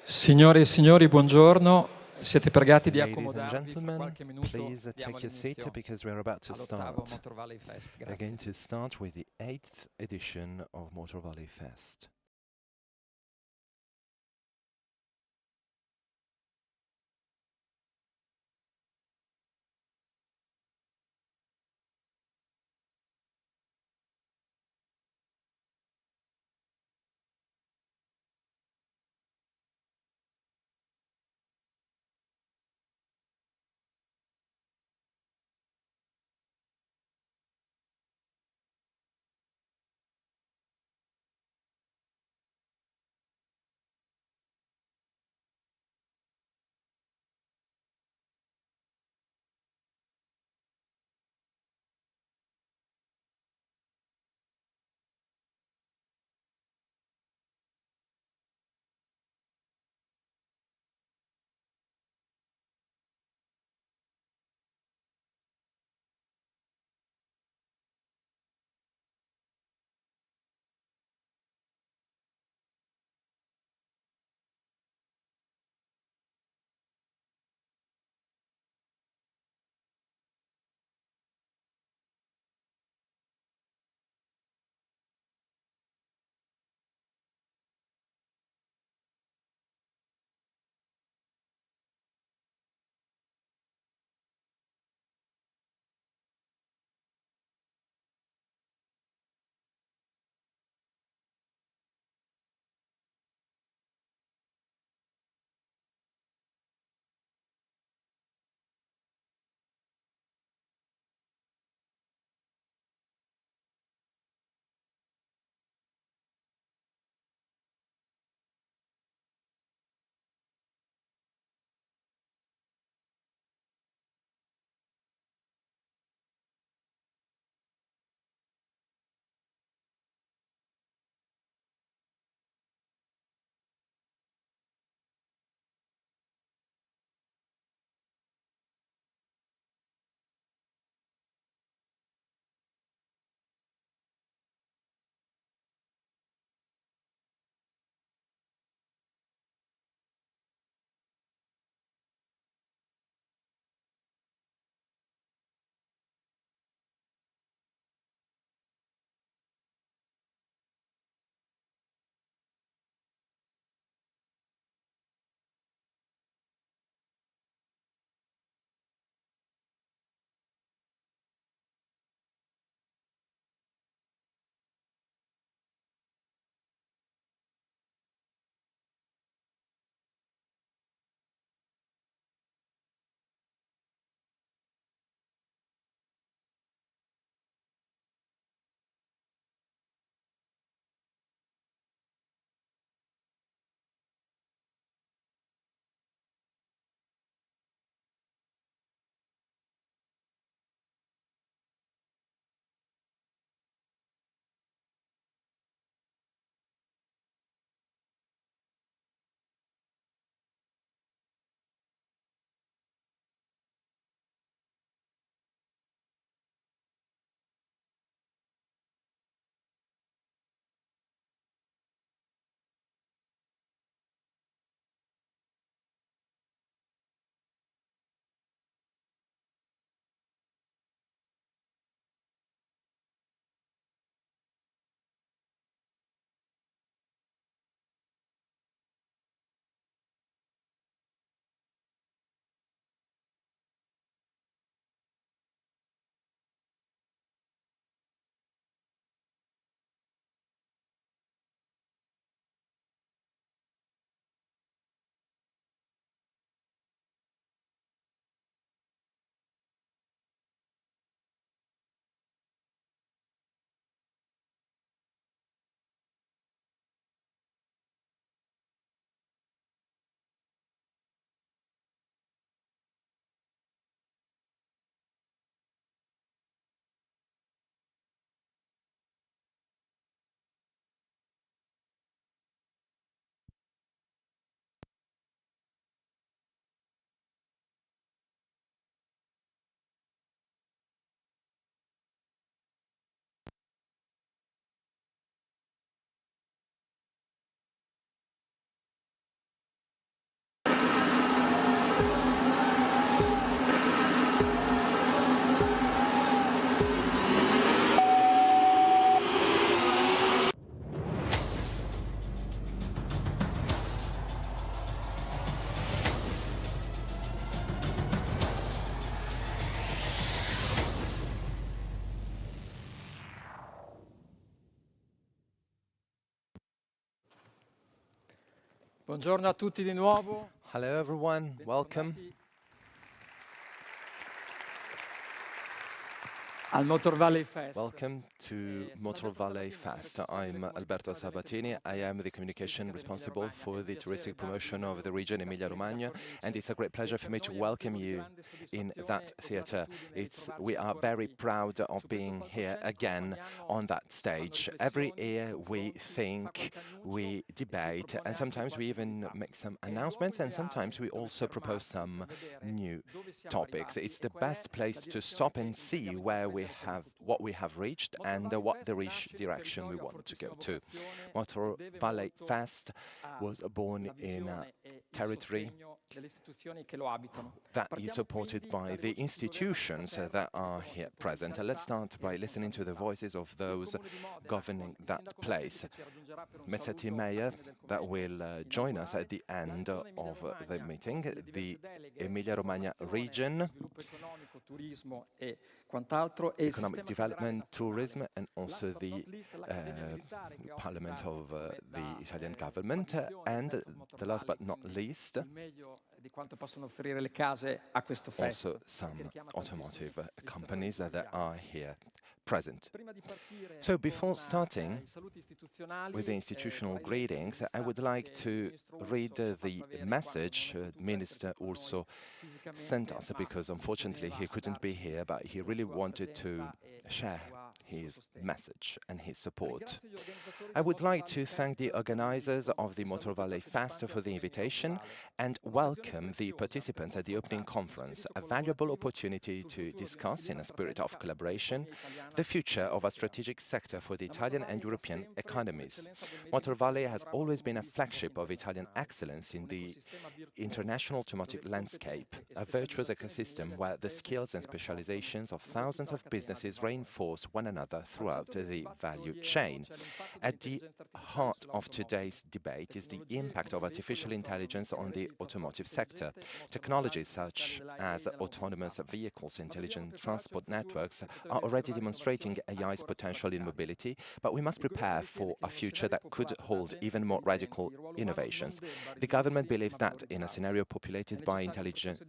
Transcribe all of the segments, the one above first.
Signore e signori, buongiorno. Siete pregati di Ladies and accomodarvi fra gentlemen, qualche minuto. please Diamo take your seat l'inizio because we're about to all'8º start. Motor Valley Fest. We're Grazie. going to start with the 8th edition of Motor Valley Fest. Buongiorno a tutti di nuovo. Hello everyone, welcome. Al Motor Valley Fest. Welcome to Motor Valley Fest. I'm Alberto Sabatini. I am the communication responsible for the touristic promotion of the region Emilia-Romagna, and it's a great pleasure for me to welcome you in that theatre. We are very proud of being here again on that stage. Every year we think, we debate, and sometimes we even make some announcements, and sometimes we also propose some new topics. It's the best place to stop and see what we have reached and what direction we want to go to. Motor Valley Fest was born in a territory that is supported by the institutions that are here present. Let's start by listening to the voices of those governing that place. Mezzati Mayor that will join us at the end of the meeting, the Emilia-Romagna region, economic development, tourism, and also the Parliament of the Italian government, and the last but not least, also some automotive companies that are here present. So before starting with the institutional greetings, I would like to read the message Minister Urso sent us, because unfortunately he couldn't be here, but he really wanted to share his message and his support. I would like to thank the organizers of the Motor Valley Fest for the invitation and welcome the participants at the opening conference, a valuable opportunity to discuss in a spirit of collaboration the future of a strategic sector for the Italian and European economies. Motor Valley has always been a flagship of Italian excellence in the international automotive landscape, a virtuous ecosystem where the skills and specializations of thousands of businesses reinforce one another throughout the value chain. At the heart of today's debate is the impact of artificial intelligence on the automotive sector. Technologies such as autonomous vehicles, intelligent transport networks are already demonstrating AI's potential in mobility, but we must prepare for a future that could hold even more radical innovations. The government believes that in a scenario populated by intelligent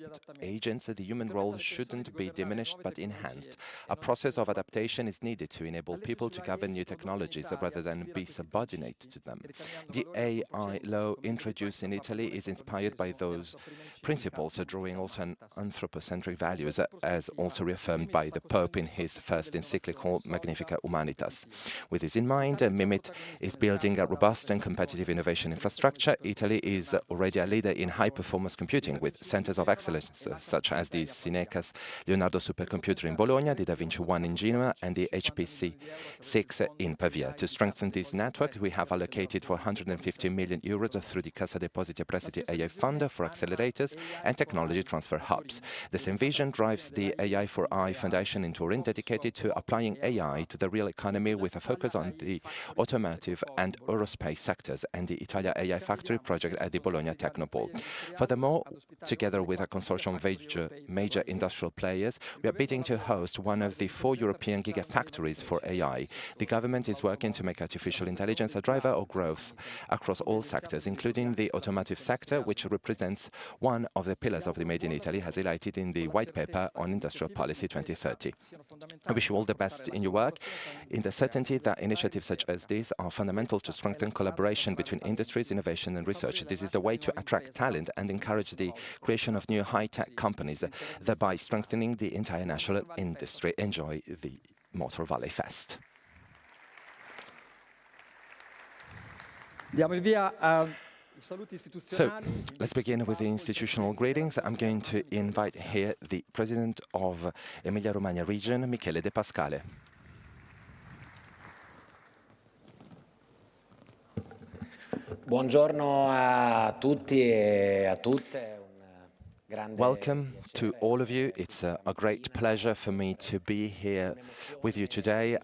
agents, the human role shouldn't be diminished but enhanced. A process of adaptation is needed to enable people to govern new technologies rather than be subordinate to them. The AI law introduced in Italy is inspired by those principles, drawing also on anthropocentric values, as also reaffirmed by the Pope in his first encyclical Magnificat Humanitas. With this in mind, MIMIT is building a robust and competitive innovation infrastructure. Italy is already a leader in high-performance computing, with centers of excellence such as the Sineca's Leonardo supercomputer in Bologna, the Da Vinci One in Genoa, and the HPC-6 in Pavia. To strengthen this network, we have allocated 450 million euros through the Cassa Depositi e Prestiti AI Fund for accelerators and technology transfer hubs. This envision drives the AI for I Foundation in Turin, dedicated to applying AI to the real economy with a focus on the automotive and aerospace sectors, and the Italia AI Factory project at the Bologna Technopole. Furthermore, together with a consortium of major industrial players, we are bidding to host one of the 4 European gigafactories for AI. The government is working to make artificial intelligence a driver of growth across all sectors, including the automotive sector, which represents one of the pillars of the Made in Italy, as highlighted in the White Paper on Industrial Policy 2030. I wish you all the best in your work, in the certainty that initiatives such as these are fundamental to strengthen collaboration between industries, innovation and research. This is the way to attract talent and encourage the creation of new high-tech companies, thereby strengthening the entire national industry. Enjoy the Motor Valley Fest. So, let's begin with the institutional greetings. I'm going to invite here the President of Emilia-Romagna region, Michele De Pascale. Buongiorno a tutti e a tutte. Welcome to all of you. It's a great pleasure for me to be here with you today.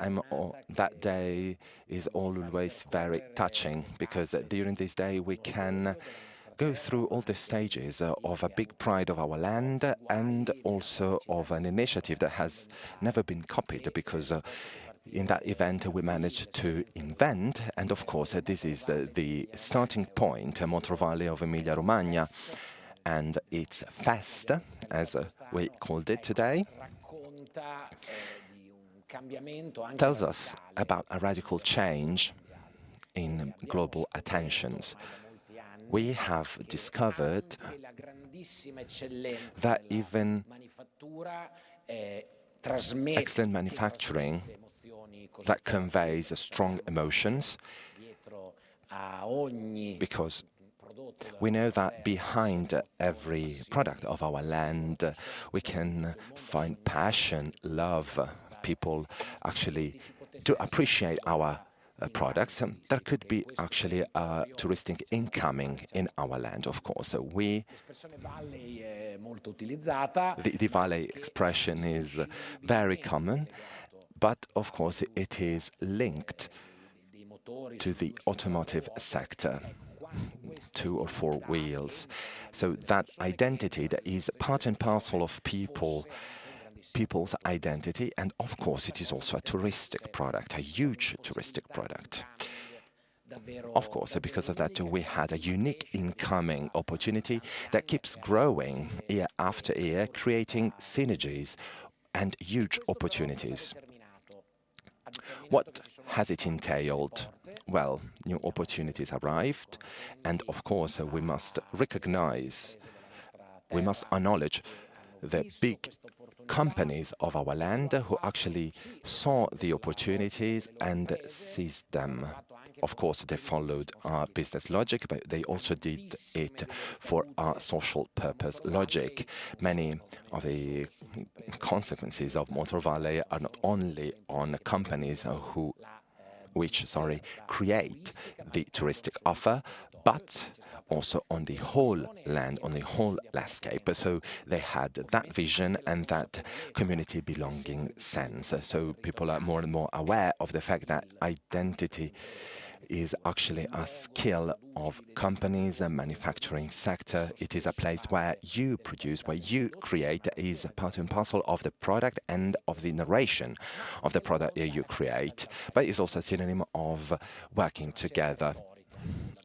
That day is always very touching, because during this day we can go through all the stages of a big pride of our land and also of an initiative that has never been copied, because In that event, we managed to invent, and of course, this is the starting point, Motor Valley of Emilia-Romagna, and its fest, as we called it today, tells us about a radical change in global attentions. We have discovered that even excellent manufacturing that conveys strong emotions, because we know that behind every product of our land we can find passion, love. People actually do appreciate our products. There could be actually a touristic incoming in our land, of course. So the valley expression is very common, but of course it is linked to the automotive sector, 2 or 4 wheels. So that identity that is part and parcel of people's identity, and of course it is also a touristic product, a huge touristic product. Of course, because of that, we had a unique incoming opportunity that keeps growing year after year, creating synergies and huge opportunities. What has it entailed? Well, new opportunities arrived, and of course we must recognize, we must acknowledge the big companies of our land who actually saw the opportunities and seized them. Of course, they followed our business logic, but they also did it for our social purpose logic. Many of the consequences of Motor Valley are not only on companies which create the touristic offer, but also on the whole land, on the whole landscape. So they had that vision and that community belonging sense. So people are more and more aware of the fact that identity is actually a skill of companies and manufacturing sector. It is a place where you produce, where you create, is part and parcel of the product and of the narration of the product you create. But it's also a synonym of working together.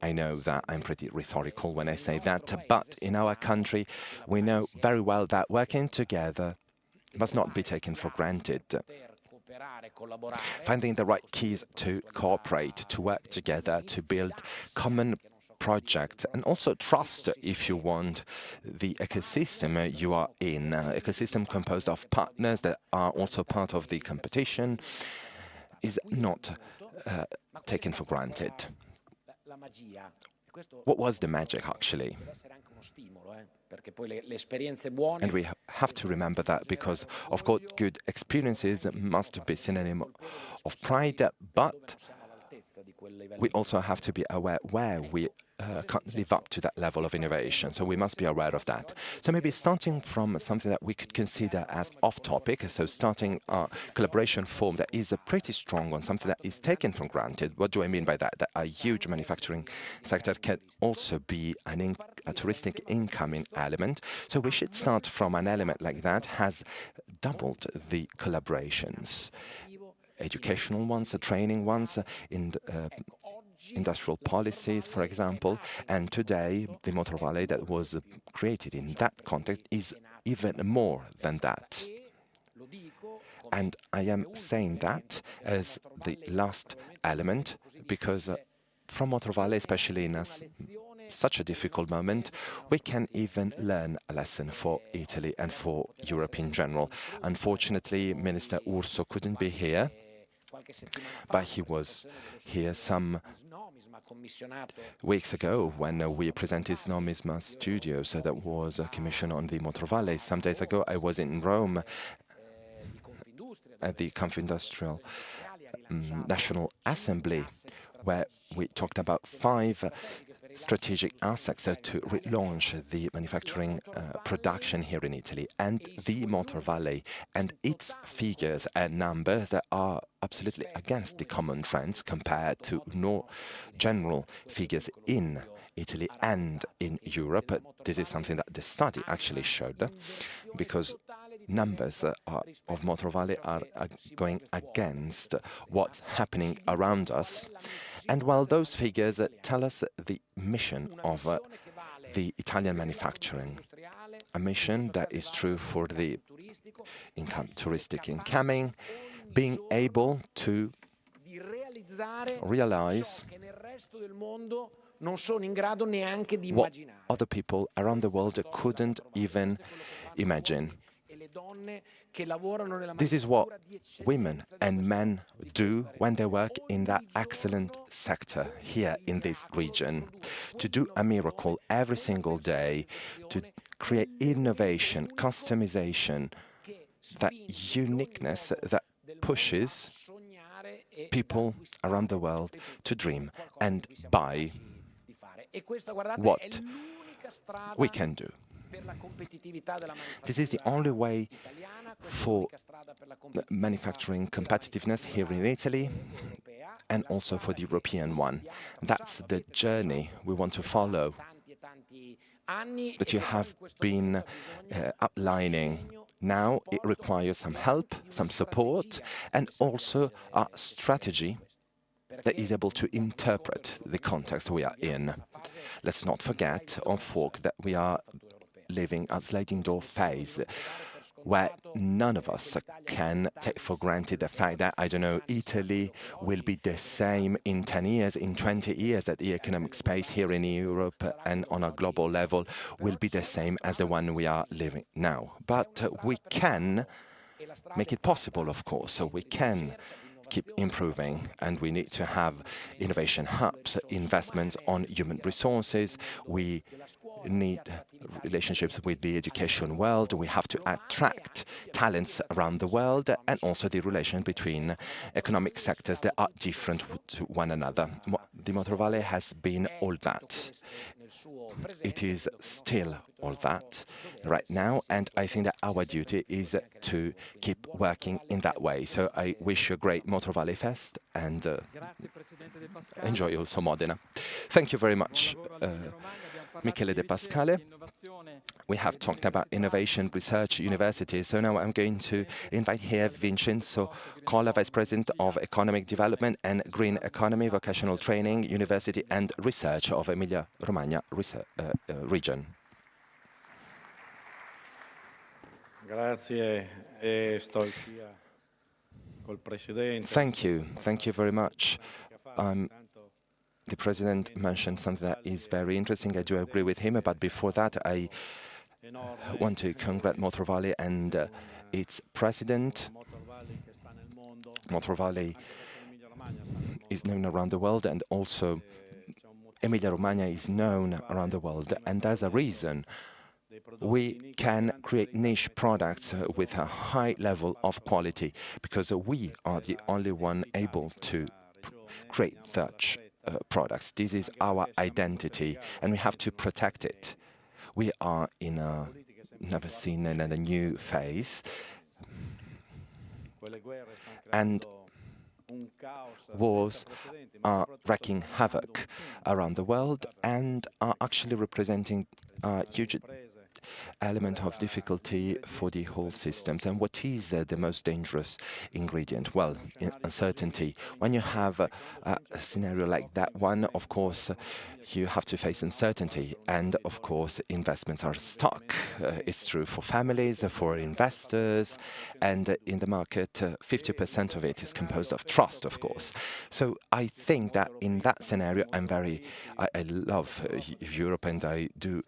I know that I'm pretty rhetorical when I say that, but in our country we know very well that working together must not be taken for granted. Finding the right keys to cooperate, to work together, to build common projects, and also trust, if you want, the ecosystem you are in, ecosystem composed of partners that are also part of the competition, is not taken for granted. What was the magic, actually? And we have to remember that, because, of course, good experiences must be synonym of pride, but we also have to be aware where we can't live up to that level of innovation. So we must be aware of that. So maybe starting from something that we could consider as off-topic, so starting a collaboration form that is pretty strong on something that is taken for granted. What do I mean by that? That a huge manufacturing sector can also be a touristic incoming element. So we should start from an element like that has doubled the collaborations. Educational ones, training ones, industrial policies, for example, and today the Motor Valley that was created in that context is even more than that. And I am saying that as the last element, because from Motor Valley, especially in such a difficult moment, we can even learn a lesson for Italy and for Europe in general. Unfortunately, Minister Urso couldn't be here, but he was here some weeks ago when we presented Nomisma Studios that was a commission on the Motor Valley. Some days ago I was in Rome at the Confindustrial National Assembly, where we talked about 5 strategic aspects to relaunch the manufacturing production here in Italy, and the Motor Valley and its figures and numbers that are absolutely against the common trends compared to general figures in Italy and in Europe. This is something that the study actually showed, because numbers of Motor Valley are going against what's happening around us. And while those figures tell us the mission of the Italian manufacturing, a mission that is true for the touristic incoming, being able to realize what other people around the world couldn't even imagine. This is what women and men do when they work in that excellent sector here in this region. To do a miracle every single day, to create innovation, customization, that uniqueness that pushes people around the world to dream and buy what we can do. This is the only way for manufacturing competitiveness here in Italy and also for the European one. That's the journey we want to follow that you have been outlining. Now it requires some help, some support, and also a strategy that is able to interpret the context we are in. Let's not forget, folk, that we are living a sliding door phase where none of us can take for granted the fact that, I don't know, Italy will be the same in 10 years, in 20 years, that the economic space here in Europe and on a global level will be the same as the one we are living now. But we can make it possible, of course, so we can keep improving, and we need to have innovation hubs, investments on human resources. We need relationships with the education world. We have to attract talents around the world, and also the relation between economic sectors that are different to one another. The Motor Valley has been all that. It is still all that right now, and I think that our duty is to keep working in that way. So I wish you a great Motor Valley Fest and enjoy also Modena. Thank you very much, Michele De Pascale. We have talked about innovation, research, universities, so now I'm going to invite here Vincenzo Colla, Vice President of Economic Development and Green Economy, Vocational Training, University and Research of Emilia-Romagna region. Thank you. Thank you very much. The President mentioned something that is very interesting. I do agree with him, but before that, I want to congratulate Motor Valley and its President. Motor Valley is known around the world, and also Emilia-Romagna is known around the world, and there's a reason. We can create niche products with a high level of quality because we are the only one able to create such products. This is our identity, and we have to protect it. We are in a never-seen and a new phase, and wars are wreaking havoc around the world and are actually representing a huge element of difficulty for the whole systems. And what is the most dangerous ingredient? Well, uncertainty. When you have a scenario like that one, of course, you have to face uncertainty. And of course, investments are stuck. It's true for families, for investors, and in the market, 50% of it is composed of trust, of course. So I think that in that scenario, I love Europe, and I do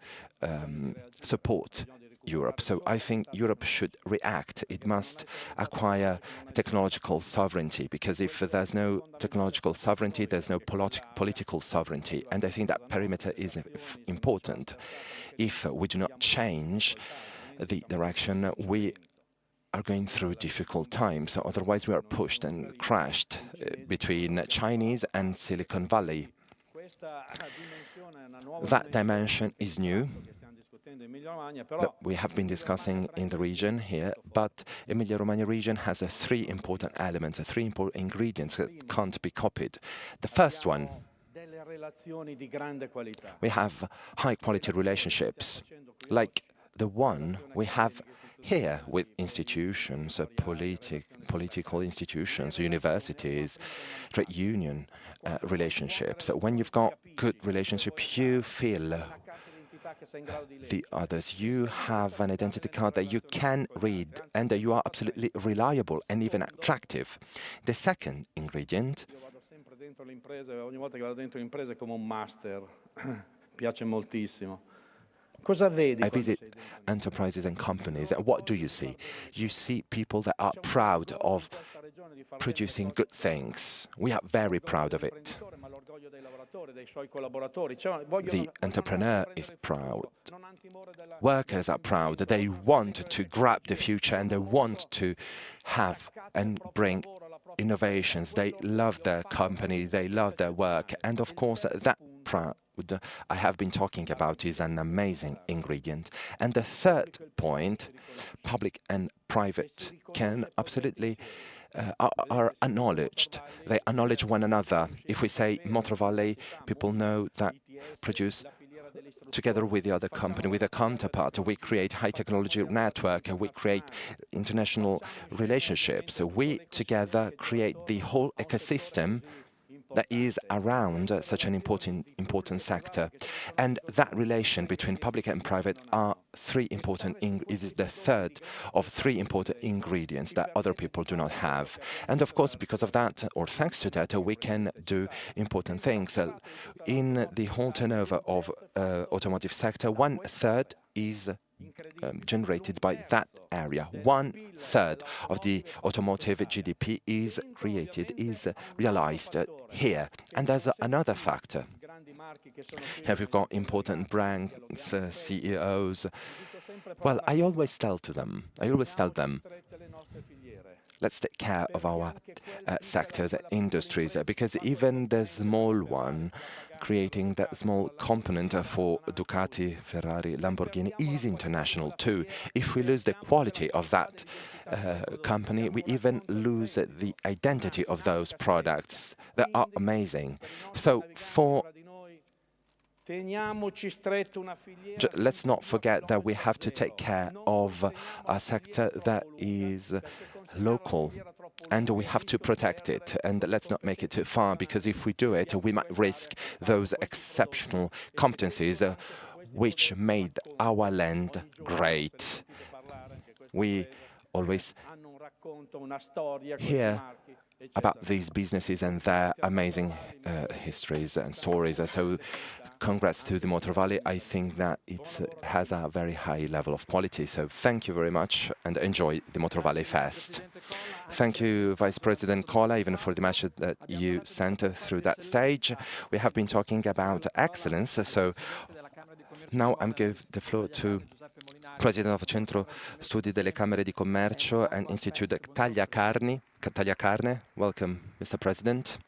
support Europe. So I think Europe should react. It must acquire technological sovereignty, because if there's no technological sovereignty, there's no political sovereignty. And I think that perimeter is important. If we do not change the direction, we are going through difficult times. Otherwise, we are pushed and crashed between Chinese and Silicon Valley. That dimension is new, that we have been discussing in the region here, but Emilia-Romagna region has three important elements, three important ingredients that can't be copied. The first one, we have high-quality relationships, like the one we have here with institutions, political institutions, universities, trade union relationships. When you've got good relationships, you feel the others. You have an identity card that you can read and that you are absolutely reliable and even attractive. The second ingredient, Io vado sempre dentro le imprese, ogni volta che vado dentro le imprese è come un master, piace moltissimo. Cosa vedi I quando visit sei dentro? enterprises and companies. What do you see? You see people that are proud of producing good things. We are very proud of it. Ma l'orgoglio dei lavoratori, dei suoi collaboratori. Cioè, vogliono The entrepreneur is proud. non hanno timore della Workers are proud. They want to grab the future and they want to have and bring innovations. They love their company, they love their work. And of course, that proud I have been talking about is an amazing ingredient. And the third point, public and private can absolutely are acknowledged. They acknowledge one another. If we say Motor Valley, people know that produce together with the other company, with a counterpart, we create high technology network, we create international relationships. We together create the whole ecosystem that is around such an important sector. And that relation between public and private are it is the third of three important ingredients that other people do not have. And of course, because of that, or thanks to that, we can do important things. In the whole turnover of automotive sector, 1/3 is generated by that area. 1/3 of the automotive GDP is realized here. And there's another factor. Have you got important brands, CEOs? Well, I always tell them, let's take care of our sectors, industries, because even the small one, creating that small component for Ducati, Ferrari, Lamborghini is international too. If we lose the quality of that company, we even lose the identity of those products that are amazing. So let's not forget that we have to take care of a sector that is local, and we have to protect it. And let's not make it too far, because if we do it, we might risk those exceptional competencies which made our land great. We always hear about these businesses and their amazing histories and stories. So congrats to the Motor Valley. I think that it has a very high level of quality. So thank you very much and enjoy the Motor Valley Fest. Thank you, Vice President Colla, even for the message that you sent through that stage. We have been talking about excellence. So now I'm giving the floor to President of Centro Studi delle Camere di Commercio and Institute Tagliacarne. Welcome, Mr. President.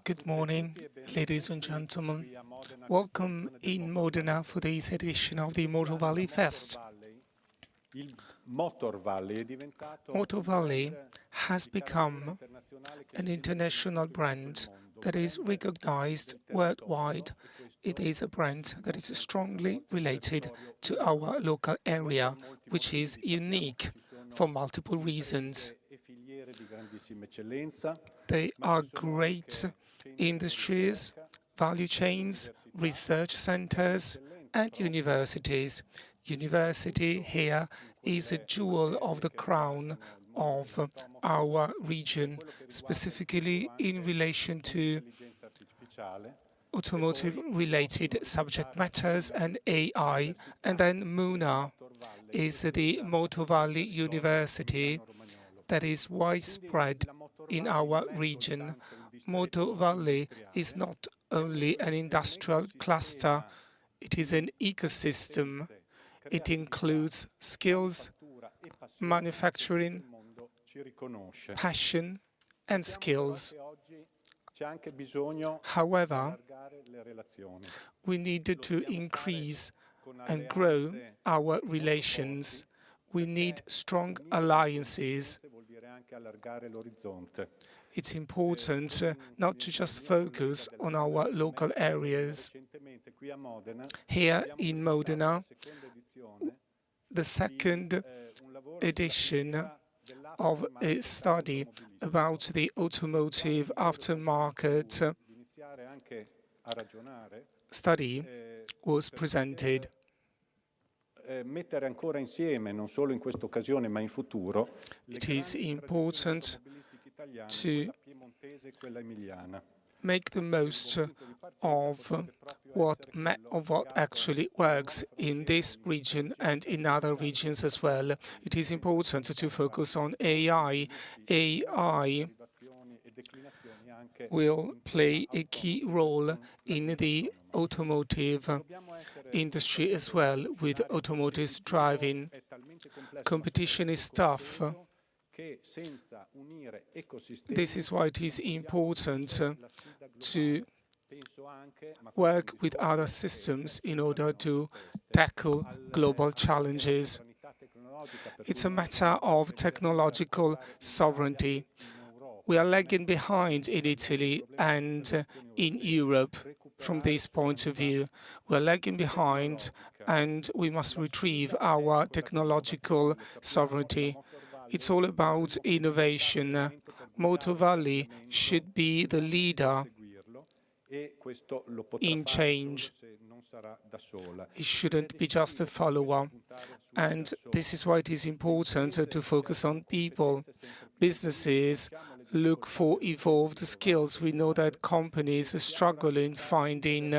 Good morning, ladies and gentlemen. Welcome in Modena for this edition of the Motor Valley Fest. Motor Valley has become an international brand that is recognized worldwide. It is a brand that is strongly related to our local area, which is unique for multiple reasons. They are great industries, value chains, research centers, and universities. University here is a jewel of the crown of our region, specifically in relation to automotive-related subject matters and AI. And then MUNA is the Motor Valley University that is widespread in our region. Motor Valley is not only an industrial cluster, it is an ecosystem. It includes skills, manufacturing, passion, and skills. However, we needed to increase and grow our relations. We need strong alliances. it's important not to just focus on our local areas. Here in Modena, the second edition of a study about the automotive aftermarket study was presented. It is important to make the most of what actually works in this region and in other regions as well. It is important to focus on AI. AI will play a key role in the automotive industry as well, with automotive driving. Competition is tough. This is why it is important to work with other systems in order to tackle global challenges. It's a matter of technological sovereignty. We are lagging behind in Italy and in Europe from this point of view. We are lagging behind and we must retrieve our technological sovereignty. It's all about innovation. Motor Valley should be the leader in change. It shouldn't be just a follower. And this is why it is important to focus on people. Businesses look for evolved skills. We know that companies struggle in finding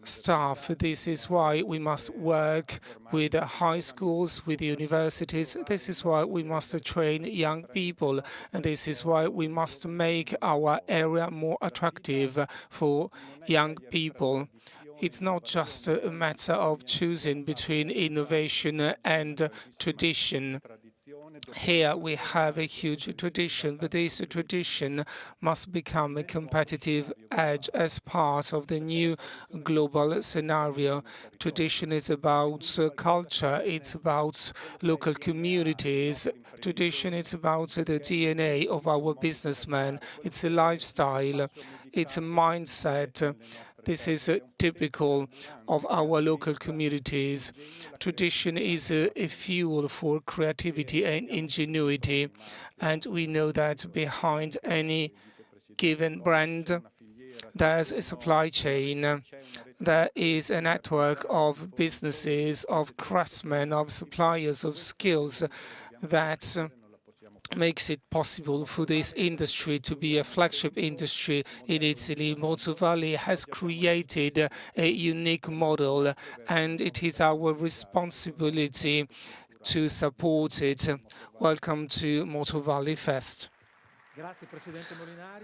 staff. This is why we must work with high schools, with universities. This is why we must train young people. And this is why we must make our area more attractive for young people. It's not just a matter of choosing between innovation and tradition. Here we have a huge tradition, but this tradition must become a competitive edge as part of the new global scenario. Tradition is about culture, it's about local communities. Tradition is about the DNA of our businessmen. It's a lifestyle, it's a mindset. This is typical of our local communities. Tradition is a fuel for creativity and ingenuity, and we know that behind any given brand, there's a supply chain. There is a network of businesses, of craftsmen, of suppliers, of skills that makes it possible for this industry to be a flagship industry in Italy. Motor Valley has created a unique model, and it is our responsibility to support it. Welcome to Motor Valley Fest.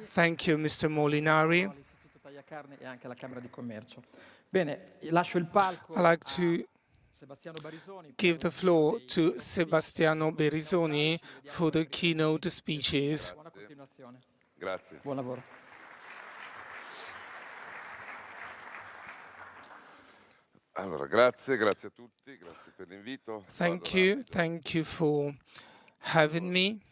Thank you, Mr. Molinari. I'd like to give the floor to Sebastiano Berisoni for the keynote speeches. Grazie. Buon lavoro. Allora, grazie a tutti, grazie per l'invito. Thank you for having me.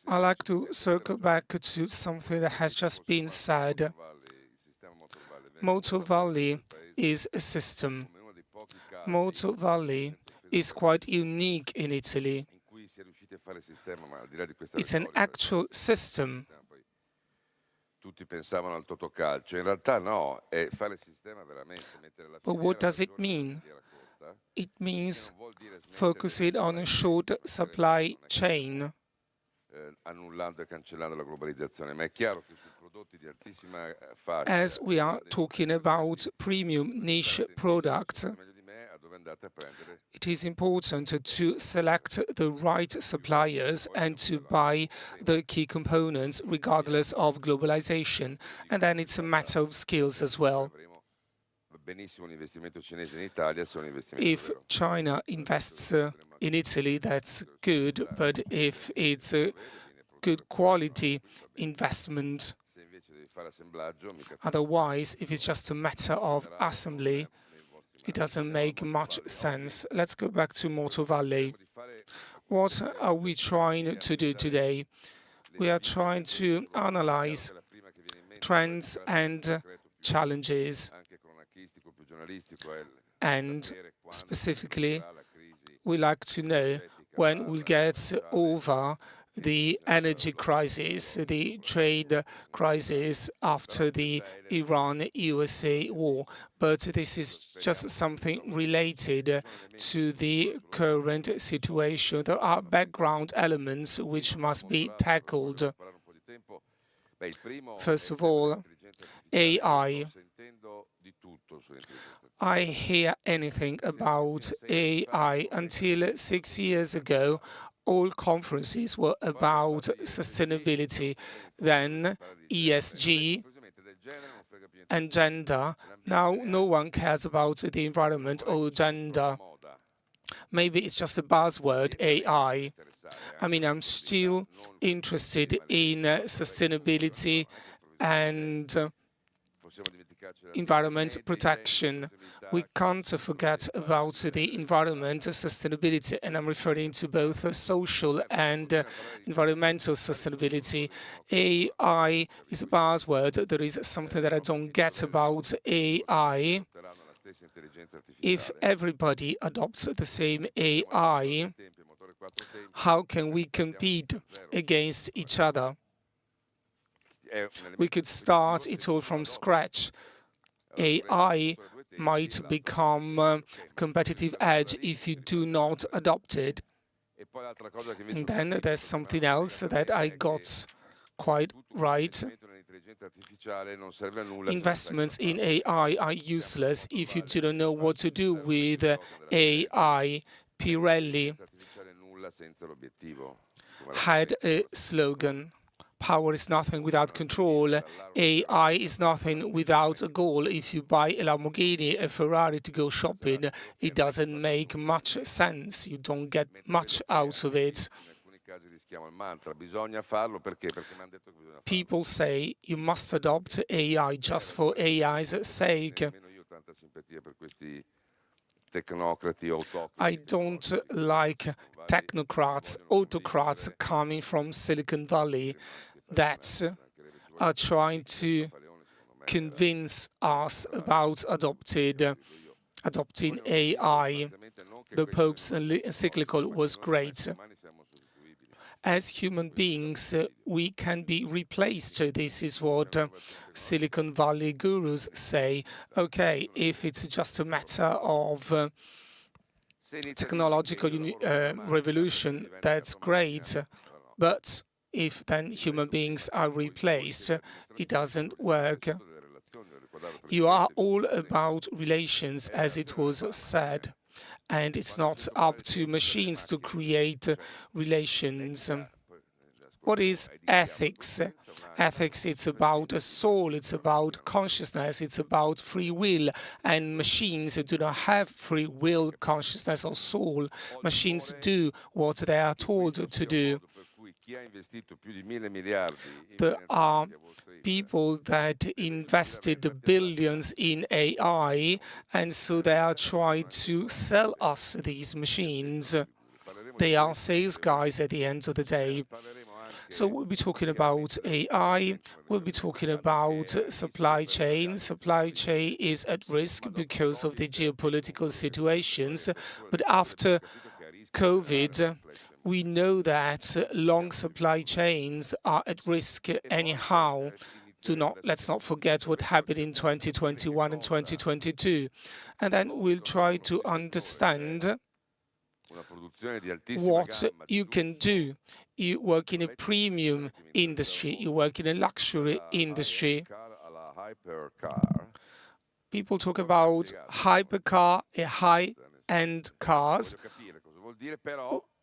I'd like to circle back to something that has just been said. Motor Valley is a system. Motor Valley is quite unique in Italy. It's an actual system. But what does it mean? It means focusing on a short supply chain. As we are talking about premium niche products, it is important to select the right suppliers and to buy the key components regardless of globalization. And then it's a matter of skills as well. If China invests in Italy, that's good, but if it's a good quality investment, otherwise, if it's just a matter of assembly, it doesn't make much sense. Let's go back to Motor Valley. What are we trying to do today? We are trying to analyze trends and challenges, and specifically, we like to know when we'll get over the energy crisis, the trade crisis after the Iran-USA war. But this is just something related to the current situation. There are background elements which must be tackled. First of all, AI. I hear anything about AI. Until 6 years ago, all conferences were about sustainability, then ESG and gender. Now no one cares about the environment or gender. Maybe it's just a buzzword, AI. I mean, I'm still interested in sustainability and environment protection. We can't forget about the environment sustainability, and I'm referring to both social and environmental sustainability. AI is a buzzword. There is something that I don't get about AI. If everybody adopts the same AI, how can we compete against each other? We could start it all from scratch. AI might become a competitive edge if you do not adopt it. And then there's something else that I got quite right. Investments in AI are useless if you do not know what to do with AI. Pirelli had a slogan: power is nothing without control. AI is nothing without a goal. If you buy a Lamborghini, a Ferrari to go shopping, it doesn't make much sense. You don't get much out of it. People say you must adopt AI just for AI's sake. I don't like technocrats, autocrats coming from Silicon Valley that are trying to convince us about adopting AI. The Pope's encyclical was great. As human beings, we can be replaced. This is what Silicon Valley gurus say. Okay, if it's just a matter of technological revolution, that's great. But if then human beings are replaced, it doesn't work. You are all about relations, as it was said, and it's not up to machines to create relations. What is ethics? Ethics, it's about a soul, it's about consciousness, it's about free will, and machines do not have free will, consciousness, or soul. Machines do what they are told to do. There are people that invested billions in AI, and so they are trying to sell us these machines. They are sales guys at the end of the day. So we'll be talking about AI, we'll be talking about supply chain. Supply chain is at risk because of the geopolitical situations, but after COVID, we know that long supply chains are at risk anyhow. Let's not forget what happened in 2021 and 2022. And then we'll try to understand what you can do. You work in a premium industry, you work in a luxury industry. People talk about hypercar, high-end cars.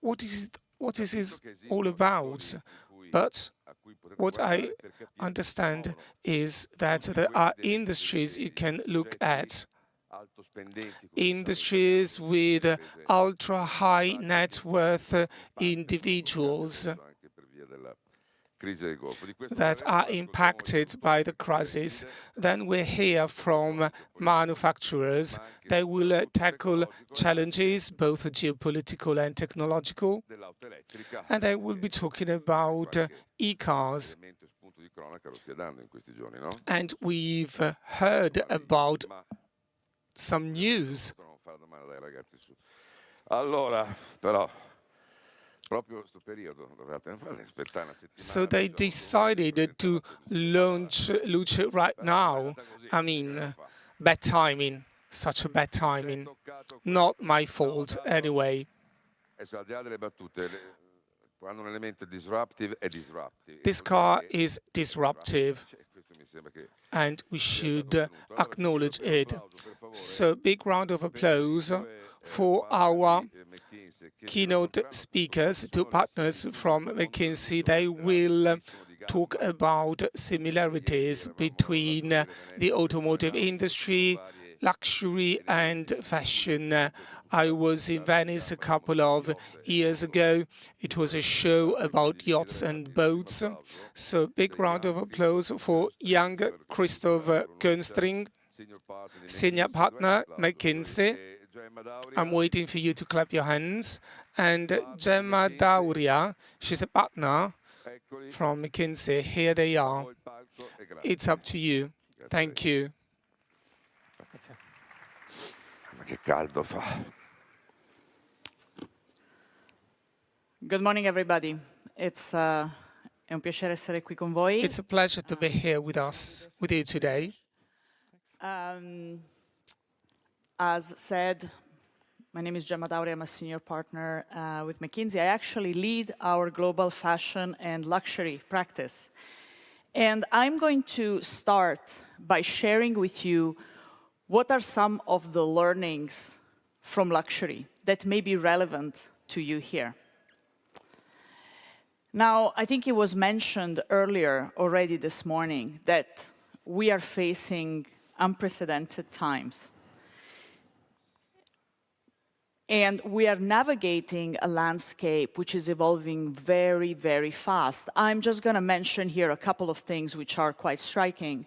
What is this all about? But what I understand is that there are industries you can look at. Industries with ultra-high net worth individuals. that are impacted by the crisis. Then we hear from manufacturers. They will tackle challenges, both geopolitical and technological. And they will be talking about e-cars. And we've heard about some news. So they decided to launch Luce right now. I mean, bad timing, such a bad timing. Not my fault, anyway. This car is disruptive, and we should acknowledge it. So, big round of applause for our keynote speakers, two partners from McKinsey. They will talk about similarities between the automotive industry, luxury and fashion. I was in Venice a couple of years ago. It was a show about yachts and boats. So big round of applause for young Christoph Könstring, senior partner, McKinsey. I'm waiting for you to clap your hands. And Gemma Dauria, she's a partner from McKinsey. Here they are. It's up to you. Thank you. Che caldo fa. Good morning, everybody. It's un piacere essere qui con voi. It's a pleasure to be here with us, with you today. As said, my name is Gemma Dauria. I'm a senior partner with McKinsey. I actually lead our global fashion and luxury practice. And I'm going to start by sharing with you what are some of the learnings from luxury that may be relevant to you here. Now, I think it was mentioned earlier already this morning that we are facing unprecedented times. And we are navigating a landscape which is evolving very, very fast. I'm just going to mention here a couple of things which are quite striking.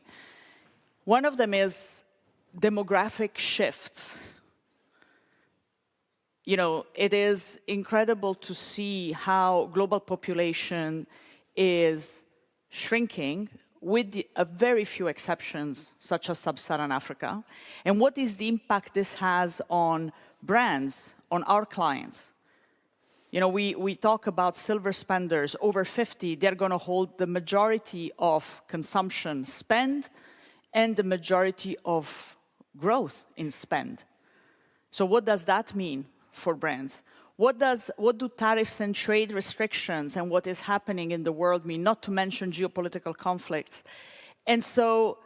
One of them is demographic shifts. You know, it is incredible to see how global population is shrinking with a very few exceptions, such as Sub-Saharan Africa. And what is the impact this has on brands, on our clients? You know, we talk about silver spenders, over 50, they're going to hold the majority of consumption spend and the majority of growth in spend. So what does that mean for brands? What do tariffs and trade restrictions and what is happening in the world mean, not to mention geopolitical conflicts? And so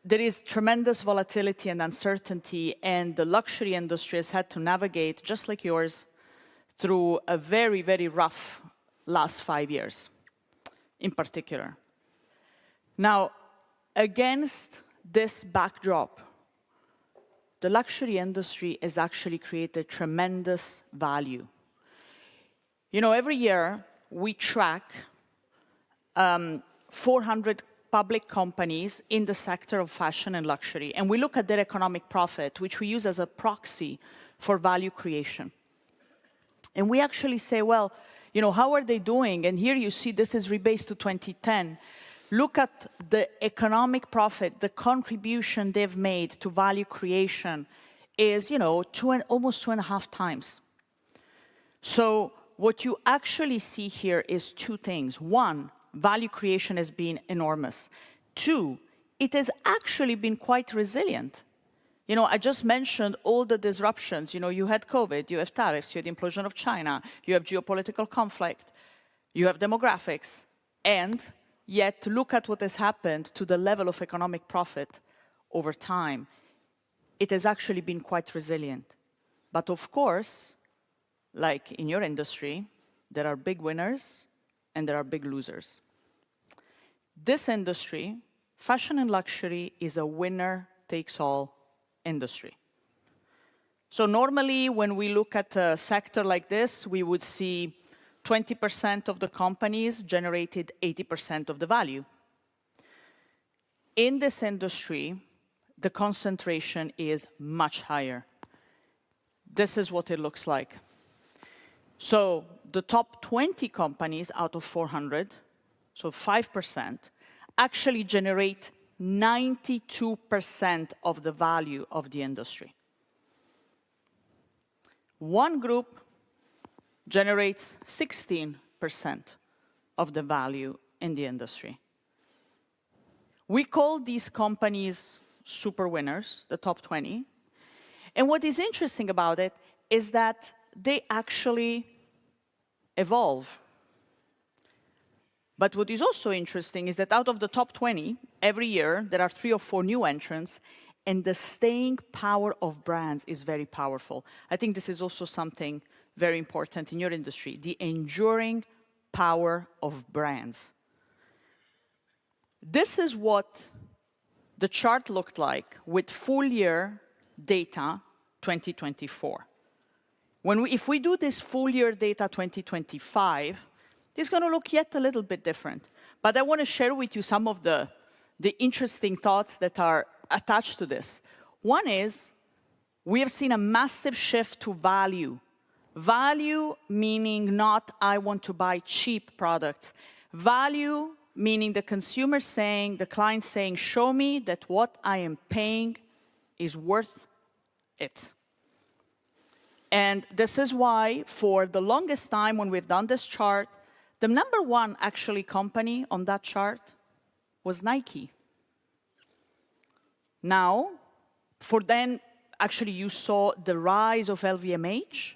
there is tremendous volatility and uncertainty, and the luxury industry has had to navigate, just like yours, through a very, very rough last 5 years, in particular. Now, against this backdrop, the luxury industry has actually created tremendous value. You know, every year we track 400 public companies in the sector of fashion and luxury, and we look at their economic profit, which we use as a proxy for value creation. And we actually say, well, you know, how are they doing? And here you see this is rebased to 2010. Look at the economic profit, the contribution they've made to value creation is, you know, almost 2.5 times. So what you actually see here is two things. One, value creation has been enormous. Two, it has actually been quite resilient. You know, I just mentioned all the disruptions. You know, you had COVID, you have tariffs, you had the implosion of China, you have geopolitical conflict, you have demographics, and yet look at what has happened to the level of economic profit over time. It has actually been quite resilient. But of course, like in your industry, there are big winners and there are big losers. This industry, fashion and luxury, is a winner-takes-all industry. So normally, when we look at a sector like this, we would see 20% of the companies generated 80% of the value. In this industry, the concentration is much higher. This is what it looks like. So the top 20 companies out of 400, so 5%, actually generate 92% of the value of the industry. One group generates 16% of the value in the industry. We call these companies super winners, the top 20. And what is interesting about it is that they actually evolve. But what is also interesting is that out of the top 20, every year there are 3 or 4 new entrants, and the staying power of brands is very powerful. I think this is also something very important in your industry, the enduring power of brands. This is what the chart looked like with full year data 2024. If we do this full year data 2025, it's going to look yet a little bit different. But I want to share with you some of the interesting thoughts that are attached to this. One is, we have seen a massive shift to value. Value meaning not I want to buy cheap products. Value meaning the consumer saying, the client saying, show me that what I am paying is worth it. And this is why, for the longest time when we've done this chart, the number one actually company on that chart was Nike. Now, for then, actually you saw the rise of LVMH.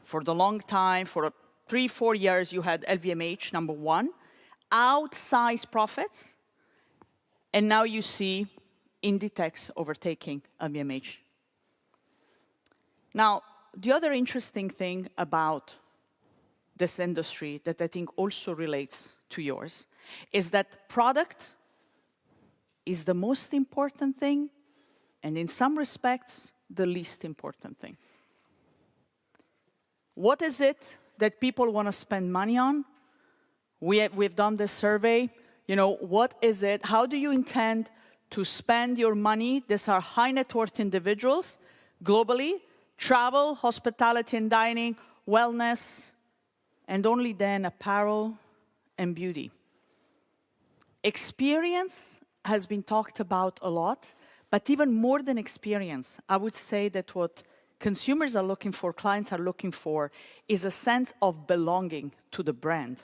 For the long time, for 3-4 years, you had LVMH number one, outsized profits, and now you see Inditex overtaking LVMH. Now, the other interesting thing about this industry that I think also relates to yours is that product is the most important thing, and in some respects, the least important thing. What is it that people want to spend money on? We've done this survey. You know, what is it? How do you intend to spend your money? These are high net worth individuals globally, travel, hospitality and dining, wellness, and only then apparel and beauty. Experience has been talked about a lot, but even more than experience, I would say that what consumers are looking for, clients are looking for, is a sense of belonging to the brand.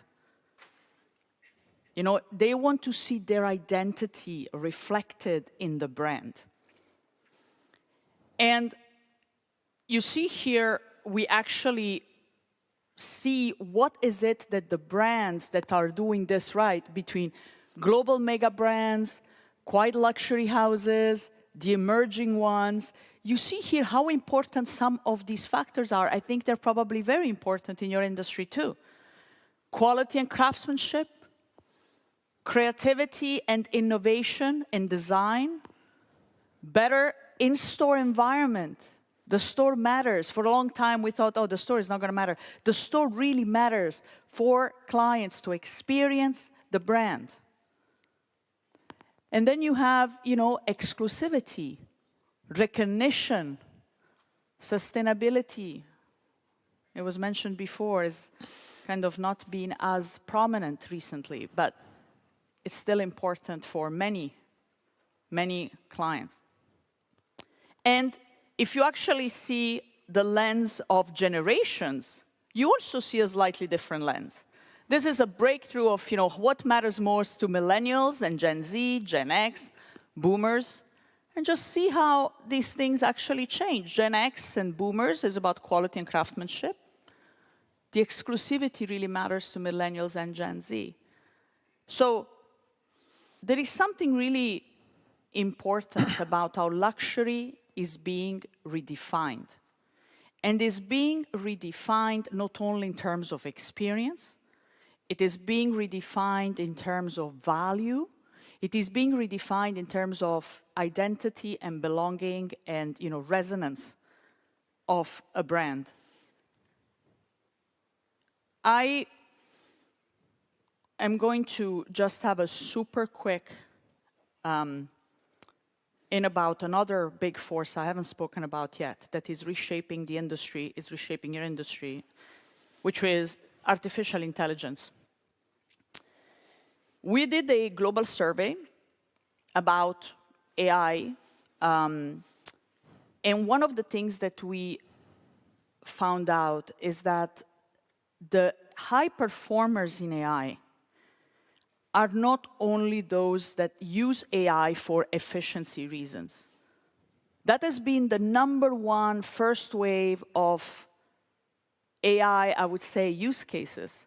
You know, they want to see their identity reflected in the brand. And you see here, we actually see what is it that the brands that are doing this right, between global mega brands, quite luxury houses, the emerging ones. You see here how important some of these factors are. I think they're probably very important in your industry too. Quality and craftsmanship, creativity and innovation in design, better in-store environment. The store matters. For a long time, we thought, oh, the store is not going to matter. The store really matters for clients to experience the brand. And then you have, you know, exclusivity, recognition, sustainability. It was mentioned before, is kind of not being as prominent recently, but it's still important for many, many clients. And if you actually see the lens of generations, you also see a slightly different lens. This is a breakthrough of, you know, what matters most to millennials and Gen Z, Gen X, boomers, and just see how these things actually change. Gen X and boomers is about quality and craftsmanship. The exclusivity really matters to millennials and Gen Z. So there is something really important about how luxury is being redefined. And is being redefined not only in terms of experience, it is being redefined in terms of value, it is being redefined in terms of identity and belonging and, you know, resonance of a brand. I am going to just have a super quick in about another big force I haven't spoken about yet that is reshaping the industry, is reshaping your industry, which is artificial intelligence. We did a global survey about AI, and one of the things that we found out is that the high performers in AI are not only those that use AI for efficiency reasons. That has been the #1 first wave of AI, I would say, use cases.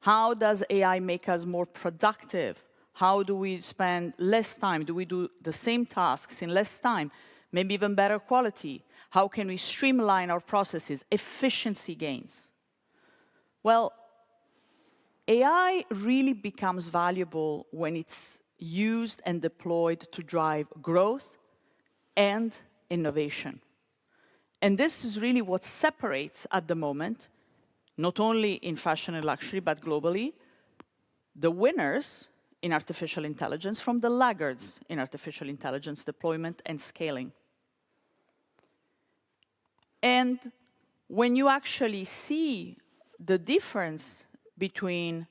How does AI make us more productive? How do we spend less time? Do we do the same tasks in less time? Maybe even better quality? How can we streamline our processes? Efficiency gains. Well, AI really becomes valuable when it's used and deployed to drive growth and innovation. And this is really what separates, at the moment, not only in fashion and luxury, but globally, the winners in artificial intelligence from the laggards in artificial intelligence deployment and scaling. And when you actually see the difference between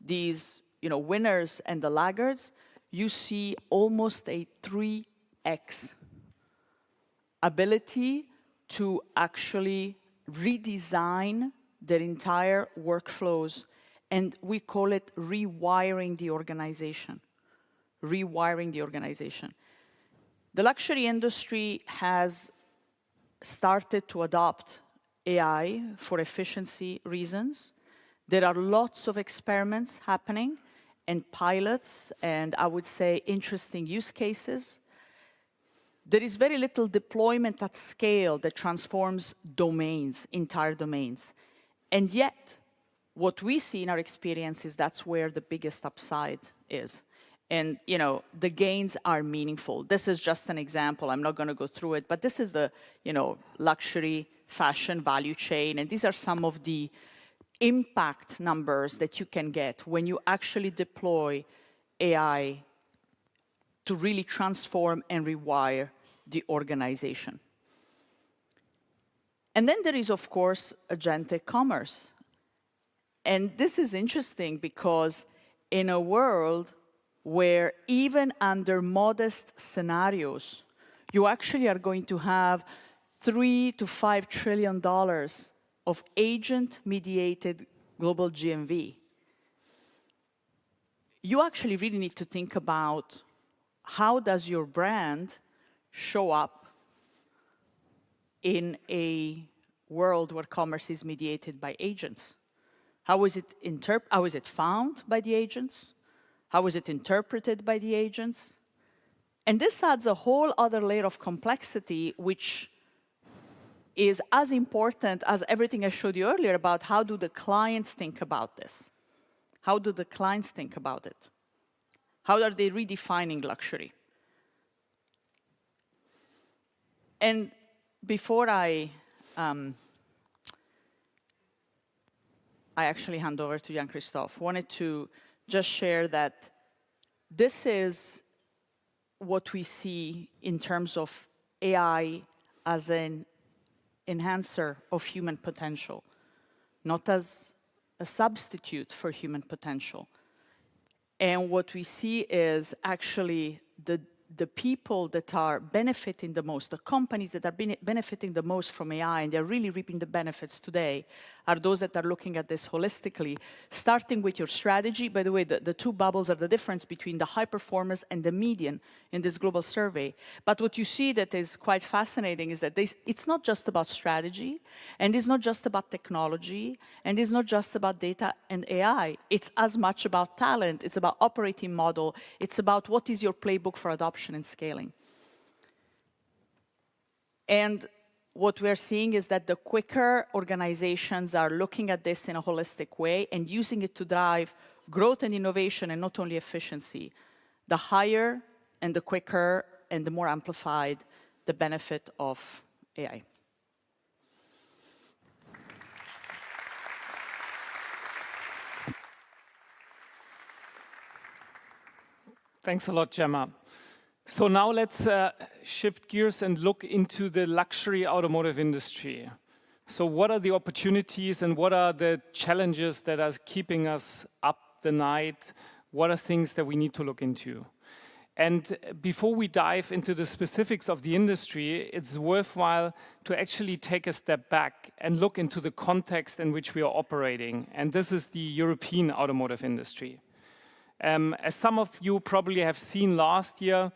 these winners and the laggards, you see almost a 3x ability to actually redesign their entire workflows, and we call it rewiring the organization. Rewiring the organization. The luxury industry has started to adopt AI for efficiency reasons. There are lots of experiments happening and pilots, and I would say interesting use cases. There is very little deployment at scale that transforms domains, entire domains. And yet, what we see in our experience is that's where the biggest upside is. And the gains are meaningful. This is just an example. I'm not going to go through it, but this is the luxury fashion value chain, and these are some of the impact numbers that you can get when you actually deploy AI to really transform and rewire the organization. And then there is, of course, agentic commerce. And this is interesting because in a world where even under modest scenarios, you actually are going to have $3 to $5 trillion of agent-mediated global GMV. You actually really need to think about how does your brand show up in a world where commerce is mediated by agents. How is it found by the agents? How is it interpreted by the agents? And this adds a whole other layer of complexity, which is as important as everything I showed you earlier about how do the clients think about this? How do the clients think about it? How are they redefining luxury? And before I actually hand over to Jan-Christophe, wanted to just share that this is what we see in terms of AI as an enhancer of human potential, not as a substitute for human potential. And what we see is actually the people that are benefiting the most, the companies that are benefiting the most from AI, and they're really reaping the benefits today, are those that are looking at this holistically, starting with your strategy. By the way, the two bubbles are the difference between the high performers and the median in this global survey. But what you see that is quite fascinating is that it's not just about strategy, and it's not just about technology, and it's not just about data and AI. It's as much about talent, it's about operating model, it's about what is your playbook for adoption and scaling. And what we're seeing is that the quicker organizations are looking at this in a holistic way and using it to drive growth and innovation and not only efficiency, the higher and the quicker and the more amplified the benefit of AI. Thanks a lot, Gemma. So now let's shift gears and look into the luxury automotive industry. So what are the opportunities and what are the challenges that are keeping us up the night? What are things that we need to look into? And before we dive into the specifics of the industry, it's worthwhile to actually take a step back and look into the context in which we are operating. And this is the European automotive industry. As some of you probably have seen last year,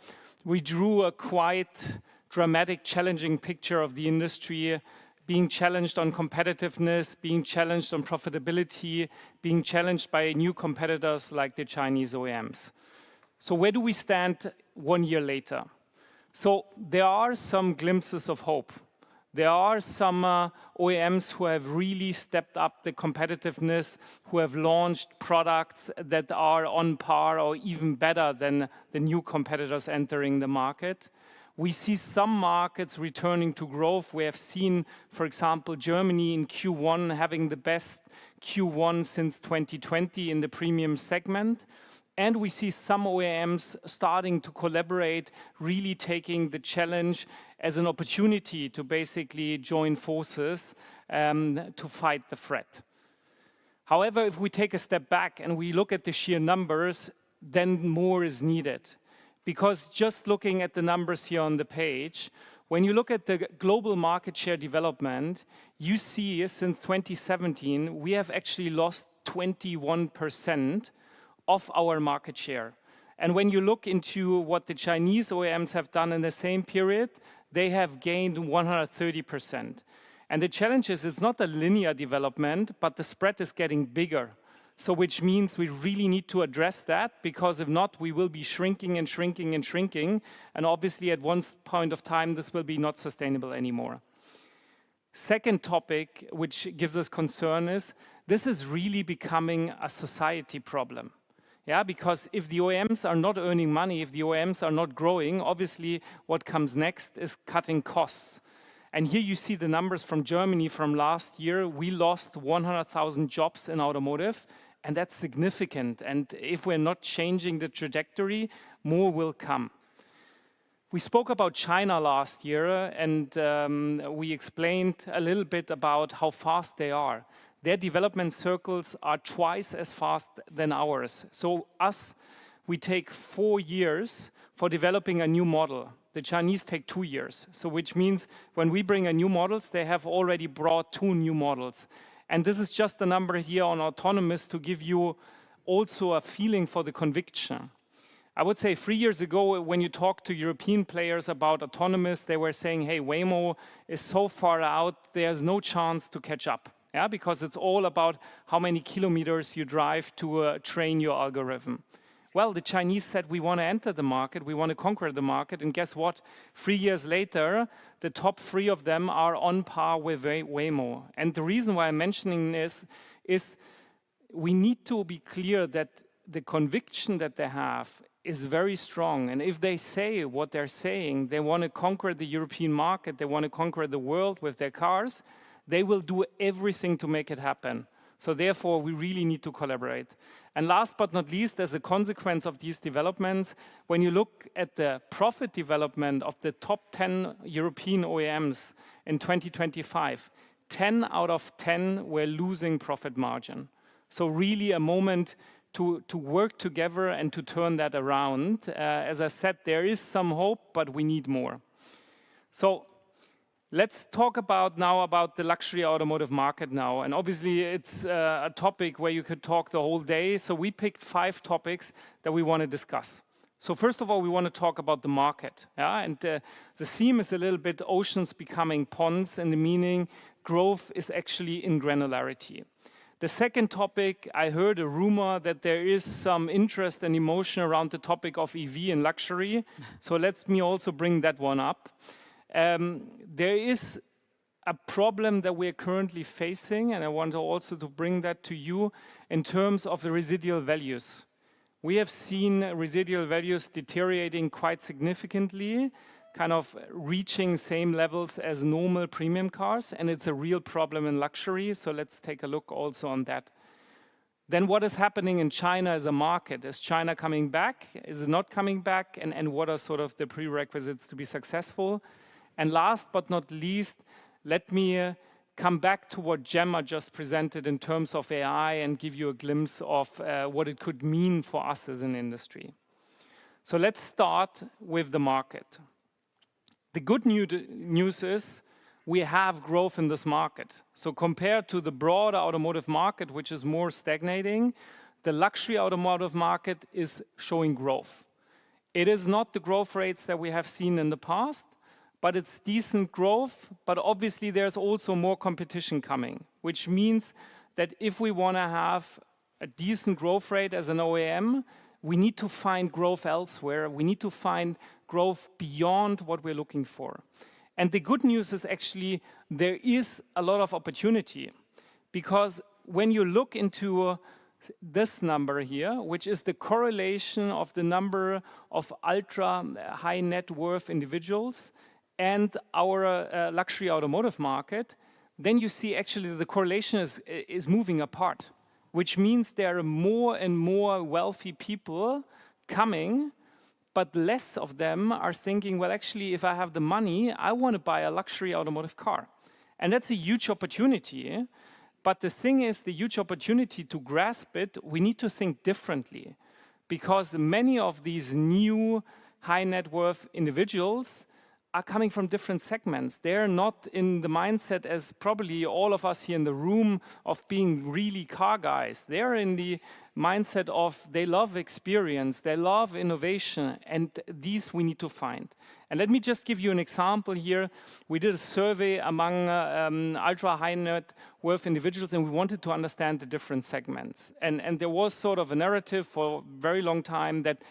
we drew a quite dramatic, challenging picture of the industry, being challenged on competitiveness, being challenged on profitability, being challenged by new competitors like the Chinese OEMs. So where do we stand 1 year later? So there are some glimpses of hope. There are some OEMs who have really stepped up the competitiveness, who have launched products that are on par or even better than the new competitors entering the market. We see some markets returning to growth. We have seen, for example, Germany in Q1 having the best Q1 since 2020 in the premium segment. And we see some OEMs starting to collaborate, really taking the challenge as an opportunity to basically join forces to fight the threat. However, if we take a step back and we look at the sheer numbers, then more is needed. Because just looking at the numbers here on the page, when you look at the global market share development, you see since 2017, we have actually lost 21% of our market share. And when you look into what the Chinese OEMs have done in the same period, they have gained 130%. And the challenge is it's not a linear development, but the spread is getting bigger. So which means we really need to address that, because if not, we will be shrinking and shrinking and shrinking. And obviously at one point of time, this will be not sustainable anymore. Second topic, which gives us concern, is this is really becoming a society problem. Yeah, because if the OEMs are not earning money, if the OEMs are not growing, obviously what comes next is cutting costs. And here you see the numbers from Germany from last year. We lost 100,000 jobs in automotive, and that's significant. And if we're not changing the trajectory, more will come. We spoke about China last year, and we explained a little bit about how fast they are. Their development circles are twice as fast than ours. So we take 4 years for developing a new model. The Chinese take 2 years. So which means when we bring a new models, they have already brought 2 new models. And this is just the number here on autonomous to give you also a feeling for the conviction. I would say 3 years ago, when you talk to European players about autonomous, they were saying, hey, Waymo is so far out, there's no chance to catch up. Yeah, because it's all about how many kilometers you drive to train your algorithm. Well, the Chinese said, we want to enter the market, we want to conquer the market, and guess what? 3 years later, the top 3 of them are on par with Waymo. And the reason why I'm mentioning this is we need to be clear that the conviction that they have is very strong. And if they say what they're saying, they want to conquer the European market, they want to conquer the world with their cars, they will do everything to make it happen. So therefore, we really need to collaborate. And last but not least, as a consequence of these developments, when you look at the profit development of the top 10 European OEMs in 2025, 10 out of 10 were losing profit margin. So really a moment to work together and to turn that around. As I said, there is some hope, but we need more. So let's talk now about the luxury automotive market now. And obviously, it's a topic where you could talk the whole day. So we picked 5 topics that we want to discuss. So first of all, we want to talk about the market. Yeah? And the theme is a little bit oceans becoming ponds, and the meaning growth is actually in granularity. The second topic, I heard a rumor that there is some interest and emotion around the topic of EV and luxury. So let me also bring that one up. There is a problem that we are currently facing, and I want also to bring that to you in terms of the residual values. We have seen residual values deteriorating quite significantly, kind of reaching same levels as normal premium cars, and it's a real problem in luxury, so let's take a look also on that. Then what is happening in China as a market? Is China coming back? Is it not coming back? And what are sort of the prerequisites to be successful? And last but not least, let me come back to what Gemma just presented in terms of AI and give you a glimpse of what it could mean for us as an industry. So let's start with the market. The good news is we have growth in this market. So compared to the broader automotive market, which is more stagnating, the luxury automotive market is showing growth. It is not the growth rates that we have seen in the past, but it's decent growth. But obviously there's also more competition coming, which means that if we want to have a decent growth rate as an OEM, we need to find growth elsewhere. We need to find growth beyond what we're looking for. And the good news is actually there is a lot of opportunity, because when you look into this number here, which is the correlation of the number of ultra high net worth individuals and our luxury automotive market, then you see actually the correlation is moving apart, which means there are more and more wealthy people coming, but less of them are thinking, well, actually, if I have the money, I want to buy a luxury automotive car. And that's a huge opportunity. But the thing is, the huge opportunity to grasp it, we need to think differently, because many of these new high net worth individuals are coming from different segments. They're not in the mindset as probably all of us here in the room of being really car guys. They're in the mindset of they love experience, they love innovation, and these we need to find. And let me just give you an example here. We did a survey among ultra high net worth individuals, and we wanted to understand the different segments. And there was sort of a narrative for a very long time that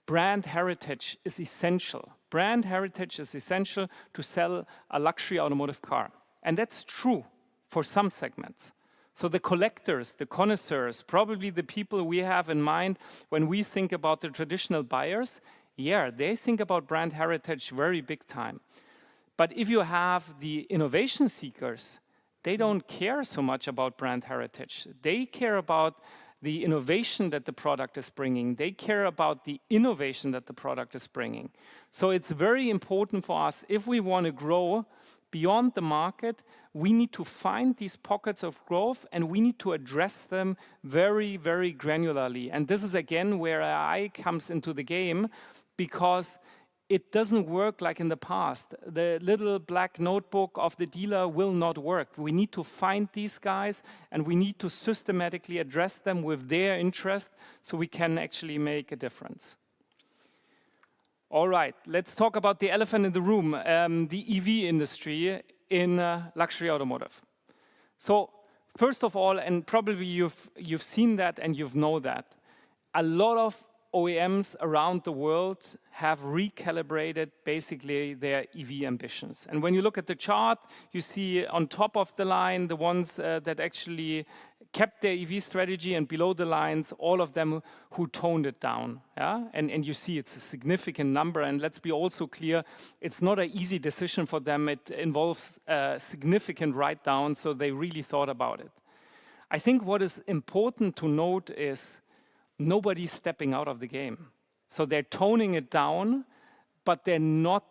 brand heritage is essential. Brand heritage is essential to sell a luxury automotive car. And that's true for some segments. So the collectors, the connoisseurs, probably the people we have in mind when we think about the traditional buyers, yeah, they think about brand heritage very big time. But if you have the innovation seekers, they don't care so much about brand heritage. They care about the innovation that the product is bringing. They care about the innovation that the product is bringing. So it's very important for us, if we want to grow beyond the market, we need to find these pockets of growth and we need to address them very, very granularly. And this is again where AI comes into the game, because it doesn't work like in the past. The little black notebook of the dealer will not work. We need to find these guys and we need to systematically address them with their interest so we can actually make a difference. All right, let's talk about the elephant in the room, the EV industry in luxury automotive. So first of all, and probably you've seen that and you've known that, a lot of OEMs around the world have recalibrated basically their EV ambitions. And when you look at the chart, you see on top of the line the ones that actually kept their EV strategy, and below the lines, all of them who toned it down. Yeah? And you see it's a significant number. And let's be also clear, it's not an easy decision for them. It involves significant write-down, so they really thought about it. I think what is important to note is nobody's stepping out of the game. So they're toning it down, but they're not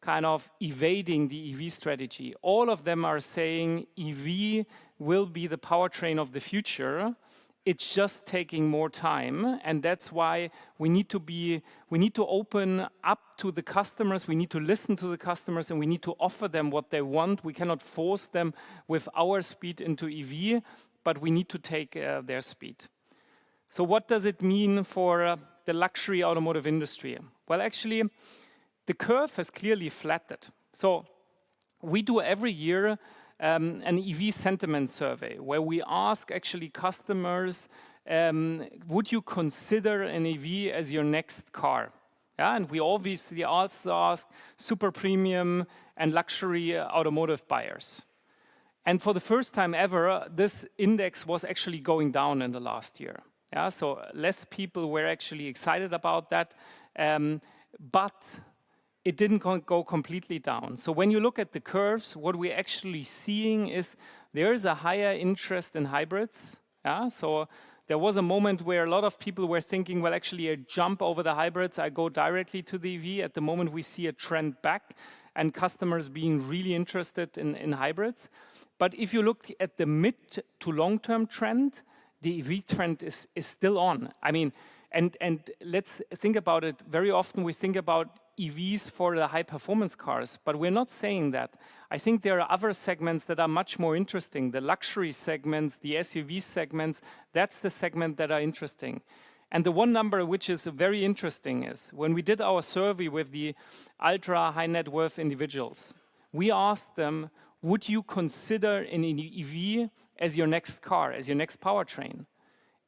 kind of evading the EV strategy. All of them are saying EV will be the powertrain of the future. It's just taking more time, and that's why we need to open up to the customers, we need to listen to the customers, and we need to offer them what they want. We cannot force them with our speed into EV, but we need to take their speed. So what does it mean for the luxury automotive industry? Well, actually, the curve has clearly flattened. So we do every year an EV sentiment survey where we ask actually customers, would you consider an EV as your next car? Yeah, and we obviously also ask super premium and luxury automotive buyers. And for the first time ever, this index was actually going down in the last year. Yeah, so less people were actually excited about that, but it didn't go completely down. So when you look at the curves, what we're actually seeing is there is a higher interest in hybrids. Yeah, so There was a moment where a lot of people were thinking, well, actually, I jump over the hybrids, I go directly to the EV. At the moment, we see a trend back and customers being really interested in hybrids. But if you look at the mid to long-term trend, the EV trend is still on. I mean, and let's think about it. Very often we think about EVs for the high-performance cars, but we're not saying that. I think there are other segments that are much more interesting. The luxury segments, the SUV segments, that's the segment that are interesting. And the one number which is very interesting is when we did our survey with the ultra high net worth individuals, we asked them, would you consider an EV as your next car, as your next powertrain?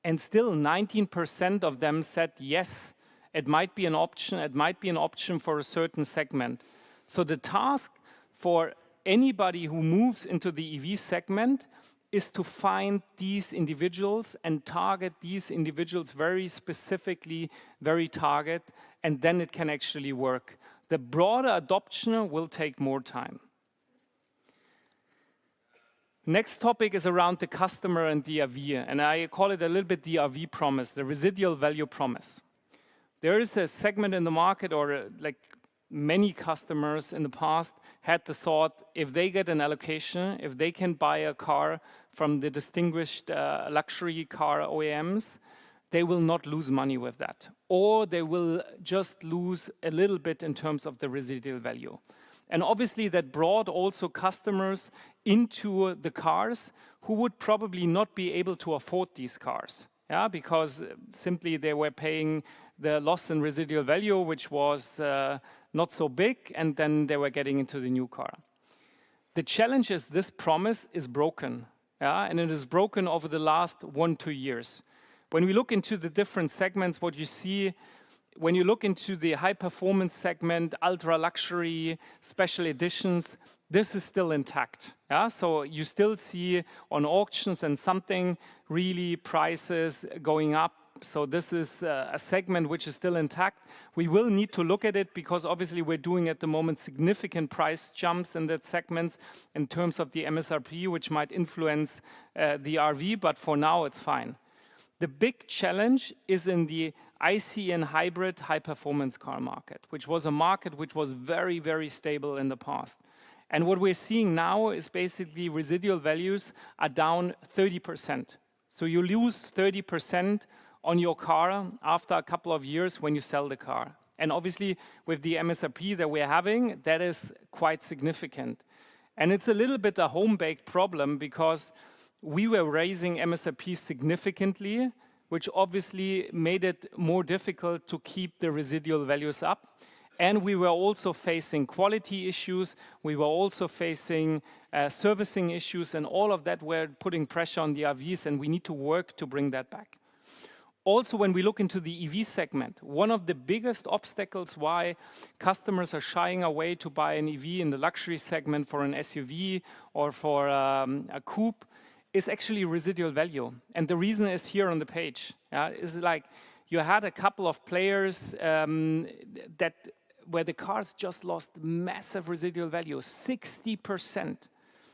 And still 19% of them said yes, it might be an option, it might be an option for a certain segment. So the task for anybody who moves into the EV segment is to find these individuals and target these individuals very specifically, very target, and then it can actually work. The broader adoption will take more time. Next topic is around the customer and the RV, and I call it a little bit the RV promise, the residual value promise. There is a segment in the market, or like many customers in the past had the thought, if they get an allocation, if they can buy a car from the distinguished luxury car OEMs, they will not lose money with that. Or they will just lose a little bit in terms of the residual value. And obviously that brought also customers into the cars who would probably not be able to afford these cars. Yeah, because simply they were paying the loss in residual value, which was not so big, and then they were getting into the new car. The challenge is this promise is broken, yeah, and it is broken over the last 1-2 years. When we look into the different segments, what you see, when you look into the high performance segment, ultra luxury, special editions, this is still intact. Yeah? So you still see on auctions and something really prices going up. So this is a segment which is still intact. We will need to look at it because obviously we're doing at the moment significant price jumps in that segments in terms of the MSRP, which might influence the RV, but for now it's fine. The big challenge is in the IC and hybrid high-performance car market, which was a market which was very, very stable in the past. And what we're seeing now is basically residual values are down 30%. So you lose 30% on your car after a couple of years when you sell the car. And obviously, with the MSRP that we're having, that is quite significant. And it's a little bit a home-baked problem because we were raising MSRP significantly, which obviously made it more difficult to keep the residual values up. And we were also facing quality issues. We were also facing servicing issues, and all of that were putting pressure on the RVs, and we need to work to bring that back. Also, when we look into the EV segment, one of the biggest obstacles why customers are shying away to buy an EV in the luxury segment for an SUV or for a coupe is actually residual value. And the reason is here on the page. Is like you had a couple of players where the cars just lost massive residual value, 60%.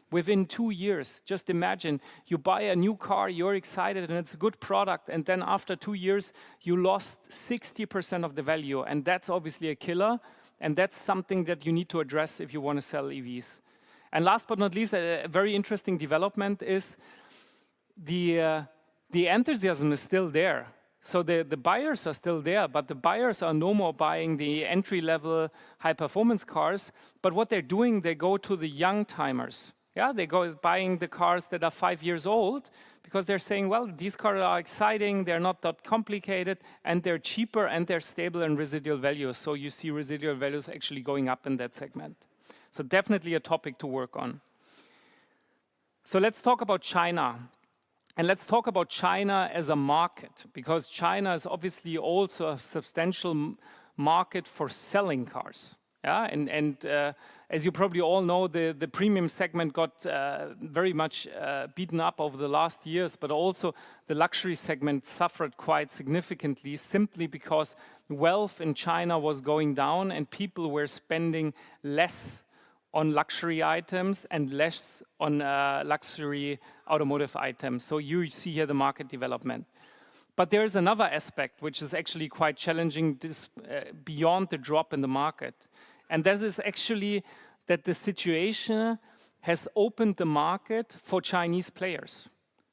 Within 2 years. Just imagine, you buy a new car, you're excited and it's a good product, and then after 2 years, you lost 60% of the value, and that's obviously a killer, and that's something that you need to address if you want to sell EVs. And last but not least, a very interesting development is the enthusiasm is still there. So the buyers are still there, but the buyers are no more buying the entry-level high-performance cars, but what they're doing, they go to the young timers. Yeah, they go buying the cars that are 5 years old because they're saying, well, these cars are exciting, they're not that complicated, and they're cheaper and they're stable in residual values. So you see residual values actually going up in that segment. So definitely a topic to work on. So let's talk about China. And let's talk about China as a market, because China is obviously also a substantial market for selling cars. Yeah, and as you probably all know, the premium segment got very much beaten up over the last years, but also the luxury segment suffered quite significantly simply because wealth in China was going down and people were spending less on luxury items and less on luxury automotive items. So you see here the market development. But there is another aspect which is actually quite challenging beyond the drop in the market. And that is actually that the situation has opened the market for Chinese players.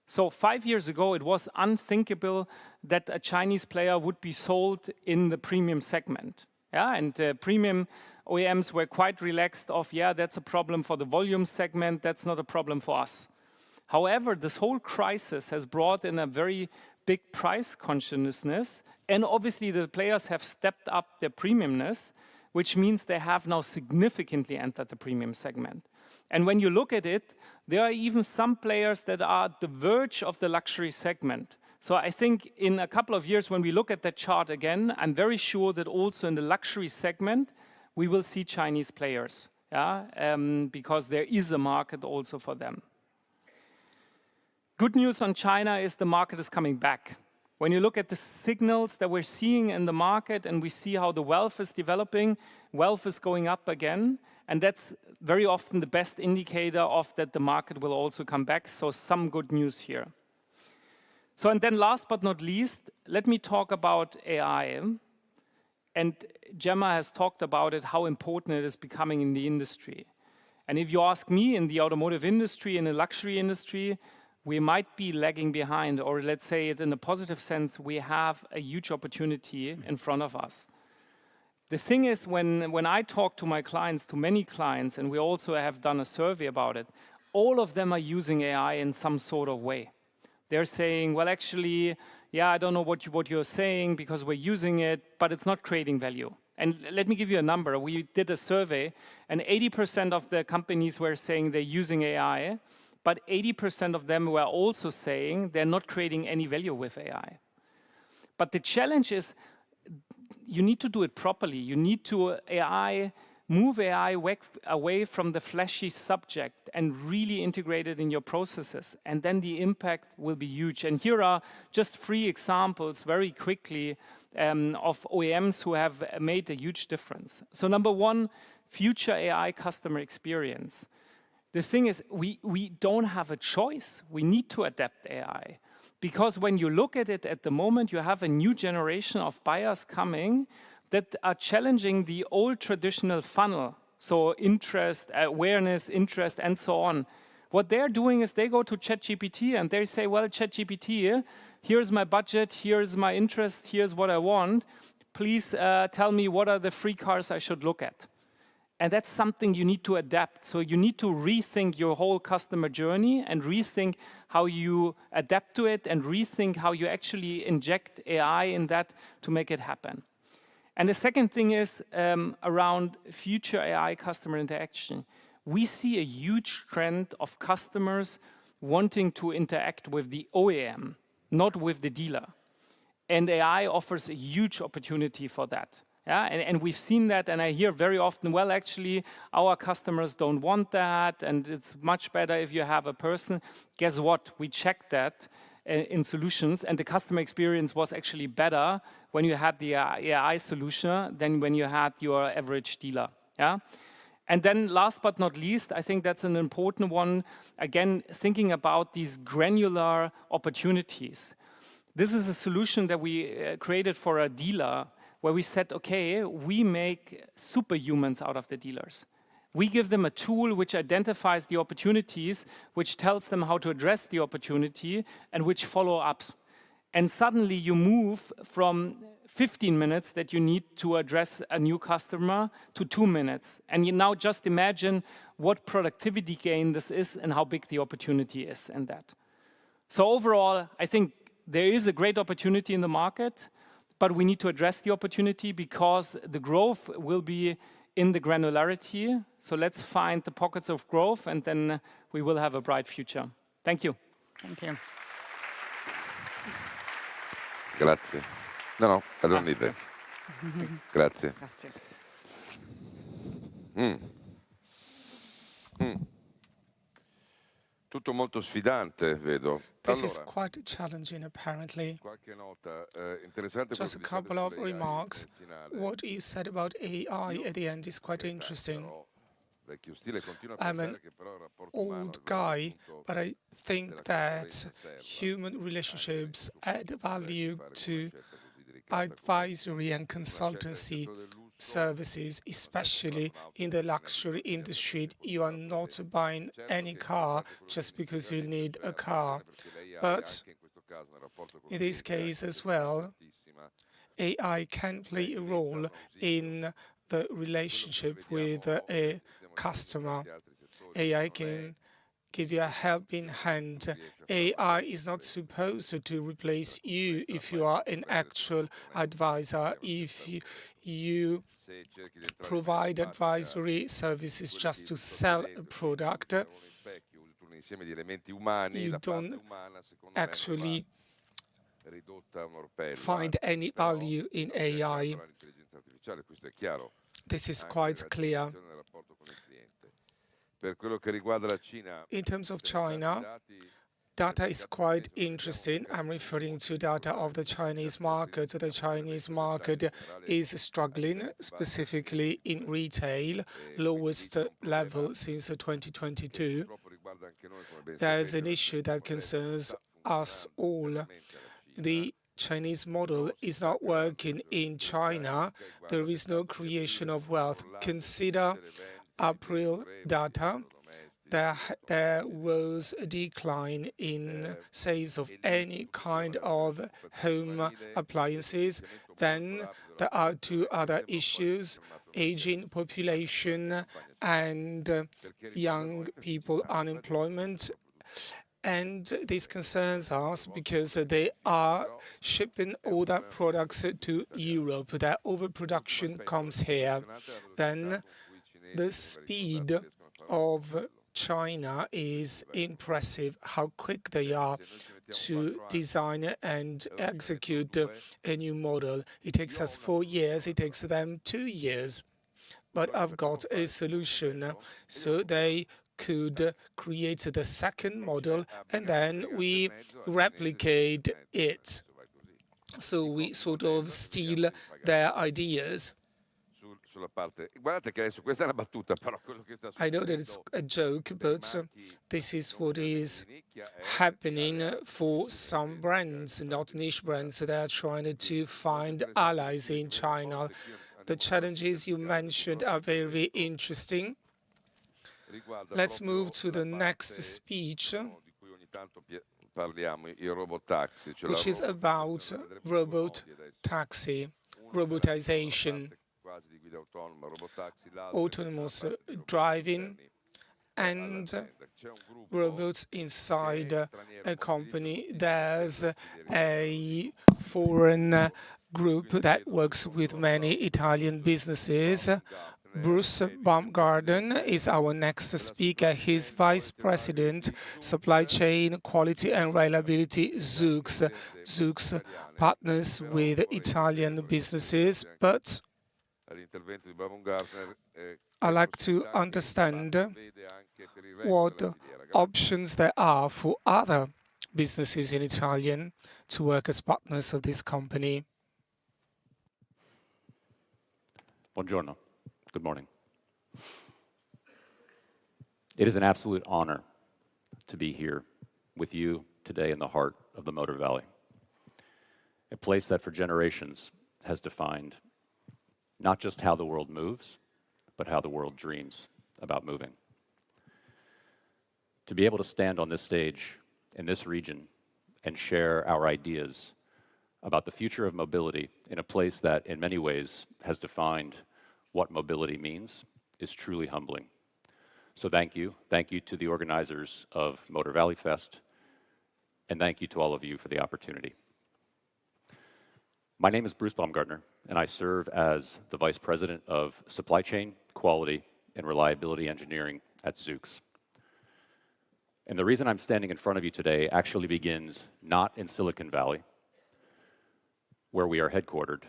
So 5 years ago, it was unthinkable that a Chinese player would be sold in the premium segment. Yeah, and premium OEMs were quite relaxed of, yeah, that's a problem for the volume segment, that's not a problem for us. However, this whole crisis has brought in a very big price consciousness, and obviously the players have stepped up their premiumness, which means they have now significantly entered the premium segment. And when you look at it, there are even some players that are at the verge of the luxury segment. So I think in a couple of years, when we look at that chart again, I'm very sure that also in the luxury segment, we will see Chinese players, yeah? Because there is a market also for them. Good news on China is the market is coming back. When you look at the signals that we're seeing in the market and we see how the wealth is developing, wealth is going up again. And that's very often the best indicator of that the market will also come back. So some good news here. So, and then last but not least, let me talk about AI. And Gemma has talked about it, how important it is becoming in the industry. And if you ask me, in the automotive industry, in the luxury industry, we might be lagging behind, or let's say it in a positive sense, we have a huge opportunity in front of us. The thing is, when I talk to my clients, to many clients, and we also have done a survey about it, all of them are using AI in some sort of way. They're saying, well, actually, yeah, I don't know what you're saying because we're using it, but it's not creating value. And let me give you a number. We did a survey, and 80% of the companies were saying they're using AI, but 80% of them were also saying they're not creating any value with AI. But the challenge is you need to do it properly. You need to move AI away from the flashy subject and really integrate it in your processes. And then the impact will be huge. And here are just 3 examples very quickly of OEMs who have made a huge difference. So number 1, future AI customer experience. The thing is, we don't have a choice. We need to adapt AI. Because when you look at it at the moment, you have a new generation of buyers coming that are challenging the old traditional funnel. So interest, awareness, interest, and so on. What they're doing is they go to ChatGPT and they say, well, ChatGPT, here's my budget, here's my interest, here's what I want. Please tell me what are the free cars I should look at. And that's something you need to adapt. So you need to rethink your whole customer journey and rethink how you adapt to it and rethink how you actually inject AI in that to make it happen. And the second thing is around future AI customer interaction. We see a huge trend of customers wanting to interact with the OEM, not with the dealer. And AI offers a huge opportunity for that. Yeah, and we've seen that, and I hear very often, well, actually, our customers don't want that, and it's much better if you have a person. Guess what? We checked that in solutions, and the customer experience was actually better when you had the AI solution than when you had your average dealer. Yeah. And then last but not least, I think that's an important one, again, thinking about these granular opportunities. This is a solution that we created for a dealer where we said, okay, we make superhumans out of the dealers. We give them a tool which identifies the opportunities, which tells them how to address the opportunity, and which follow up. And suddenly you move from 15 minutes that you need to address a new customer to 2 minutes. And you now just imagine what productivity gain this is and how big the opportunity is in that. So overall, I think there is a great opportunity in the market, but we need to address the opportunity because the growth will be in the granularity. So let's find the pockets of growth, and then we will have a bright future. Thank you. Thank you. Grazie. No, I don't need that. Grazie. Tutto molto sfidante, vedo. This is quite challenging, apparently. Just a couple of remarks. What you said about AI at the end is quite interesting. I'm an old guy, but I think that human relationships add value to advisory and consultancy services, especially in the luxury industry. You are not buying any car just because you need a car. But in this case as well, AI can play a role in the relationship with a customer. AI can give you a helping hand. AI is not supposed to replace you if you are an actual advisor. If you provide advisory services just to sell a product, you don't actually find any value in AI. This is quite clear. In terms of China, data is quite interesting. I'm referring to data of the Chinese market. The Chinese market is struggling, specifically in retail, lowest level since 2022. There's an issue that concerns us all. The Chinese model is not working in China. There is no creation of wealth. Consider April data. There was a decline in sales of any kind of home appliances. Then there are two other issues: aging population and young people unemployment. And this concerns us because they are shipping all their products to Europe. Their overproduction comes here. Then the speed of China is impressive, how quick they are to design and execute a new model. It takes us 4 years, it takes them 2 years. But I've got a solution, so they could create the second model and then we replicate it. So we sort of steal their ideas. I know that it's a joke, but this is what is happening for some brands, not niche brands. They are trying to find allies in China. The challenges you mentioned are very interesting. Let's move to the next speech, which is about robot taxi, robotization, autonomous driving, and robots inside a company. There's a foreign group that works with many Italian businesses. Bruce Baumgarten is our next speaker. He's Vice President, Supply Chain, Quality and Reliability, Zoox. Zoox partners with Italian businesses, but I like to understand what options there are for other businesses in Italian to work as partners of this company. Buongiorno. Good morning. It is an absolute honor to be here with you today in the heart of the Motor Valley, a place that for generations has defined not just how the world moves, but how the world dreams about moving. To be able to stand on this stage in this region and share our ideas about the future of mobility in a place that in many ways has defined what mobility means is truly humbling. So thank you. Thank you to the organizers of Motor Valley Fest, and thank you to all of you for the opportunity. My name is Bruce Baumgartner, and I serve as the Vice President of Supply Chain, Quality, and Reliability Engineering at Zoox. And the reason I'm standing in front of you today actually begins not in Silicon Valley, where we are headquartered,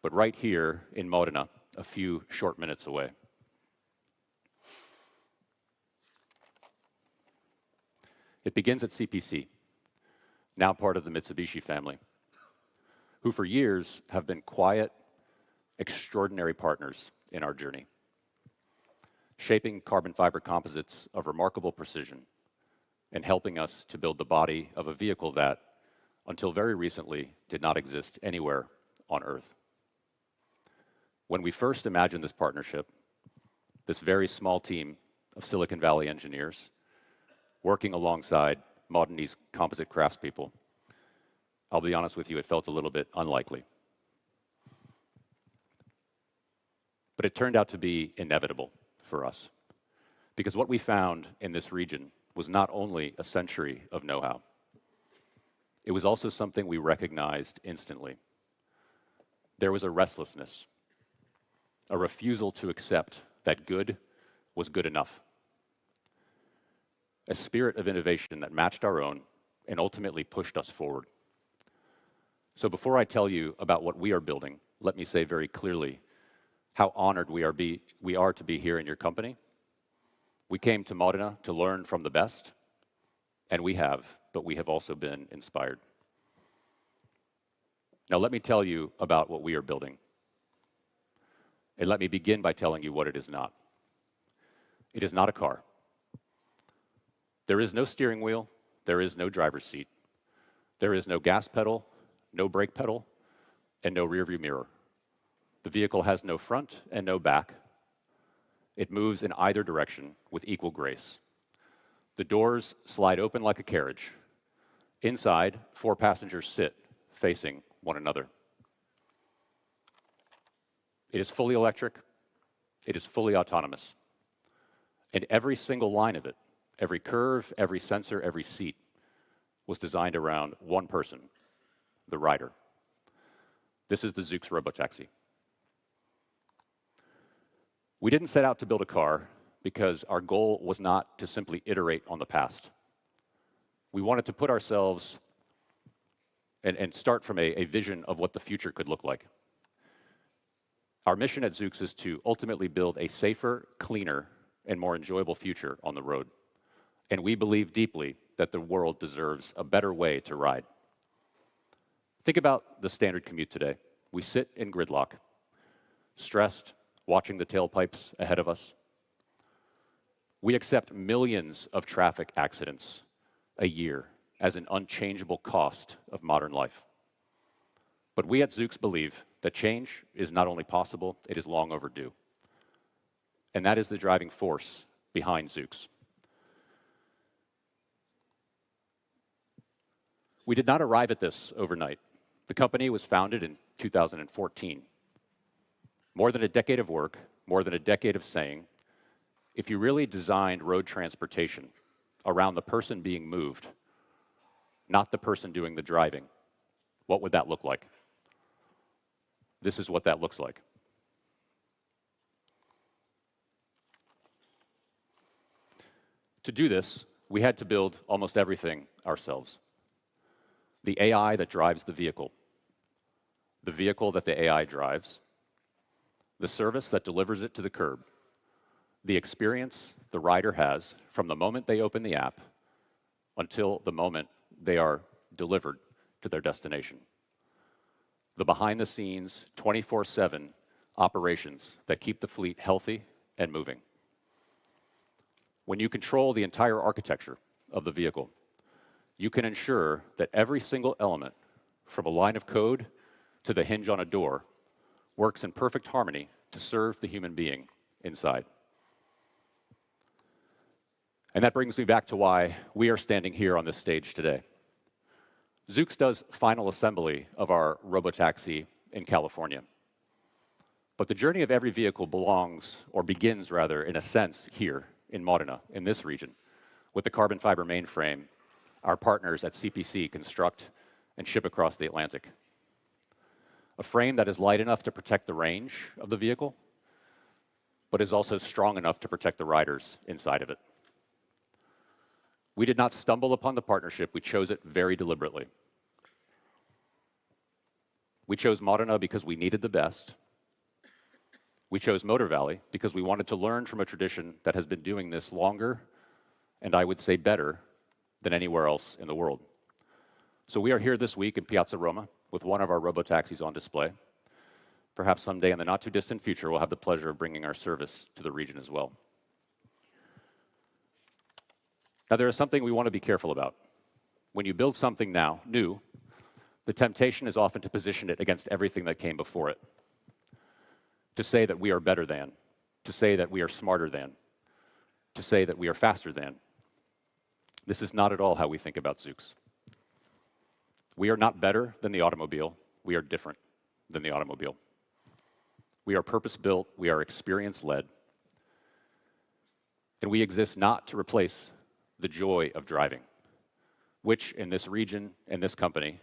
but right here in Modena, a few short minutes away. It begins at CPC, now part of the Mitsubishi family, who for years have been quiet, extraordinary partners in our journey. shaping carbon fiber composites of remarkable precision and helping us to build the body of a vehicle that, until very recently, did not exist anywhere on Earth. When we first imagined this partnership, this very small team of Silicon Valley engineers working alongside Modenese composite craftspeople, I'll be honest with you, it felt a little bit unlikely. But it turned out to be inevitable for us, because what we found in this region was not only a century of know-how, it was also something we recognized instantly. There was a restlessness, a refusal to accept that good was good enough, a spirit of innovation that matched our own and ultimately pushed us forward. So before I tell you about what we are building, let me say very clearly how honored we are to be here in your company. We came to Modena to learn from the best, and we have, but we have also been inspired. Now let me tell you about what we are building. And let me begin by telling you what it is not. It is not a car. There is no steering wheel, there is no driver's seat. There is no gas pedal, no brake pedal, and no rearview mirror. The vehicle has no front and no back. It moves in either direction with equal grace. The doors slide open like a carriage. Inside, 4 passengers sit facing one another. It is fully electric. It is fully autonomous. And every single line of it, every curve, every sensor, every seat, was designed around one person, the rider. This is the Zoox Robotaxi. We didn't set out to build a car because our goal was not to simply iterate on the past. We wanted to put ourselves and start from a vision of what the future could look like. Our mission at Zoox is to ultimately build a safer, cleaner, and more enjoyable future on the road. And we believe deeply that the world deserves a better way to ride. Think about the standard commute today. We sit in gridlock, stressed, watching the tailpipes ahead of us. We accept millions of traffic accidents a year as an unchangeable cost of modern life. But we at Zoox believe that change is not only possible, it is long overdue. And that is the driving force behind Zoox. We did not arrive at this overnight. The company was founded in 2014. More than a decade of work, more than a decade of saying, if you really designed road transportation around the person being moved, not the person doing the driving, what would that look like? This is what that looks like. To do this, we had to build almost everything ourselves. The AI that drives the vehicle that the AI drives, the service that delivers it to the curb, the experience the rider has from the moment they open the app until the moment they are delivered to their destination. The behind-the-scenes, 24/7 operations that keep the fleet healthy and moving. When you control the entire architecture of the vehicle, you can ensure that every single element, from a line of code to the hinge on a door, works in perfect harmony to serve the human being inside. And that brings me back to why we are standing here on this stage today. Zoox does final assembly of our robotaxi in California. But the journey of every vehicle begins rather, in a sense, here in Modena, in this region, with the carbon fiber mainframe our partners at CPC construct and ship across the Atlantic. A frame that is light enough to protect the range of the vehicle, but is also strong enough to protect the riders inside of it. We did not stumble upon the partnership, we chose it very deliberately. We chose Modena because we needed the best. We chose Motor Valley because we wanted to learn from a tradition that has been doing this longer, and I would say better, than anywhere else in the world. So we are here this week in Piazza Roma with one of our robotaxis on display. Perhaps someday in the not too distant future, we'll have the pleasure of bringing our service to the region as well. Now, there is something we want to be careful about. When you build something now, new, the temptation is often to position it against everything that came before it. To say that we are better than, to say that we are smarter than, to say that we are faster than. This is not at all how we think about Zoox. We are not better than the automobile. We are different than the automobile. We are purpose-built. We are experience-led. And we exist not to replace the joy of driving, which in this region and this company,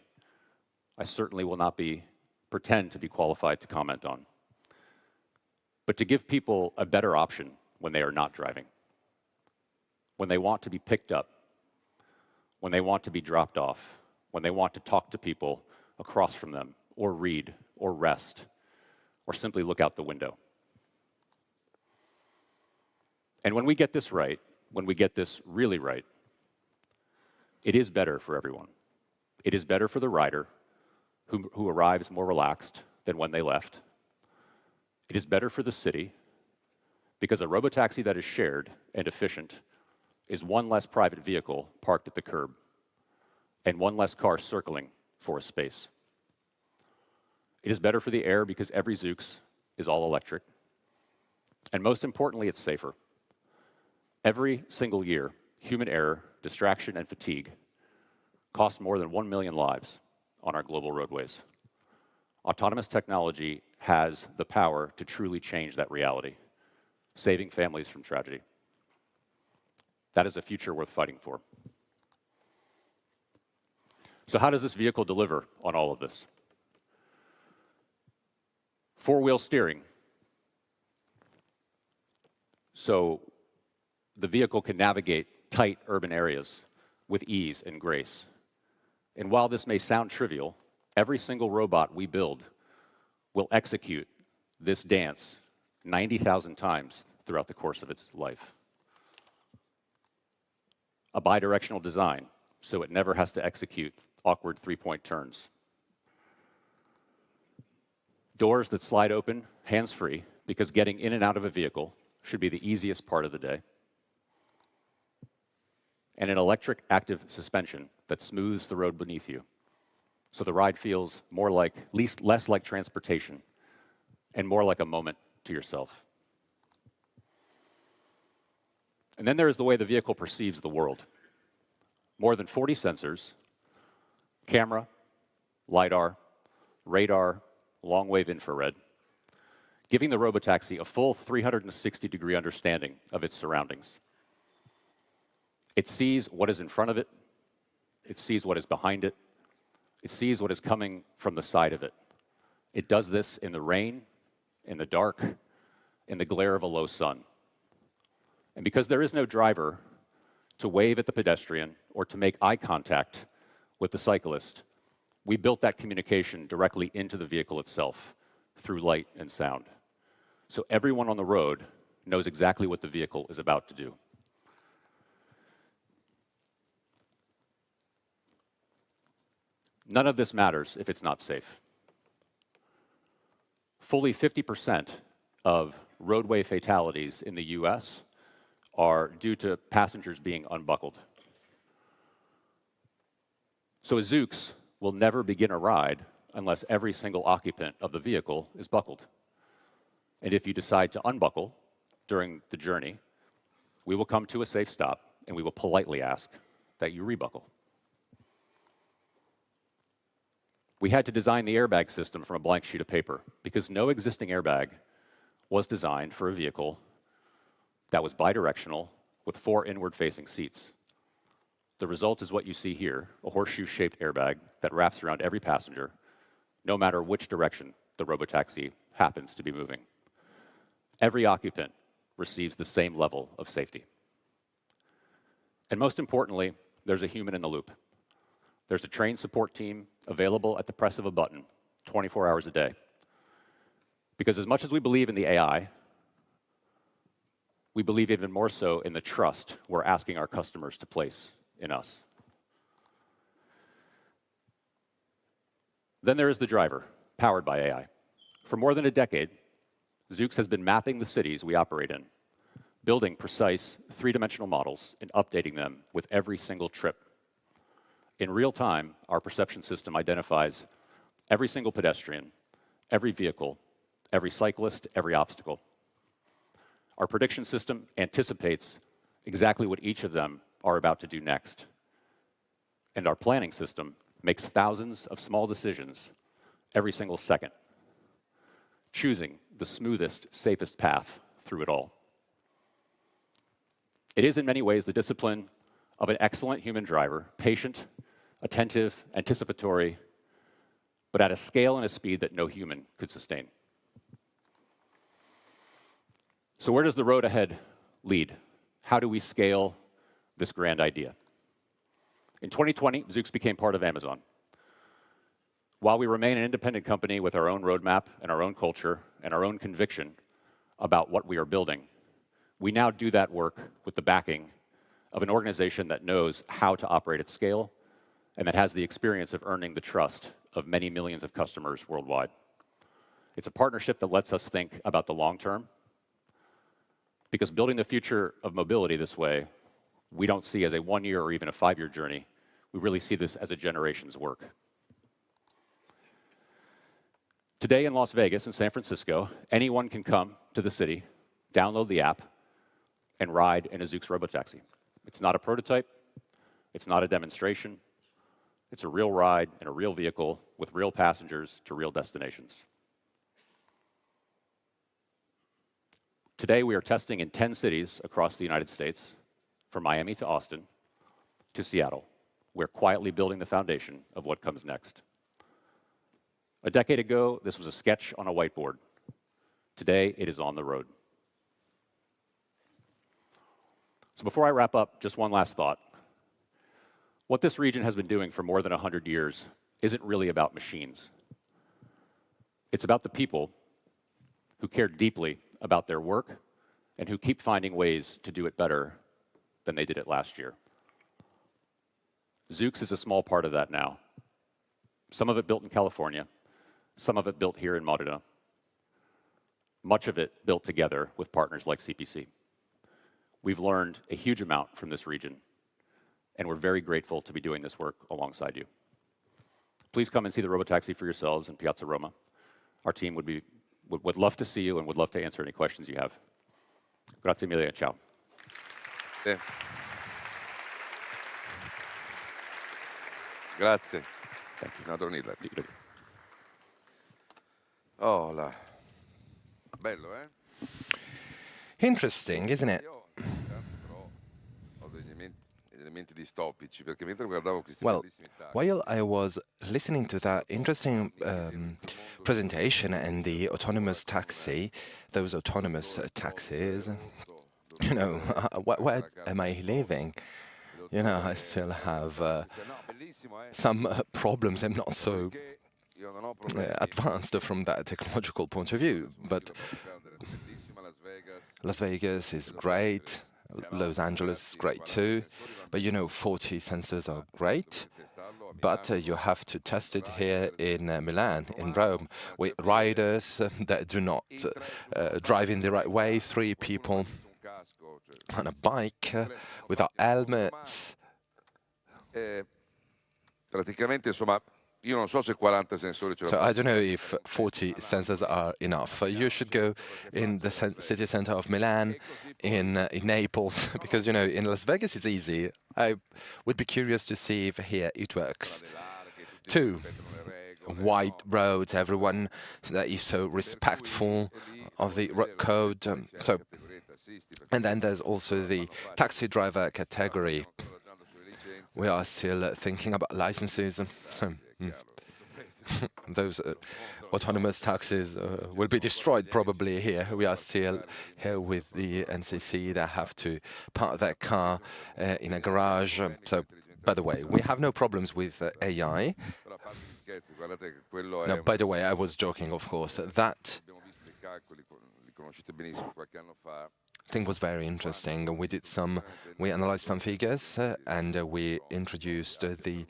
I certainly will not pretend to be qualified to comment on, but to give people a better option when they are not driving, when they want to be picked up, when they want to be dropped off, when they want to talk to people across from them, or read, or rest, or simply look out the window. And when we get this right, when we get this really right, it is better for everyone. It is better for the rider who arrives more relaxed than when they left. It is better for the city because a robotaxi that is shared and efficient is one less private vehicle parked at the curb and one less car circling for a space. It is better for the air because every Zoox is all electric. And most importantly, it's safer. Every single year, human error, distraction, and fatigue cost more than 1 million lives on our global roadways. Autonomous technology has the power to truly change that reality, saving families from tragedy. That is a future worth fighting for. So how does this vehicle deliver on all of this? Four-wheel steering. So the vehicle can navigate tight urban areas with ease and grace. And while this may sound trivial, every single robot we build will execute this dance 90,000 times throughout the course of its life. A bidirectional design, so it never has to execute awkward three-point turns. Doors that slide open, hands-free, because getting in and out of a vehicle should be the easiest part of the day. And an electric active suspension that smooths the road beneath you, so the ride feels less like transportation and more like a moment to yourself. And then there is the way the vehicle perceives the world. More than 40 sensors, camera, LiDAR, radar, long-wave infrared, giving the robotaxi a full 360-degree understanding of its surroundings. It sees what is in front of it. It sees what is behind it. It sees what is coming from the side of it. It does this in the rain, in the dark, in the glare of a low sun. And because there is no driver to wave at the pedestrian or to make eye contact with the cyclist, we built that communication directly into the vehicle itself through light and sound. So everyone on the road knows exactly what the vehicle is about to do. None of this matters if it's not safe. Fully 50% of roadway fatalities in the US are due to passengers being unbuckled. So a Zoox will never begin a ride unless every single occupant of the vehicle is buckled. And if you decide to unbuckle during the journey, we will come to a safe stop and we will politely ask that you rebuckle. We had to design the airbag system from a blank sheet of paper because no existing airbag was designed for a vehicle that was bidirectional with 4 inward-facing seats. The result is what you see here, a horseshoe-shaped airbag that wraps around every passenger, no matter which direction the robotaxi happens to be moving. Every occupant receives the same level of safety. And most importantly, there's a human in the loop. There's a trained support team available at the press of a button 24 hours a day. Because as much as we believe in the AI, we believe even more so in the trust we're asking our customers to place in us. Then there is the driver, powered by AI. For more than a decade, Zoox has been mapping the cities we operate in, building precise three-dimensional models and updating them with every single trip. In real time, our perception system identifies every single pedestrian, every vehicle, every cyclist, every obstacle. Our prediction system anticipates exactly what each of them are about to do next. And our planning system makes thousands of small decisions every single second, choosing the smoothest, safest path through it all. It is in many ways the discipline of an excellent human driver, patient, attentive, anticipatory, but at a scale and a speed that no human could sustain. So where does the road ahead lead? How do we scale this grand idea? In 2020, Zoox became part of Amazon. While we remain an independent company with our own roadmap and our own culture and our own conviction about what we are building, we now do that work with the backing of an organization that knows how to operate at scale and that has the experience of earning the trust of many millions of customers worldwide. It's a partnership that lets us think about the long term, because building the future of mobility this way, we don't see as a 1-year or even a 5-year journey. We really see this as a generation's work. Today in Las Vegas and San Francisco, anyone can come to the city, download the app, and ride in a Zoox robotaxi. It's not a prototype. It's not a demonstration. It's a real ride in a real vehicle with real passengers to real destinations. Today, we are testing in 10 cities across the United States, from Miami to Austin to Seattle. We're quietly building the foundation of what comes next. A decade ago, this was a sketch on a whiteboard. Today, it is on the road. So before I wrap up, just one last thought. What this region has been doing for more than 100 years isn't really about machines. It's about the people who care deeply about their work and who keep finding ways to do it better than they did it last year. Zoox is a small part of that now. Some of it built in California, some of it built here in Modena, much of it built together with partners like CPC. We've learned a huge amount from this region, and we're very grateful to be doing this work alongside you. Please come and see the robotaxi for yourselves in Piazza Roma. Our team would love to see you and would love to answer any questions you have. Grazie mille, ciao. Sì. Grazie. Thank you. No, don't need that. Oh, là. Bello, eh? Interesting, isn't it? Io però ho degli elementi distopici, perché mentre guardavo questi Well, bellissimi tagli, while I was listening to that interesting presentation and the autonomous taxi, those autonomous taxis, you know, where am I living? You know, I still have some problems. I'm not so advanced from that technological point of view, but Las Vegas is great, Los Angeles is great too, but you know, 40 sensors are great, but you have to test it here in Milan, in Rome, with riders that do not drive in the right way, 3 people on a bike without helmets. praticamente, insomma, io non so se 40 sensori ce So I don't know if 40 sensors are enough. You should go in the city center of Milan, in Naples, because, you know, in Las Vegas it's easy. I would be curious to see if here it works. 2, wide roads, everyone that is so respectful of the road code. And then there's also the taxi driver category. We are still thinking about licenses. So, those autonomous taxis will be destroyed probably here. We are still here with the NCC that have to park their car in a garage. So, by the way, we have no problems with AI. No, by the way, I was joking, of course. That think was very interesting. We analyzed some figures and we introduced the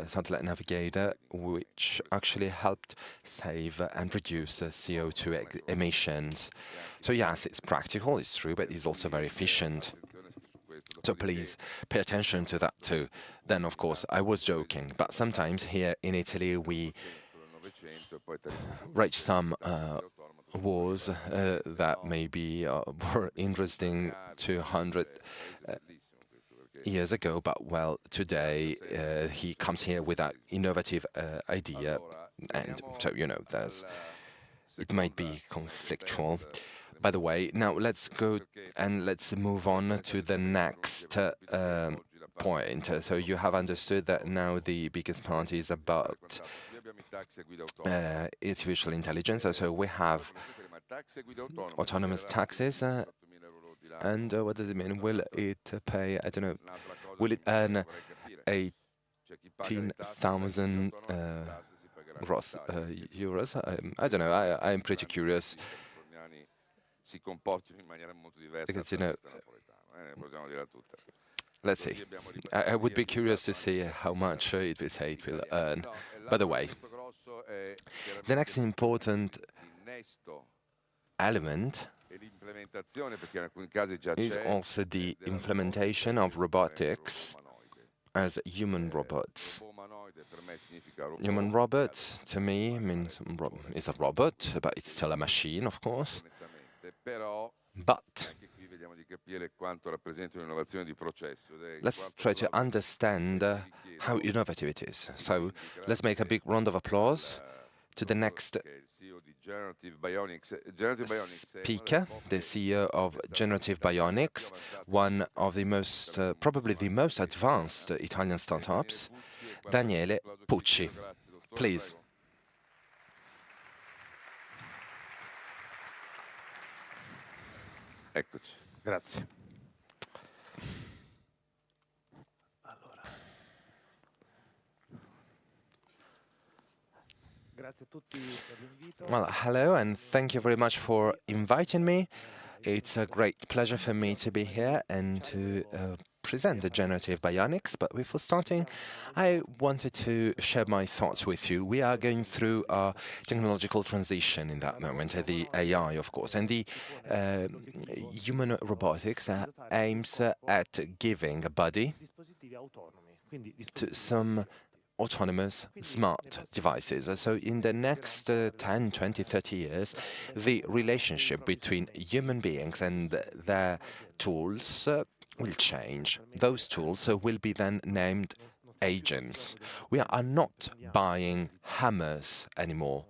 satellite navigator, which actually helped save and reduce CO2 emissions. So yes, it's practical, it's true, but it's also very efficient. So please pay attention to that too. Then, of course, I was joking, but sometimes here in Italy we reach some wars that maybe were interesting 200 years ago, but well, today he comes here with an innovative idea, and so, you know, it might be conflictual. By the way, now let's go and let's move on to the next point. So you have understood that now the biggest part is about artificial intelligence. So we have autonomous taxis, and what does it mean? Will it pay, I don't know, will it earn 18,000 gross euros? I don't know, I'm pretty curious. Because, you know, let's see. I would be curious to see how much it will say it will earn. By the way, the next important element is also the implementation of robotics as human robots. Human robots, to me, means is a robot, but it's still a machine, of course. But let's try to understand how innovative it is. So let's make a big round of applause to the next speaker, the CEO of Generative Bionics, one of the most, probably the most advanced Italian startups, Daniele Pucci. Please. Eccoci, grazie. Well, hello, and thank you very much for inviting me. It's a great pleasure for me to be here and to present the Generative Bionics. But before starting, I wanted to share my thoughts with you. We are going through a technological transition in that moment, the AI, of course, and the human robotics aims at giving a body to some autonomous smart devices. So in the next 10, 20, 30 years, the relationship between human beings and their tools will change. Those tools will be then named agents. We are not buying hammers anymore,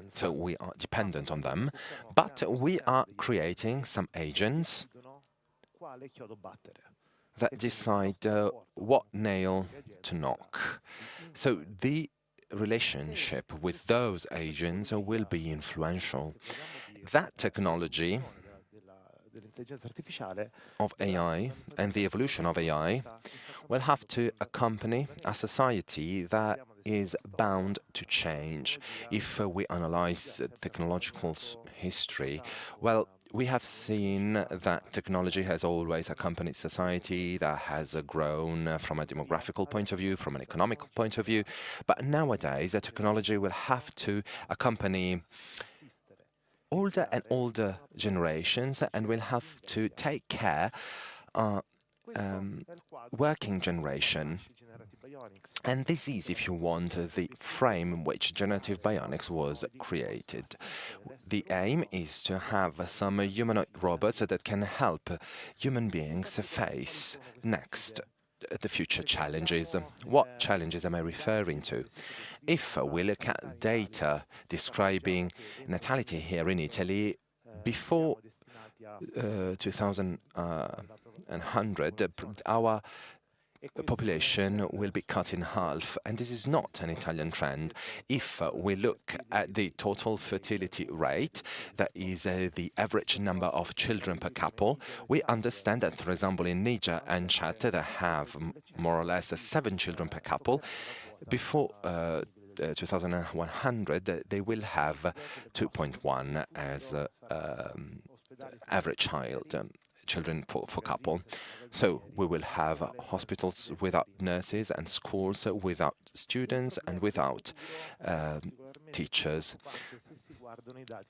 so we are dependent on them, but we are creating some agents that decide what nail to knock. So the relationship with those agents will be influential. That technology of AI and the evolution of AI will have to accompany a society that is bound to change. If we analyze technological history, well, we have seen that technology has always accompanied society, that has grown from a demographical point of view, from an economical point of view. But nowadays, the technology will have to accompany older and older generations and will have to take care of working generation. And this is, if you want, the frame in which generative bionics was created. The aim is to have some humanoid robots that can help human beings face next the future challenges. What challenges am I referring to? If we look at data describing natality here in Italy, before 2100, our population will be cut in half, and this is not an Italian trend. If we look at the total fertility rate, that is the average number of children per couple, we understand that, for example, in Niger and Chad, they have more or less 7 children per couple. Before 2100, they will have 2.1 as average children for couple. So we will have hospitals without nurses and schools without students and without teachers.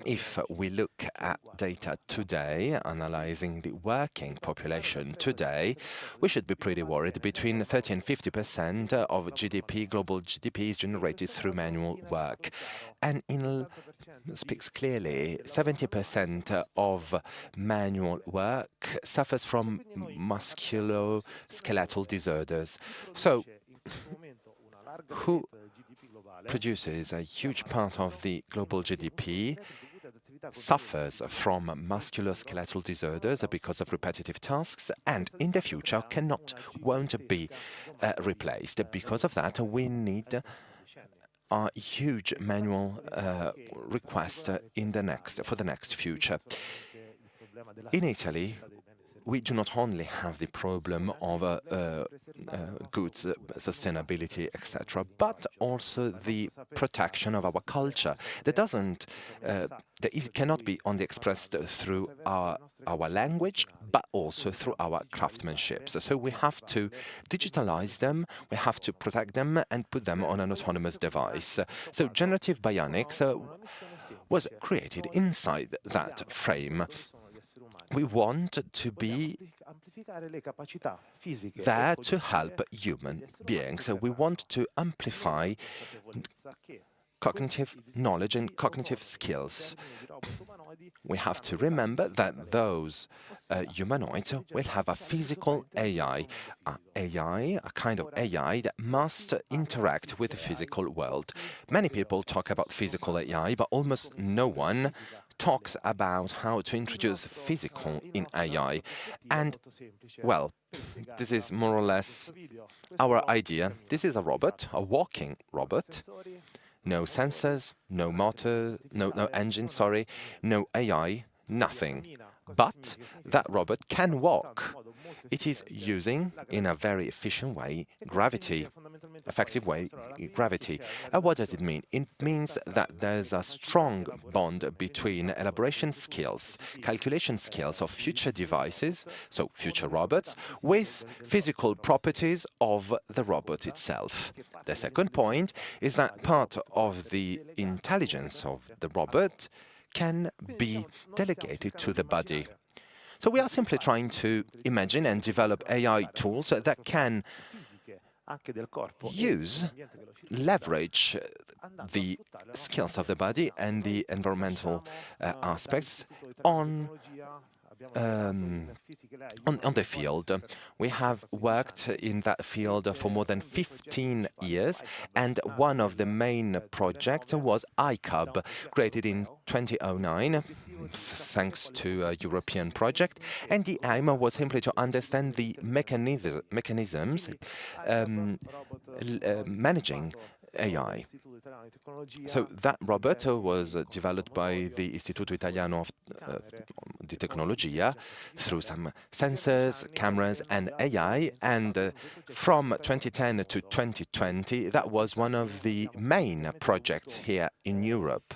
If we look at data today, analyzing the working population today, we should be pretty worried. Between 30 and 50% of GDP, global GDP, is generated through manual work. And speaks clearly, 70% of manual work suffers from musculoskeletal disorders. So, who produces a huge part of the global GDP suffers from musculoskeletal disorders because of repetitive tasks, and in the future won't be replaced. Because of that, we need a huge manual request for the next future. In Italy, we do not only have the problem of goods sustainability, etc., but also the protection of our culture that cannot be only expressed through our language, but also through our craftsmanship. So we have to digitalize them, we have to protect them and put them on an autonomous device. So generative bionics was created inside that frame. We want to be there to help human beings. We want to amplify cognitive knowledge and cognitive skills. We have to remember that those humanoids will have a physical AI, a kind of AI that must interact with the physical world. Many people talk about physical AI, but almost no one talks about how to introduce physical in AI. And, well, this is more or less our idea. This is a robot, a walking robot. No sensors, no motor, no engine, no AI, nothing. But that robot can walk. It is using, in a very efficient way, gravity. Effective way, gravity. What does it mean? It means that there's a strong bond between elaboration skills, calculation skills of future devices, so future robots, with physical properties of the robot itself. The second point is that part of the intelligence of the robot can be delegated to the body. So we are simply trying to imagine and develop AI tools that can leverage the skills of the body and the environmental aspects on the field. We have worked in that field for more than 15 years, and one of the main projects was ICAB, created in 2009, thanks to a European project, and the aim was simply to understand the mechanisms managing AI. So that robot was developed by the Istituto Italiano di Tecnologia through some sensors, cameras and AI, and from 2010 to 2020 that was one of the main projects here in Europe.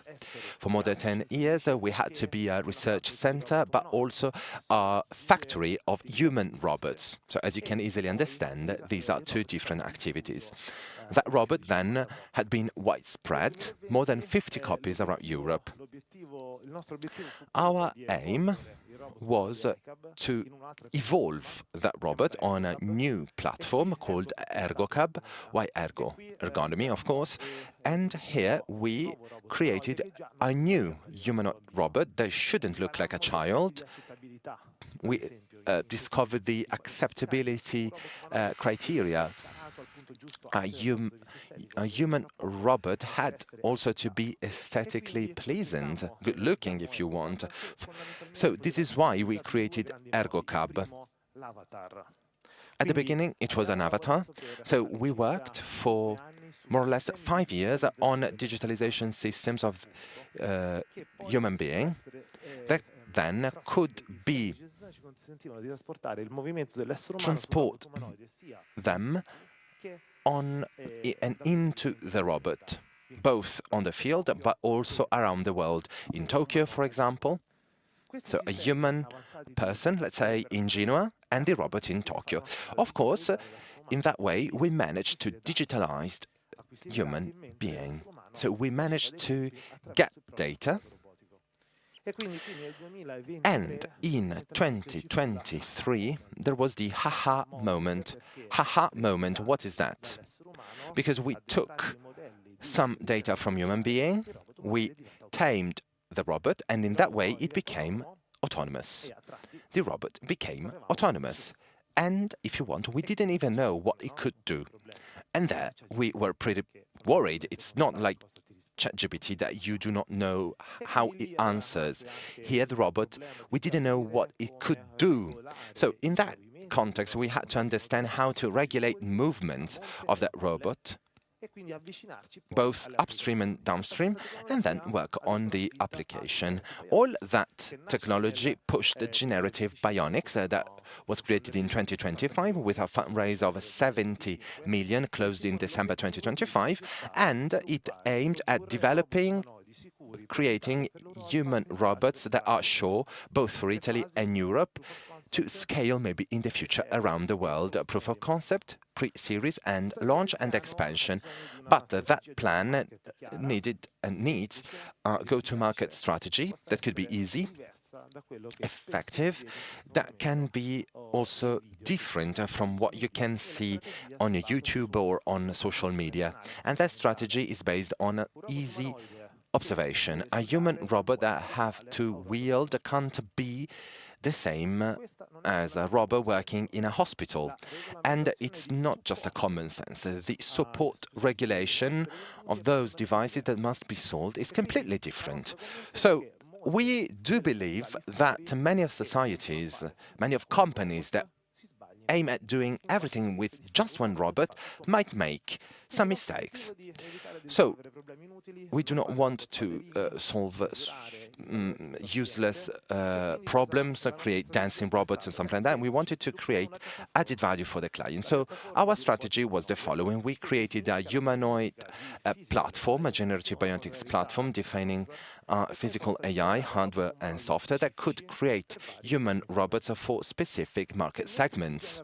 For more than 10 years we had to be a research center but also a factory of human robots. So as you can easily understand, these are two different activities. That robot then had been widespread, more than 50 copies around Europe. Our aim was to evolve that robot on a new platform called ErgoCab. Why Ergo? Ergonomy, of course. And here we created a new humanoid robot that shouldn't look like a child. We discovered the acceptability criteria. A human robot had also to be aesthetically pleasant, good-looking if you want. So this is why we created ErgoCab. At the beginning, it was an avatar. So we worked for more or less 5 years on digitalization systems of human being that then could be transport them on and into the robot. both on the field but also around the world. In Tokyo, for example, so a human person, let's say in Genoa, and the robot in Tokyo. Of course, in that way, we managed to digitalize human being. So we managed to get data. And in 2023, there was the haha moment. Haha moment, what is that? Because we took some data from human being, we tamed the robot, and in that way it became autonomous. The robot became autonomous. And if you want, we didn't even know what it could do. And there we were pretty worried. It's not like ChatGPT that you do not know how it answers. Here, the robot, we didn't know what it could do. So in that context, we had to understand how to regulate movements of that robot, both upstream and downstream, and then work on the application. All that technology pushed the generative bionics that was created in 2025 with a fundraise of 70 million closed in December 2025, and it aimed at creating human robots that are sure, both for Italy and Europe, to scale maybe in the future around the world. Proof of concept, pre-series and launch and expansion. But that plan needed and needs a go-to-market strategy that could be easy, effective, that can be also different from what you can see on YouTube or on social media. And that strategy is based on easy observation. A human robot that have to wield can't be the same as a robot working in a hospital. And it's not just a common sense. The support regulation of those devices that must be sold is completely different. So we do believe that many of societies, many of companies that aim at doing everything with just one robot might make some mistakes. So we do not want to solve useless problems, create dancing robots and something like that. We wanted to create added value for the client. So our strategy was the following. We created a humanoid platform, a generative bionics platform, defining physical AI, hardware and software that could create human robots for specific market segments.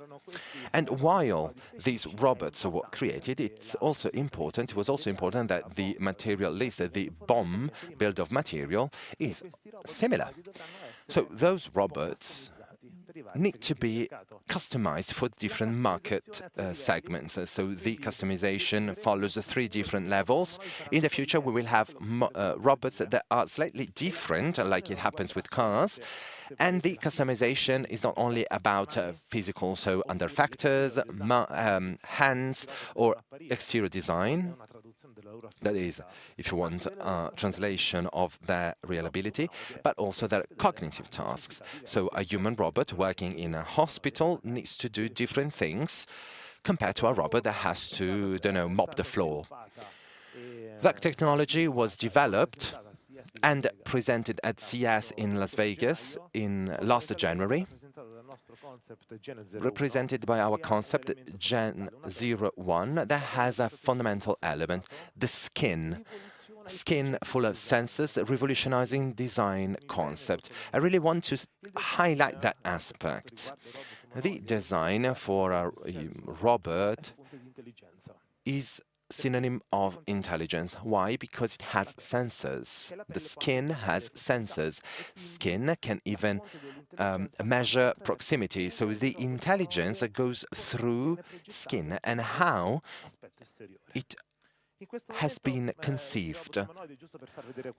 And while these robots were created, it was also important that the material list, the BOM, build of material, is similar. So those robots need to be customized for different market segments. So the customization follows 3 different levels. In the future, we will have robots that are slightly different, like it happens with cars. And the customization is not only about physical, so under factors, hands, or exterior design. That is, if you want, translation of their reliability, but also their cognitive tasks. So a human robot working in a hospital needs to do different things compared to a robot that has to, mop the floor. That technology was developed and presented at CES in Las Vegas in last January, represented by our concept Gen 01 that has a fundamental element, the skin. Skin full of sensors, revolutionizing design concept. I really want to highlight that aspect. The design for a robot is synonym of intelligence. Why? Because it has sensors. The skin has sensors. Skin can even measure proximity. So the intelligence goes through skin and how it has been conceived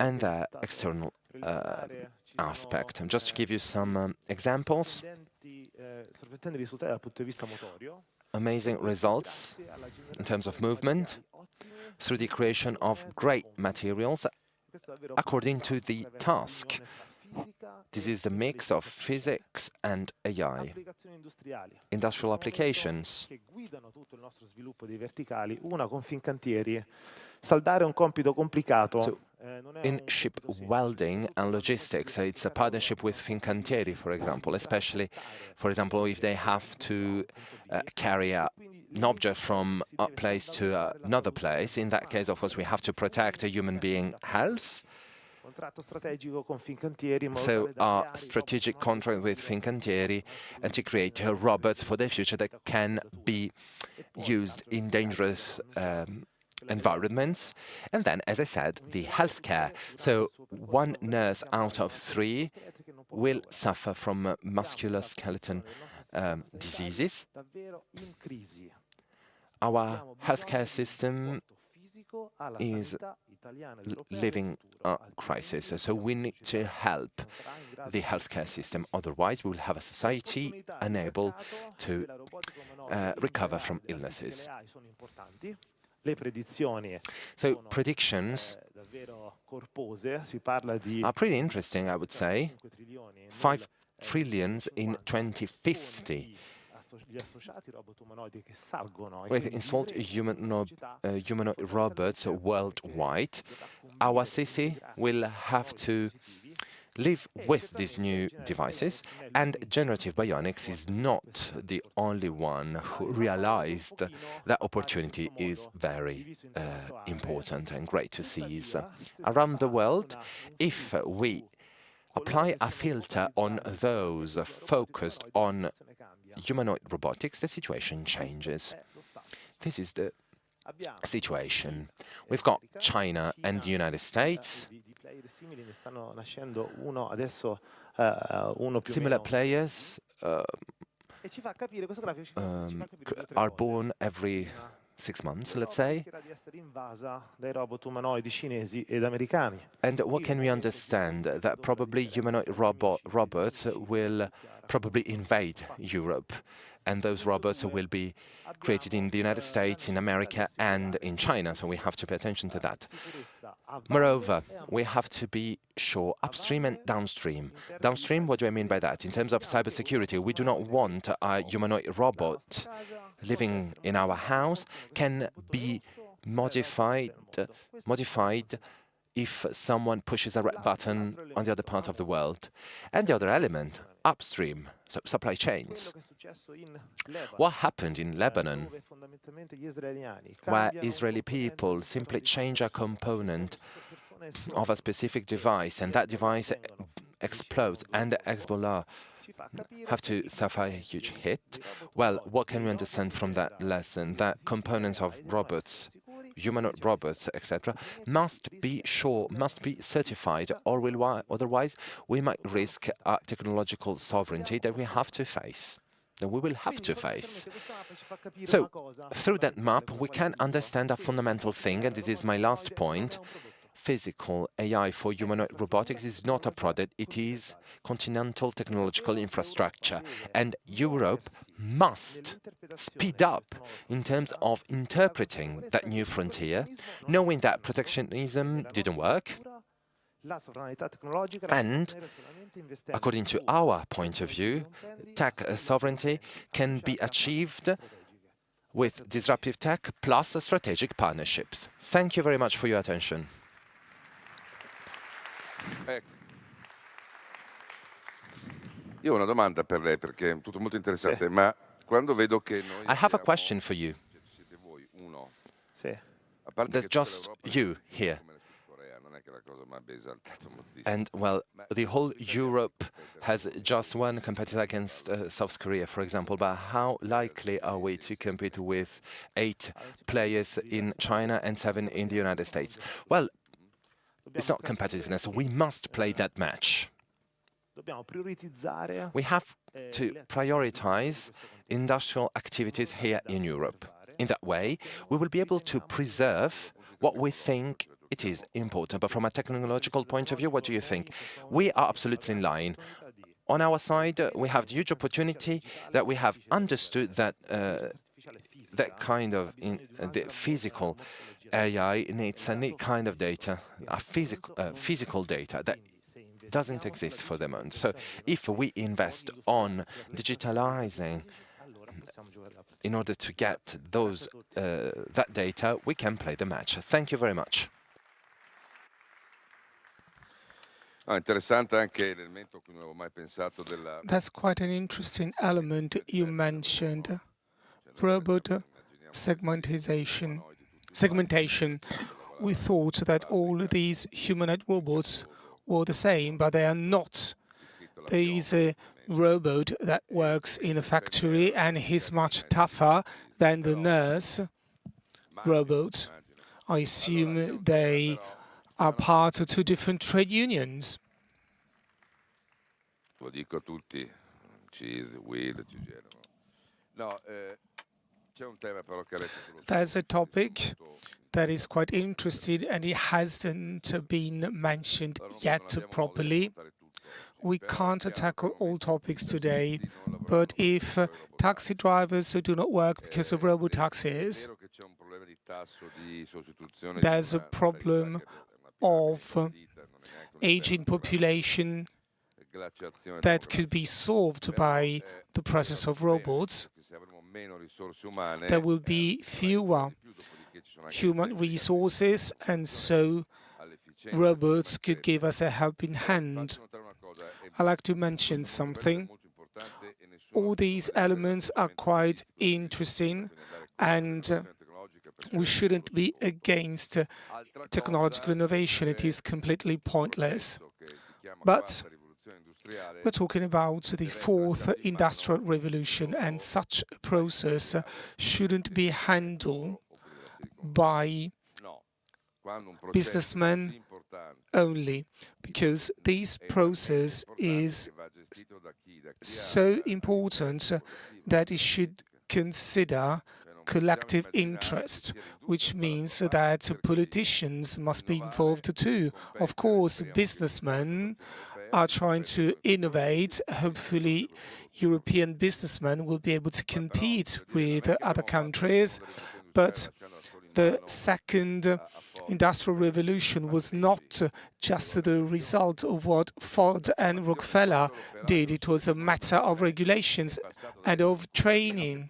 and the external aspect. Just to give you some examples, amazing results in terms of movement through the creation of great materials according to the task. This is the mix of physics and AI. Industrial applications. Che guidano tutto il nostro sviluppo dei verticali, una con Fincantieri. Saldare è un compito complicato. So, in ship welding and logistics, it's a partnership with Fincantieri, for example, especially, for example, if they have to carry an object from a place to another place. In that case, of course, we have to protect a human being health. So our strategic contract with Fincantieri and to create robots for the future that can be used in dangerous environments. And then, as I said, the healthcare. So 1 nurse out of 3 will suffer from musculoskeletal diseases. Our healthcare system is living a crisis, so we need to help the healthcare system. Otherwise, we will have a society unable to recover from illnesses. So predictions are pretty interesting, I would say. 5 trillions in 2050. With installed humanoid robots worldwide, our city will have to live with these new devices, and generative bionics is not the only one who realized that opportunity is very important and great to seize. Around the world, if we apply a filter on those focused on humanoid robotics, the situation changes. This is the situation. We've got China and the United States. Similar players are born every 6 months, let's say. And what can we understand? That probably humanoid robots will probably invade Europe, and those robots will be created in the United States, in America, and in China, so we have to pay attention to that. Moreover, we have to be sure upstream and downstream. Downstream, what do I mean by that? In terms of cybersecurity, we do not want a humanoid robot living in our house can be modified if someone pushes a red button on the other part of the world. And the other element, upstream, so supply chains. What happened in Lebanon, where Israeli people simply change a component of a specific device, and that device explodes, and Hezbollah have to suffer a huge hit? Well, what can we understand from that lesson? That components of robots, humanoid robots, etc., must be certified, or otherwise we might risk a technological sovereignty that we have to face. That we will have to face. So, through that map, we can understand a fundamental thing, and this is my last point. Physical AI for humanoid robotics is not a product, it is continental technological infrastructure. And Europe must speed up in terms of interpreting that new frontier, knowing that protectionism didn't work. And, according to our point of view, tech sovereignty can be achieved with disruptive tech plus strategic partnerships. Thank you very much for your attention. Io ho una domanda per lei, perché è tutto molto interessante, ma quando vedo che noi I have a question for you. siete voi, uno. There's just you here. And, well, the whole Europe has just one competitor against South Korea, for example, but how likely are we to compete with 8 players in China and 7 in the United States? Well, it's not competitiveness. We must play that match. We have to prioritize industrial activities here in Europe. In that way, we will be able to preserve what we think it is important. But from a technological point of view, what do you think? We are absolutely in line. On our side, we have the huge opportunity that we have understood that that kind of the physical AI needs a neat kind of data, a physical data that doesn't exist for the moment. So if we invest on digitalizing in order to get those that data, we can play the match. Thank you very much. That's quite an interesting element you mentioned. Robot segmentation. We thought that all these humanoid robots were the same, but they are not. There is a robot that works in a factory and he's much tougher than the nurse robot. I assume they are part of two different trade unions. Lo dico a tutti, CIS, WIL, CGL. No, c'è un tema però che There's a topic that is quite interesting and it hasn't been mentioned yet properly. We can't tackle all topics today, but if taxi drivers do not work because of robotaxis, there's a problem of aging population that could be solved by the process of robots. There will be fewer human resources, and so robots could give us a helping hand. I'd like to mention something. All these elements are quite interesting, and we shouldn't be against technological innovation. It is completely pointless. But we're talking about the fourth industrial revolution, and such a process shouldn't be handled by businessmen only, because this process is so important that it should consider collective interest, which means that politicians must be involved too. Of course, businessmen are trying to innovate. Hopefully, European businessmen will be able to compete with other countries. But the second industrial revolution was not just the result of what Ford and Rockefeller did. It was a matter of regulations and of training.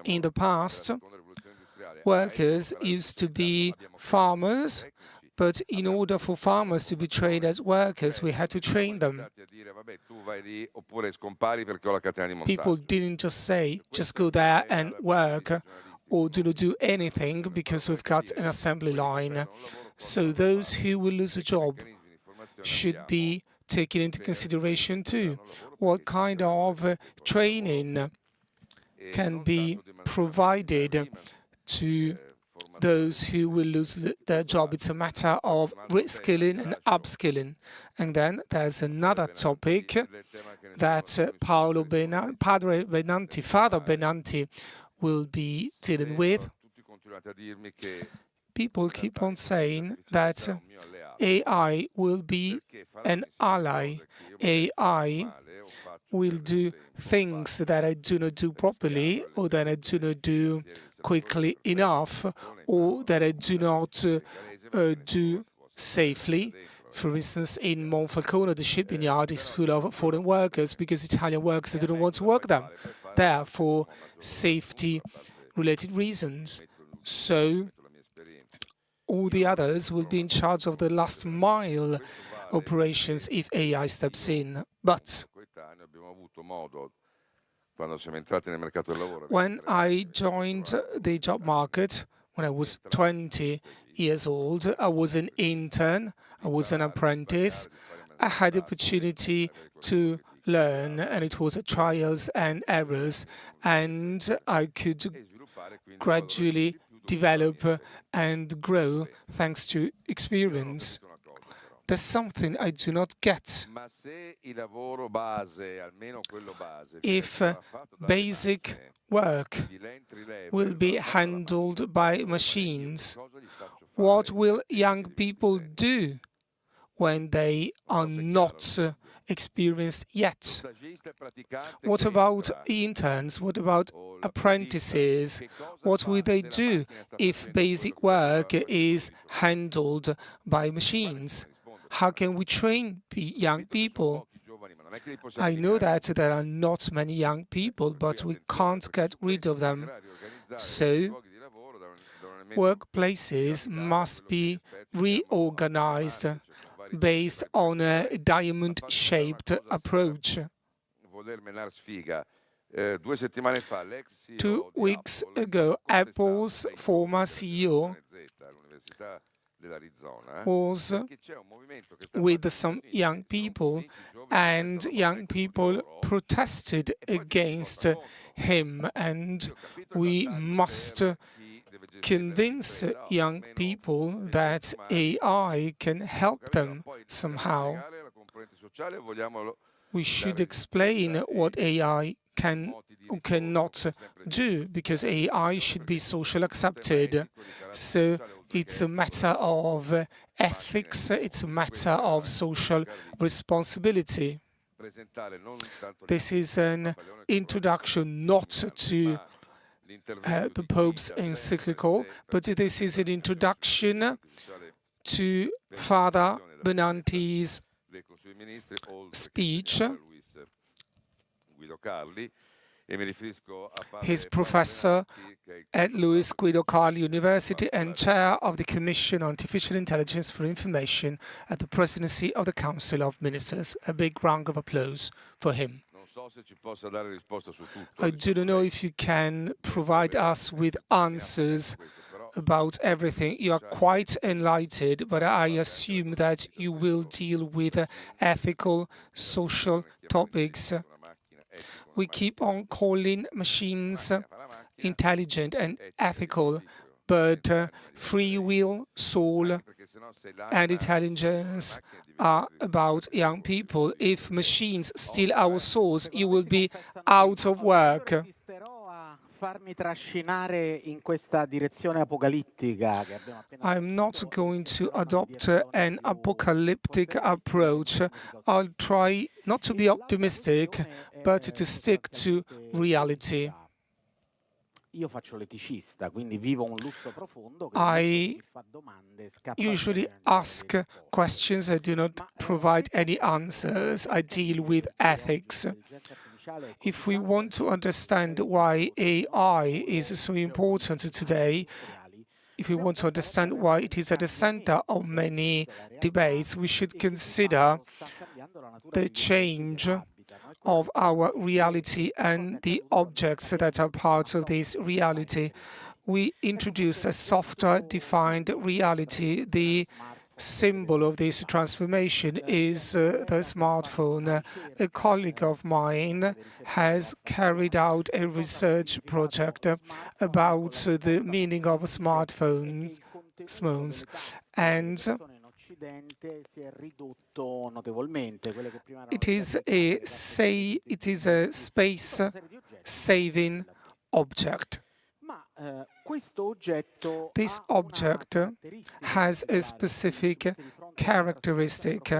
In the past, workers used to be farmers, but in order for farmers to be trained as workers, we had to train them. People didn't just say, just go there and work, or do not do anything because we've got an assembly line. So those who will lose a job should be taken into consideration too. What kind of training can be provided to those who will lose their job? It's a matter of reskilling and upskilling. And then there's another topic that Father Benanti will be dealing with. People keep on saying that AI will be an ally. AI will do things that I do not do properly, or that I do not do quickly enough, or that I do not do safely. For instance, in Monfalcone, the shipping yard is full of foreign workers because Italian workers didn't want to work there for safety-related reasons. So all the others will be in charge of the last mile operations if AI steps in. But when I joined the job market, when I was 20 years old, I was an intern, I was an apprentice. I had the opportunity to learn, and it was trials and errors, and I could gradually develop and grow thanks to experience. There's something I do not get. If basic work will be handled by machines, what will young people do when they are not experienced yet? What about interns? What about apprentices? What will they do if basic work is handled by machines? How can we train young people? I know that there are not many young people, but we can't get rid of them. So workplaces must be reorganized based on a diamond-shaped approach. 2 weeks ago, Apple's former CEO was with some young people, and young people protested against him, and we must convince young people that AI can help them somehow. We should explain what AI can or cannot do, because AI should be social accepted. So it's a matter of ethics, it's a matter of social responsibility. This is an introduction not to the Pope's encyclical, but this is an introduction to Father Benanti's speech. He's professor at Luis Guido Carli University and chair of the Commission on Artificial Intelligence for Information at the Presidency of the Council of Ministers. A big round of applause for him. I do not know if you can provide us with answers about everything. You are quite enlightened, but I assume that you will deal with ethical, social topics. We keep on calling machines intelligent and ethical, but free will, soul, and intelligence are about young people. If machines steal our souls, you will be out of work. I'm not going to adopt an apocalyptic approach. I'll try not to be optimistic, but to stick to reality. I usually ask questions. I do not provide any answers. I deal with ethics. If we want to understand why AI is so important today, if we want to understand why it is at the center of many debates, we should consider the change of our reality and the objects that are part of this reality. We introduced a software-defined reality. The symbol of this transformation is the smartphone. A colleague of mine has carried out a research project about the meaning of smartphones, and it is a space-saving object. This object has a specific characteristic.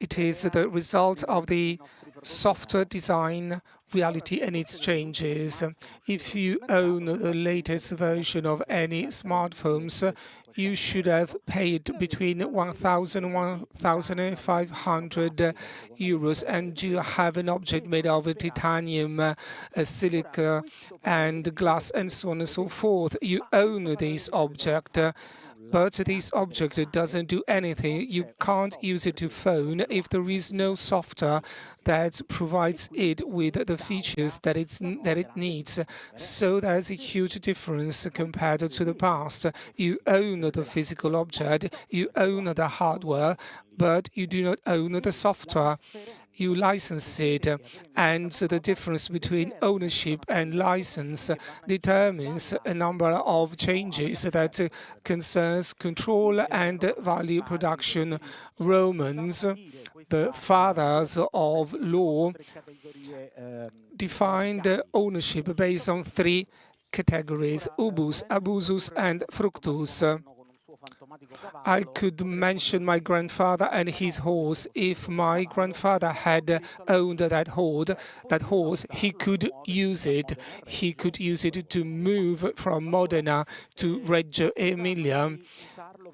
It is the result of the software design reality and its changes. If you own the latest version of any smartphones, you should have paid between 1,000 and 1,500 euros, and you have an object made of titanium, silica, and glass, and so on and so forth. You own this object, but this object doesn't do anything. You can't use it to phone if there is no software that provides it with the features that it needs. So there's a huge difference compared to the past. You own the physical object, you own the hardware, but you do not own the software. You license it, and the difference between ownership and license determines a number of changes that concerns control and value production. Romans, the fathers of law, defined ownership based on 3 categories: ubus, abusus, and fructus. I could mention my grandfather and his horse. If my grandfather had owned that horse, he could use it. He could use it to move from Modena to Reggio Emilia.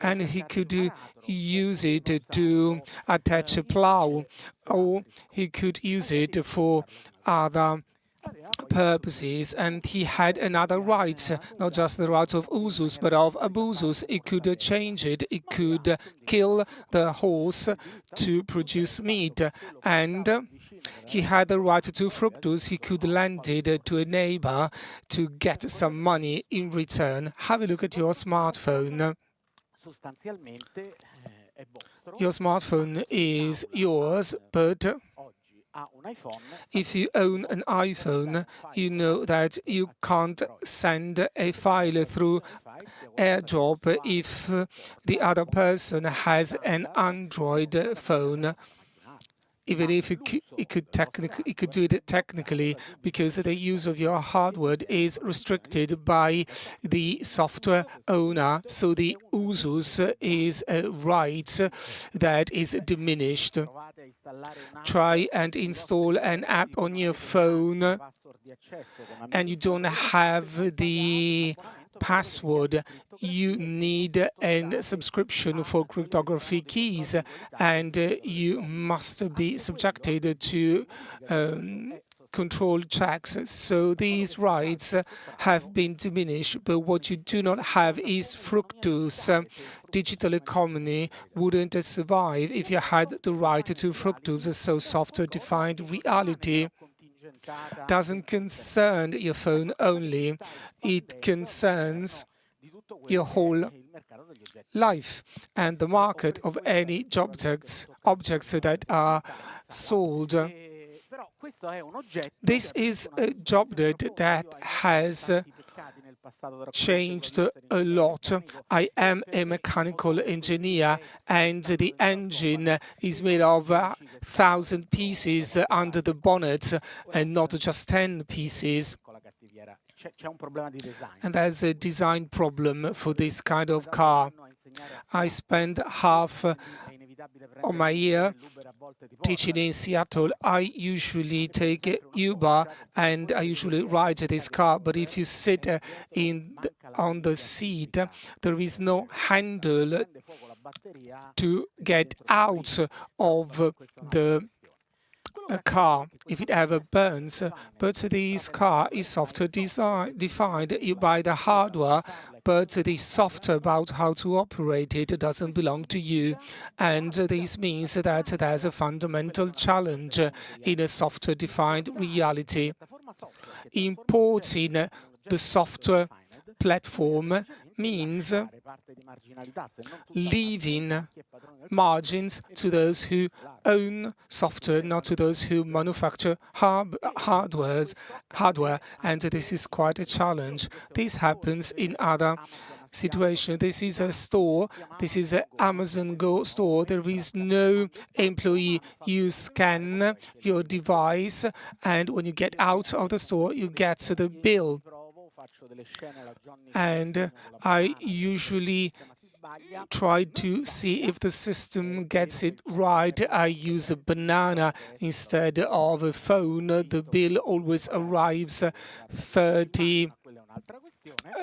and he could use it to attach a plow, or he could use it for other purposes, and he had another right, not just the right of usus, but of abusus. He could change it, he could kill the horse to produce meat, and he had the right to fructus. He could lend it to a neighbor to get some money in return. Have a look at your smartphone. Your smartphone is yours, but if you own an iPhone, you know that you can't send a file through AirDrop if the other person has an Android phone. Even if it could do it technically, because the use of your hardware is restricted by the software owner. So the usus is a right that is diminished. Try and install an app on your phone and you don't have the password. You need a subscription for cryptography keys, and you must be subjected to control checks. So these rights have been diminished, but what you do not have is fructus. Digital economy wouldn't survive if you had the right to fructus, so software-defined reality doesn't concern your phone only, it concerns your whole life and the market of any objects that are sold. This is a job that has changed a lot. I am a mechanical engineer, and the engine is made of 1,000 pieces under the bonnet and not just 10 pieces. And there's a design problem for this kind of car. I spent half of my year teaching in Seattle. I usually take Uber and I usually ride this car, but if you sit on the seat, there is no handle to get out of the car if it ever burns. But this car is software defined. You buy the hardware, but the software about how to operate it doesn't belong to you. And this means that there's a fundamental challenge in a software-defined reality. Importing the software platform means leaving margins to those who own software, not to those who manufacture hardware, and this is quite a challenge. This happens in other situation. This is a store. This is an Amazon Go store. There is no employee. You scan your device, and when you get out of the store, you get the bill. And I usually try to see if the system gets it right. I use a banana instead of a phone. The bill always arrives 30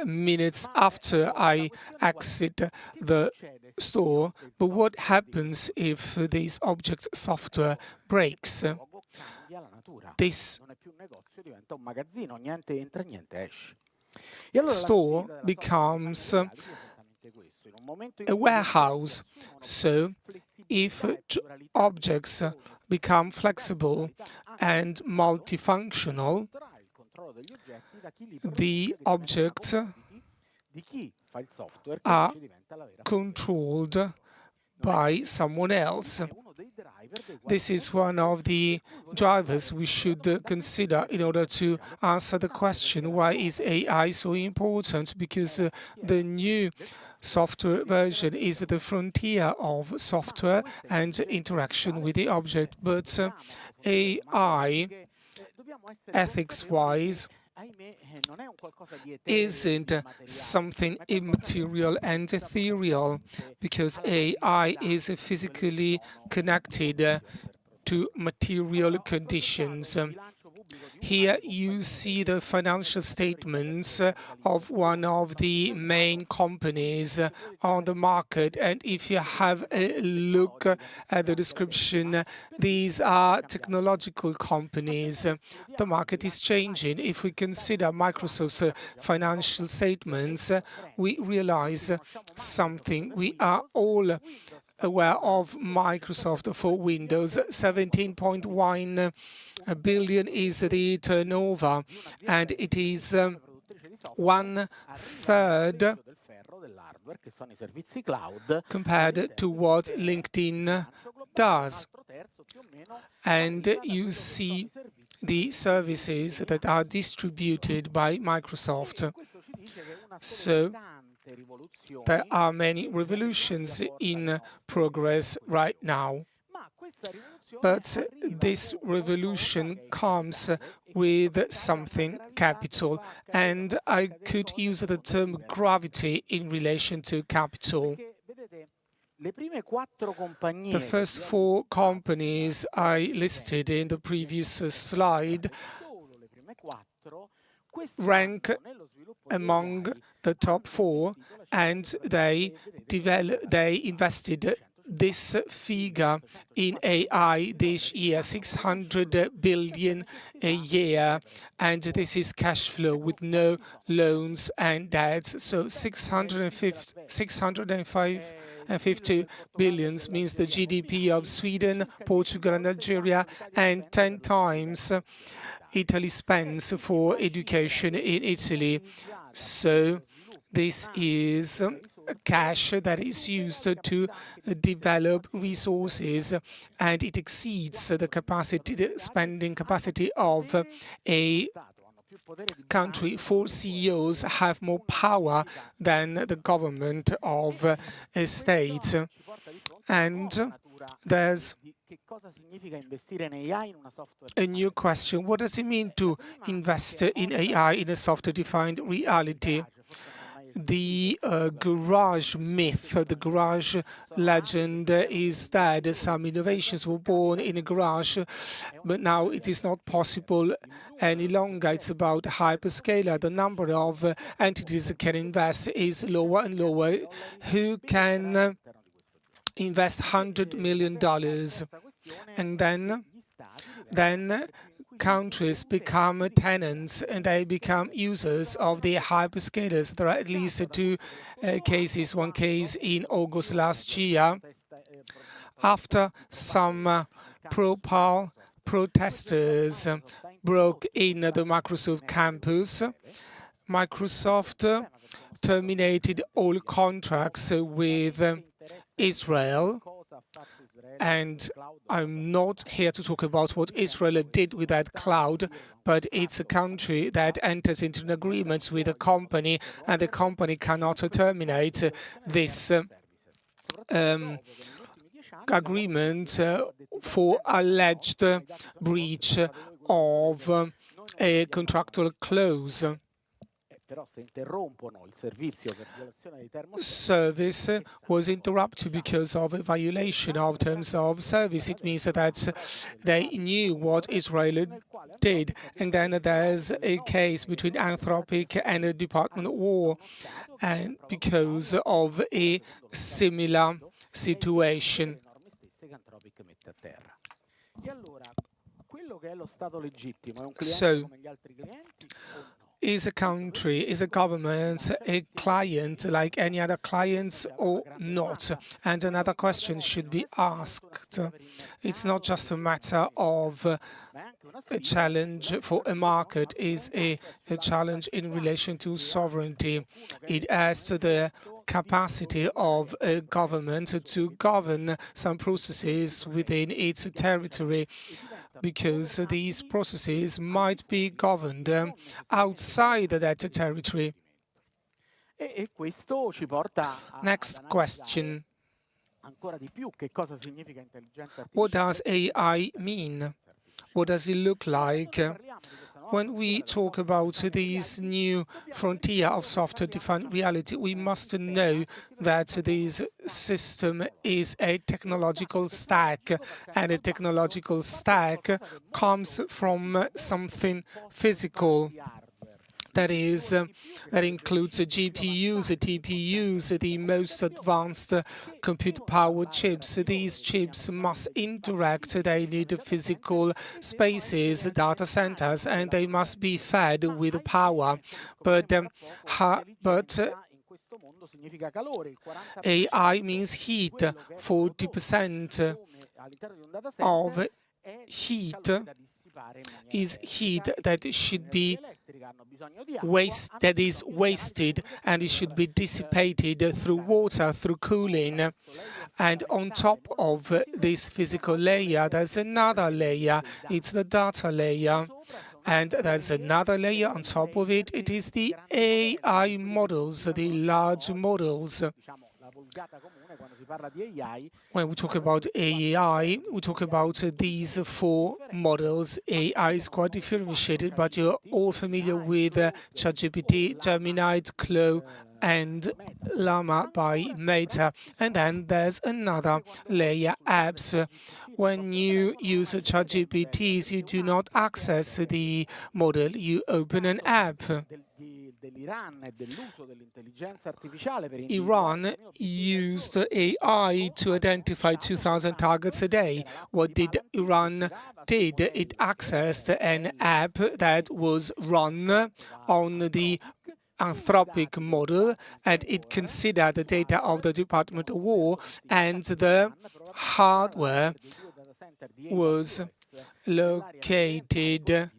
minutes after I exit the store. But what happens if this object software breaks? This store becomes a warehouse. So if objects become flexible and multifunctional, the objects are controlled by someone else. This is one of the drivers we should consider in order to answer the question, why is AI so important? Because the new software version is the frontier of software and interaction with the object. But AI, ethics-wise, isn't something immaterial and ethereal, because AI is physically connected to material conditions. Here you see the financial statements of one of the main companies on the market. And if you have a look at the description, these are technological companies. The market is changing. If we consider Microsoft's financial statements, we realize something. We are all aware of Microsoft for Windows. 17.1 billion is the turnover, and it is 1/3 compared to what LinkedIn does. And you see the services that are distributed by Microsoft. So there are many revolutions in progress right now. But this revolution comes with something capital, and I could use the term gravity in relation to capital. The first 4 companies I listed in the previous slide rank among the top 4, and they invested this figure in AI this year, 600 billion a year, and this is cash flow with no loans and debts. So 650 billions means the GDP of Sweden, Portugal and Algeria, and 10 times Italy spends for education in Italy. So this is cash that is used to develop resources, and it exceeds the capacity, the spending capacity of a country. 4 CEOs have more power than the government of a state. And there's a new question. What does it mean to invest in AI in a software-defined reality? The garage myth, the garage legend is that some innovations were born in a garage, but now it is not possible any longer. It's about hyperscaler. The number of entities that can invest is lower and lower. Who can invest $100 million? And then countries become tenants and they become users of the hyperscalers. There are at least 2 cases. One case in August last year, after some pro-PAL protesters broke in the Microsoft campus. Microsoft terminated all contracts with Israel. And I'm not here to talk about what Israel did with that cloud, but it's a country that enters into an agreement with a company, and the company cannot terminate this agreement for alleged breach of a contractual clause. Service was interrupted because of a violation of terms of service. It means that they knew what Israel did. And then there's a case between Anthropic and the Department of War, and because of a similar situation. So, is a country, is a government a client like any other clients or not? And another question should be asked. It's not just a matter of a challenge for a market, is a challenge in relation to sovereignty. It adds to the capacity of a government to govern some processes within its territory, because these processes might be governed outside that territory. Next question. What does AI mean? What does it look like? When we talk about this new frontier of software-defined reality, we must know that this system is a technological stack, and a technological stack comes from something physical. That includes GPUs, TPUs, the most advanced compute-powered chips. These chips must interact. They need physical spaces, data centers, and they must be fed with power. But AI means heat. 40% of heat is heat that should be wasted, and it should be dissipated through water, through cooling. And on top of this physical layer, there's another layer. It's the data layer. And there's another layer on top of it. It is the AI models, the large models. When we talk about AI, we talk about these four models. AI is quite differentiated, but you're all familiar with ChatGPT, Gemini, Claude, and Llama by Meta. And then there's another layer, apps. When you use ChatGPTs, you do not access the model, you open an app. Iran used AI to identify 2,000 targets a day. What did Iran did? It accessed an app that was run on the Anthropic model, and it considered the data of the Department of War, and the hardware was located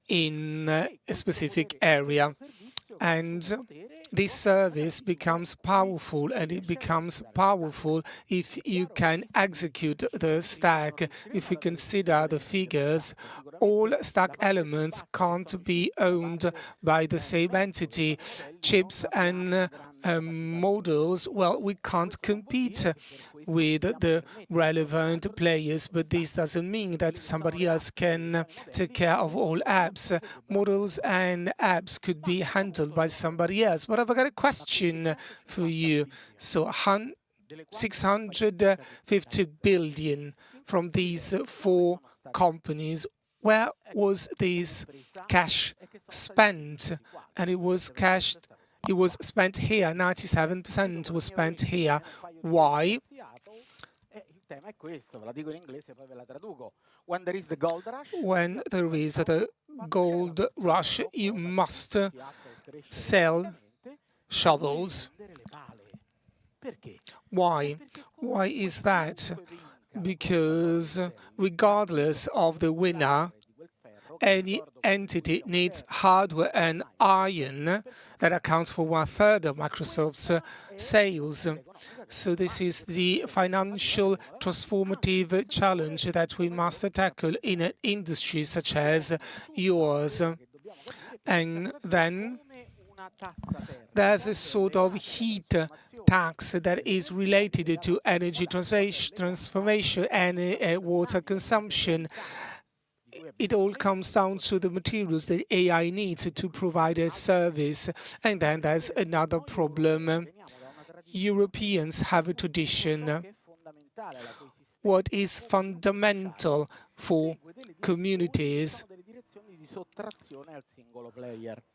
in a specific area. And this service becomes powerful, and it becomes powerful if you can execute the stack. If you consider the figures, all stack elements can't be owned by the same entity. Chips and models, well, we can't compete with the relevant players, but this doesn't mean that somebody else can take care of all apps. Models and apps could be handled by somebody else. But I've got a question for you. So 650 billion from these four companies, where was this cash spent? And it was spent here. 97% was spent here. Why? When there is the gold rush, you must sell shovels. Why? Why is that? Because regardless of the winner, any entity needs hardware and iron that accounts for 1/3 of Microsoft's sales. So this is the financial transformative challenge that we must tackle in an industry such as yours. And then there's a sort of heat tax that is related to energy transformation and water consumption. It all comes down to the materials that AI needs to provide a service. And then there's another problem. Europeans have a tradition. What is fundamental for communities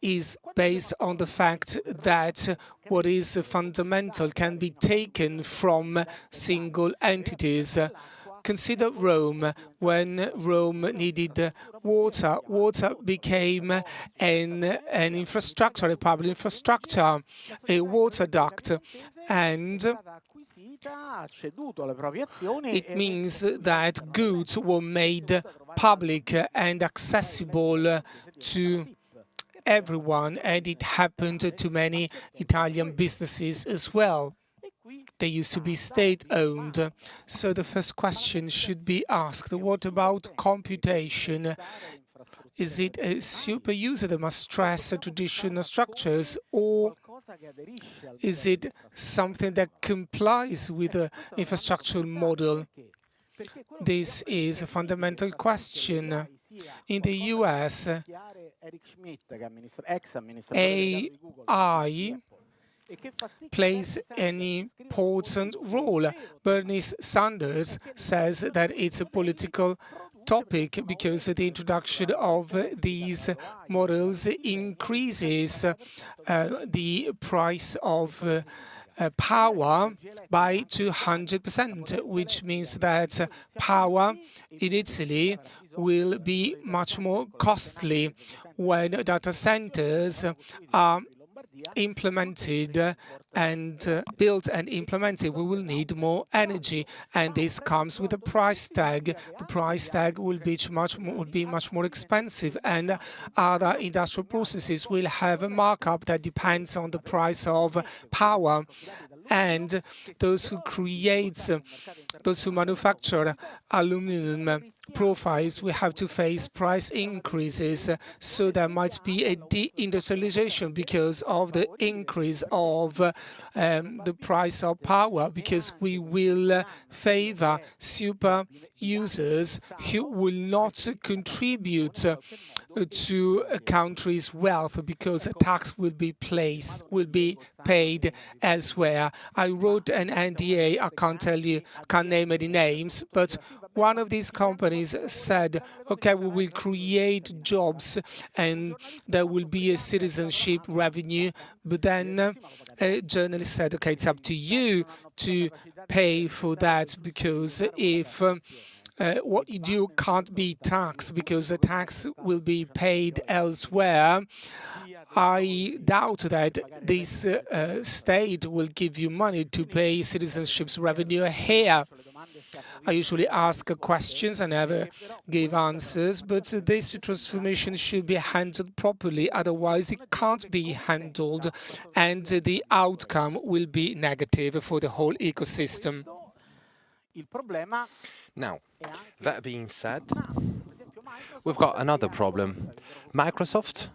is based on the fact that what is fundamental can be taken from single entities. Consider Rome. When Rome needed water, water became an infrastructure, a public infrastructure, a water duct. And it means that goods were made public and accessible to everyone, and it happened to many Italian businesses as well. They used to be state-owned. So the first question should be asked, what about computation? Is it a super user that must stress traditional structures, or is it something that complies with the infrastructural model? This is a fundamental question. In the US, AI plays an important role. Bernie Sanders says that it's a political topic because the introduction of these models increases the price of power by 200%, which means that power in Italy will be much more costly when data centers are implemented and built and implemented. We will need more energy, and this comes with a price tag. The price tag will be much more expensive, and other industrial processes will have a markup that depends on the price of power. And those who manufacture aluminum profiles will have to face price increases. So there might be a deindustrialization because of the increase of the price of power, because we will favor super users who will not contribute to a country's wealth because a tax will be paid elsewhere. I wrote an NDA, I can't name any names, but one of these companies said, okay, we will create jobs and there will be a citizenship revenue. But then a journalist said, okay, it's up to you to pay for that, because if what you do can't be taxed because the tax will be paid elsewhere, I doubt that this state will give you money to pay citizenship's revenue here. I usually ask questions, I never give answers, but this transformation should be handled properly, otherwise it can't be handled and the outcome will be negative for the whole ecosystem. Now, that being said, we've got another problem. Microsoft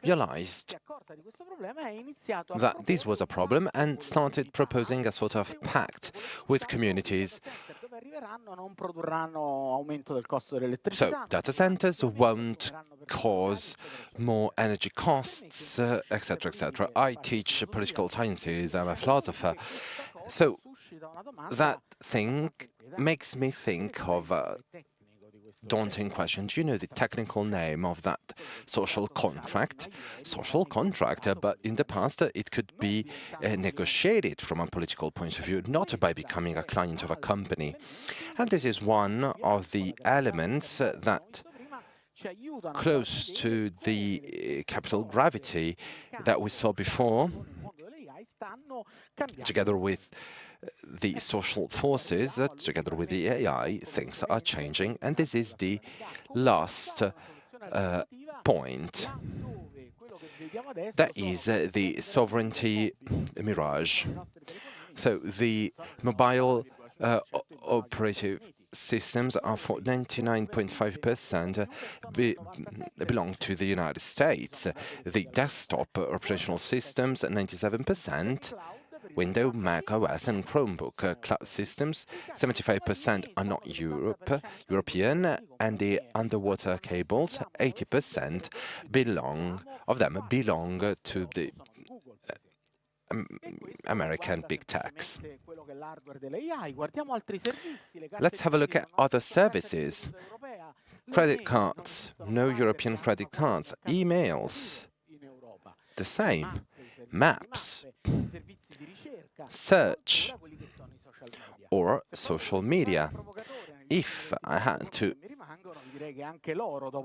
realized that this was a problem and started proposing a sort of pact with communities. So data centers won't cause more energy costs, etc., etc. I teach political sciences, I'm a philosopher. So that thing makes me think of a daunting question. Do you know the technical name of that social contract? Social contract, but in the past it could be negotiated from a political point of view, not by becoming a client of a company. And this is one of the elements that close to the capital gravity that we saw before, together with the social forces, together with the AI, things are changing, and this is the last point. That is the sovereignty mirage. So the mobile operative systems are for 99.5% belong to the United States. The desktop operational systems, 97%. Windows, Mac OS and Chromebook cloud systems, 75% are not European, and the underwater cables, 80% belong to the American big techs. Let's have a look at other services. Credit cards, no European credit cards. Emails, the same. Maps, search, or social media. If I had to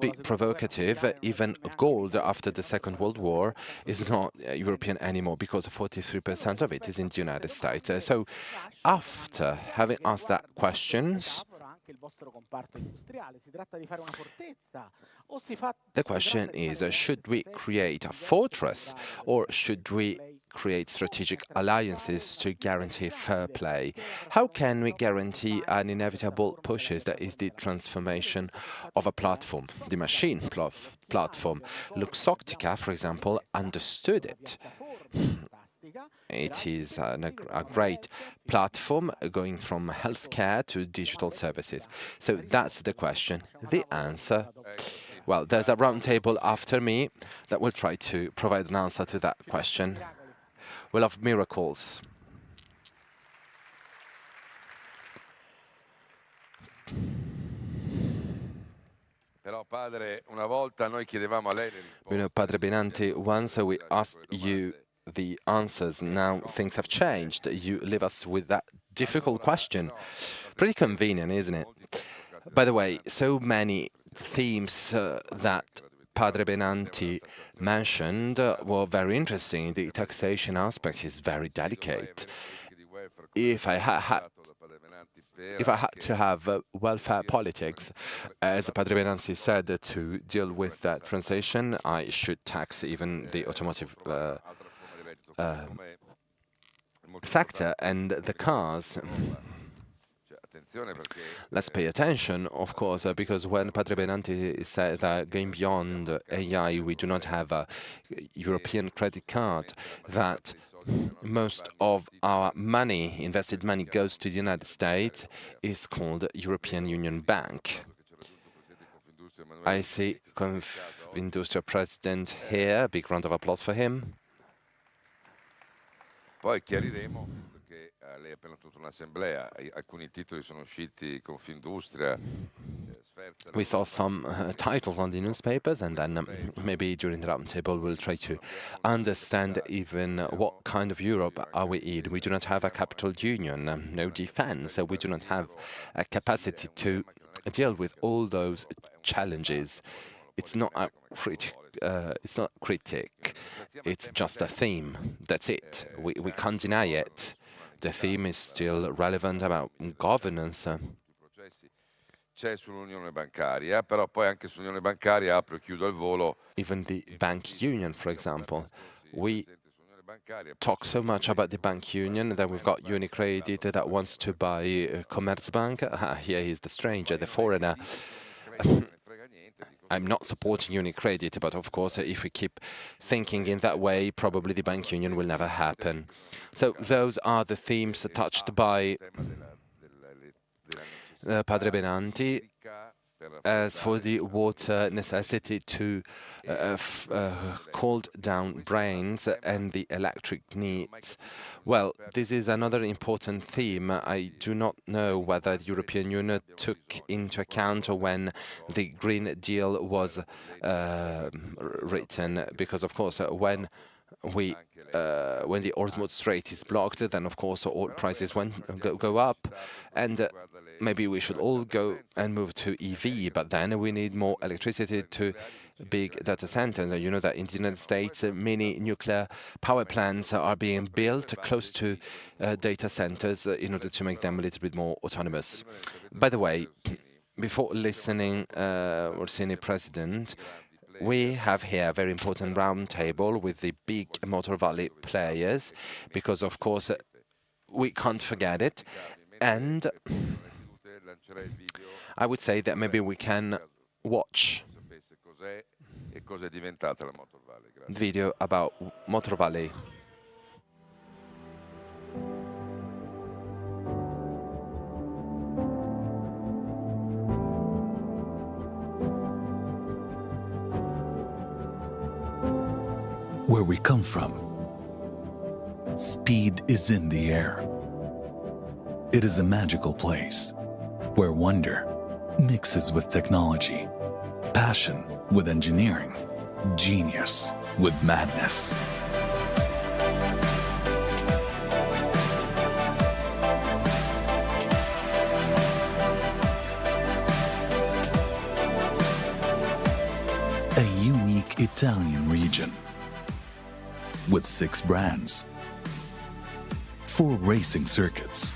be provocative, even gold after the Second World War is not European anymore, because 43% of it is in the United States. So after having asked that questions, the question is, should we create a fortress or should we create strategic alliances to guarantee fair play? How can we guarantee an inevitable pushes, that is the transformation of a platform, the machine platform? Luxottica, for example, understood it. It is a great platform going from healthcare to digital services. So that's the question. The answer, well, there's a round table after me that will try to provide an answer to that question. We love miracles. Padre Benanti, once we asked you the answers, now things have changed. You leave us with that difficult question. Pretty convenient, isn't it? By the way, so many themes that Padre Benanti mentioned were very interesting. The taxation aspect is very delicate. If I had to have welfare politics, as Padre Benanti said, to deal with that transition, I should tax even the automotive sector and the cars. Let's pay attention, of course, because when Padre Benanti said that going beyond AI, we do not have a European credit card, that most of our money, invested money, goes to the United States, is called European Union Bank. I see Confindustria President here. Big round of applause for him. Poi chiariremo, visto che lei ha appena tenuto un'assemblea, alcuni titoli sono usciti, Confindustria. We saw some titles on the newspapers, and then maybe during the roundtable we'll try to understand even what kind of Europe are we in. We do not have a capital union, no defense, we do not have a capacity to deal with all those challenges. It's not a critic, it's just a theme. That's it. We can't deny it. The theme is still relevant about governance. C'è sull'unione bancaria, però poi anche sull'unione bancaria apro e chiudo al volo. Even the bank union, for example. We talk so much about the bank union, then we've got Unicredit that wants to buy Commerzbank. Here he's the stranger, the foreigner. I'm not supporting Unicredit, but of course, if we keep thinking in that way, probably the bank union will never happen. So those are the themes touched by Padre Benanti. As for the water necessity to cool down brains and the electric needs, well, this is another important theme. I do not know whether the European Union took into account when the Green Deal was written, because of course when the Hormuz Strait is blocked, then of course oil prices go up, and maybe we should all go and move to EV, but then we need more electricity to big data centers. You know that in the United States, many nuclear power plants are being built close to data centers in order to make them a little bit more autonomous. By the way, before listening Orsini President, we have here a very important roundtable with the big Motor Valley players, because of course we can't forget it. And I would say that maybe we can watch the video about Motor Valley. Where we come from, speed is in the air. It is a magical place where wonder mixes with technology, passion with engineering, genius with madness. A unique Italian region with 6 brands, 4 racing circuits,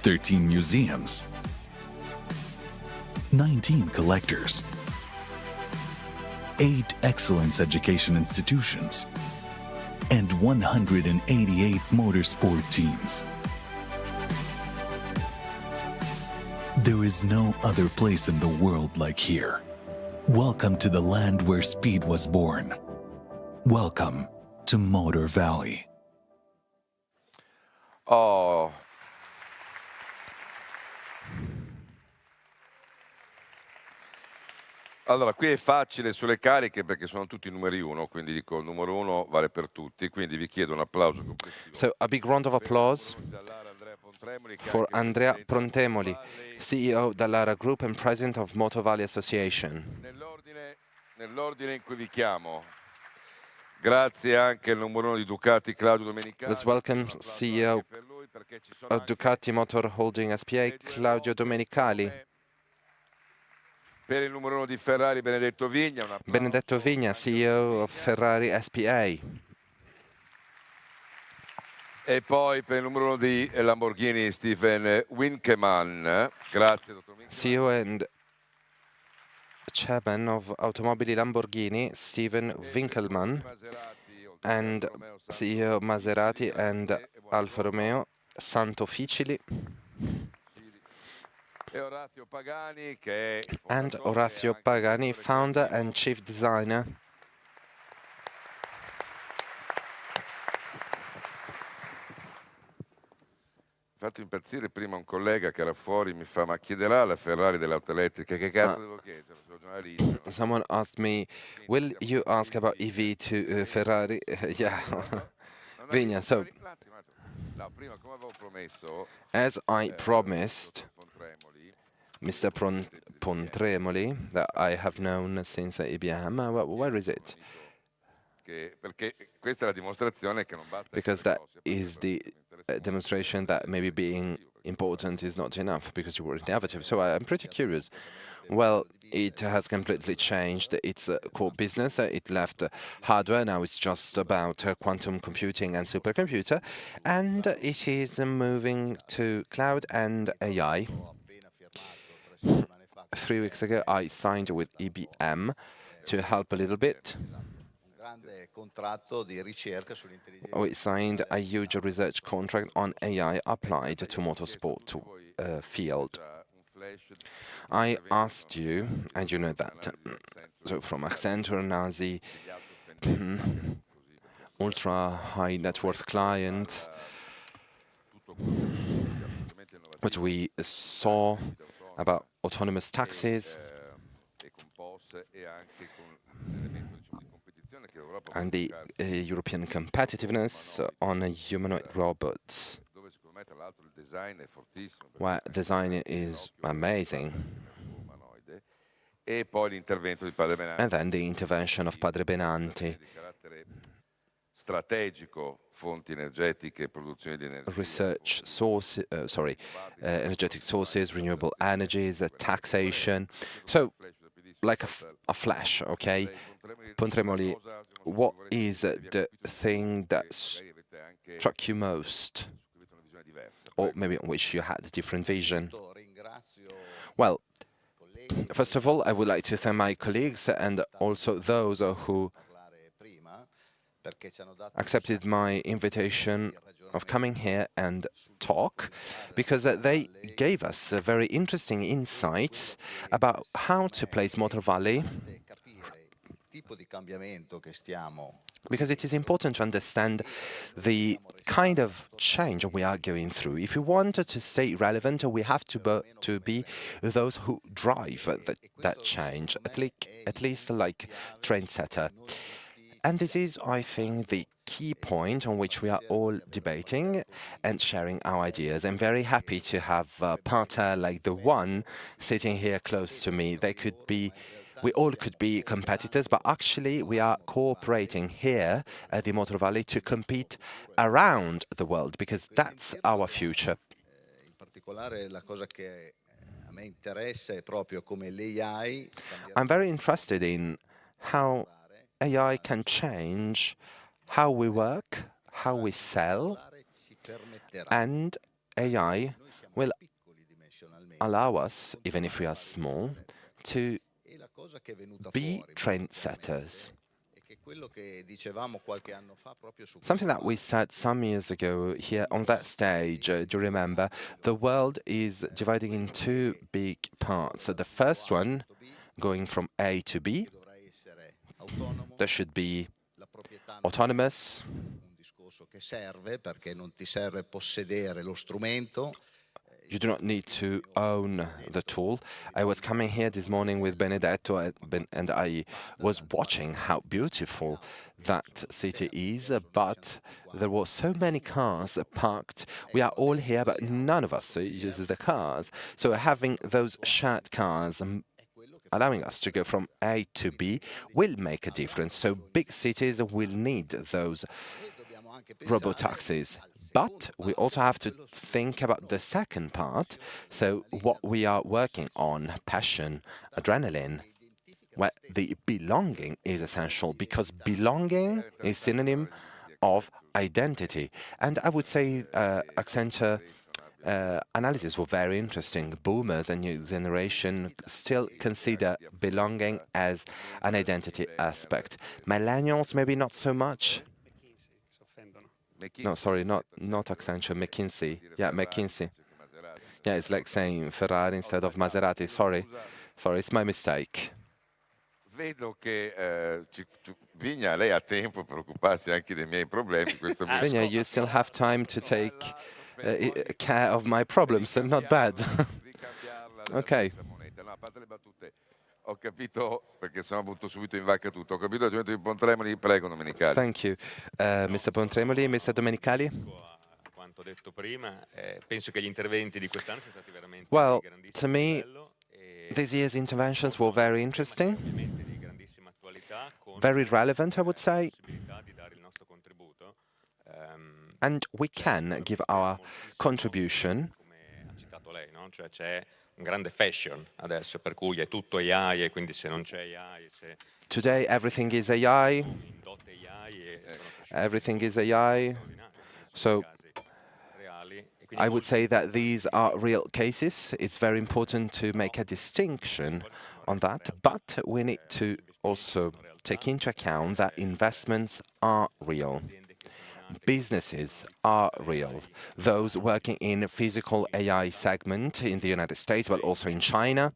13 museums, 19 collectors, 8 excellence education institutions, and 188 motorsport teams. There is no other place in the world like here. Welcome to the land where speed was born. Welcome to Motor Valley. Oh. Allora, qui è facile sulle cariche perché sono tutti numeri 1, quindi dico il numero 1 vale per tutti, quindi vi chiedo un applauso complessivo. So a big round of applause for Andrea Prontemoli, CEO dell'Ara Group and President of Motor Valley Association. Nell'ordine in cui vi chiamo. Grazie anche al numero 1 di Ducati, Claudio Domenicali. Let's welcome CEO of Ducati Motor Holding SPA, Claudio Domenicali. Per il numero 1 di Ferrari, Benedetto Vigna. Benedetto Vigna, CEO of Ferrari SPA. E poi per il numero 1 di Lamborghini, Stephen Winkemann. Grazie, dottor Winkemann. CEO and Chairman of Automobili Lamborghini, Steven Winkelmann, and CEO of Maserati and Alfa Romeo, Sant'Officili. And Orazio Pagani, founder and chief designer. Fatto impazzire prima un collega che era fuori, mi fa, ma chiederà la Ferrari dell'auto elettrica, che cazzo devo chiedere? Sono giornalista. Someone asked me, will you ask about EV to Ferrari? Yeah. Vigna, so, as I promised, Mr. Pontremoli, that I have known since IBM, where is it? Because that is the demonstration that maybe being important is not enough, because you were innovative. So I'm pretty curious. Well, it has completely changed its core business. It left hardware, now it's just about quantum computing and supercomputer, and it is moving to cloud and AI. 3 weeks ago, I signed with IBM to help a little bit. We signed a huge research contract on AI applied to motorsport field. I asked you, and you know that, so from Accenture, Nazi, ultra-high net worth clients, what we saw about autonomous taxis and the European competitiveness on humanoid robots, where design is amazing. And then the intervention of Padre Benanti. Research sources, energetic sources, renewable energies, taxation. So, like a flash, okay? Pontremoli, what is the thing that struck you most? Or maybe on which you had a different vision? Well, first of all, I would like to thank my colleagues and also those who accepted my invitation of coming here and talk, because they gave us very interesting insights about how to place Motor Valley, because it is important to understand the kind of change we are going through. If we want to stay relevant, we have to be those who drive that change, at least like trendsetter. And this is, I think, the key point on which we are all debating and sharing our ideas. I'm very happy to have a partner like the one sitting here close to me. We all could be competitors, but actually we are cooperating here at the Motor Valley to compete around the world, because that's our future. I'm very interested in how AI can change how we work, how we sell, and AI will allow us, even if we are small, to be trendsetters. Something that we said some years ago here on that stage, do you remember? The world is dividing in two big parts. So the first one, going from A to B, there should be autonomous. You do not need to own the tool. I was coming here this morning with Benedetto and I was watching how beautiful that city is, but there were so many cars parked. We are all here, but none of us uses the cars. So having those shared cars allowing us to go from A to B will make a difference. So big cities will need those robo-taxis. But we also have to think about the second part, so what we are working on, passion, adrenaline, where the belonging is essential, because belonging is synonym of identity. And I would say Accenture analysis were very interesting. Boomers and new generation still consider belonging as an identity aspect. Millennials, maybe not so much. No, sorry, not Accenture, McKinsey. Yeah, McKinsey. Yeah, it's like saying Ferrari instead of Maserati. Sorry, it's my mistake. Vedo che Vigna, lei ha tempo per occuparsi anche dei miei problemi. Vigna, you still have time to take care of my problems, so not bad. Okay. Ho capito, perché sennò butto subito in vacca tutto. Ho capito l'aggiornamento di Pontremoli, prego Domenicali. Thank you. Mr. Pontremoli, Mr. Domenicali? Quanto detto prima, penso che gli interventi di quest'anno siano stati veramente Well, di grandissimo to me, livello this year's interventions were very interesting, very relevant, I would say, and we can give our contribution. come ha citato lei, no? Cioè c'è un grande fashion adesso, per cui è tutto AI e quindi se non c'è AI, se Today, everything is AI. indotte AI Everything is AI. So I would say that these are real cases. It's very important to make a distinction on that, but we need to also take into account that investments are real. Businesses are real. Those working in physical AI segment in the United States, but also in China,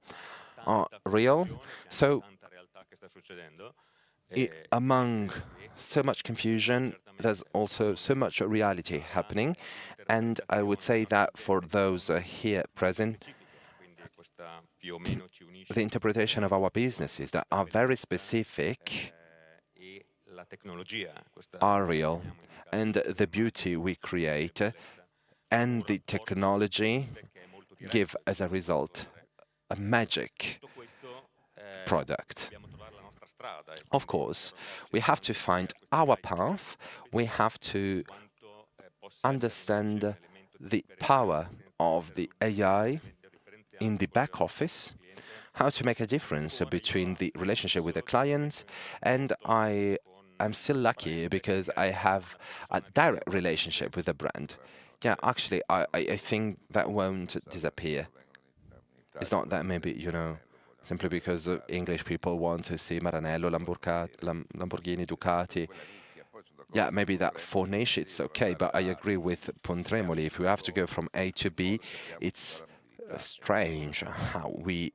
are real. So among so much confusion, there's also so much reality happening. And I would say that for those here present, the interpretation of our businesses that are very specific are real. And the beauty we create and the technology give as a result a magic product. Of course, we have to find our path. We have to understand the power of the AI in the back office, how to make a difference between the relationship with the clients, and I'm still lucky because I have a direct relationship with the brand. Yeah, actually, I think that won't disappear. It's not that maybe, simply because English people want to see Maranello, Lamborghini, Ducati. Yeah, maybe that for niche it's okay, but I agree with Pontremoli. If we have to go from A to B, it's strange how we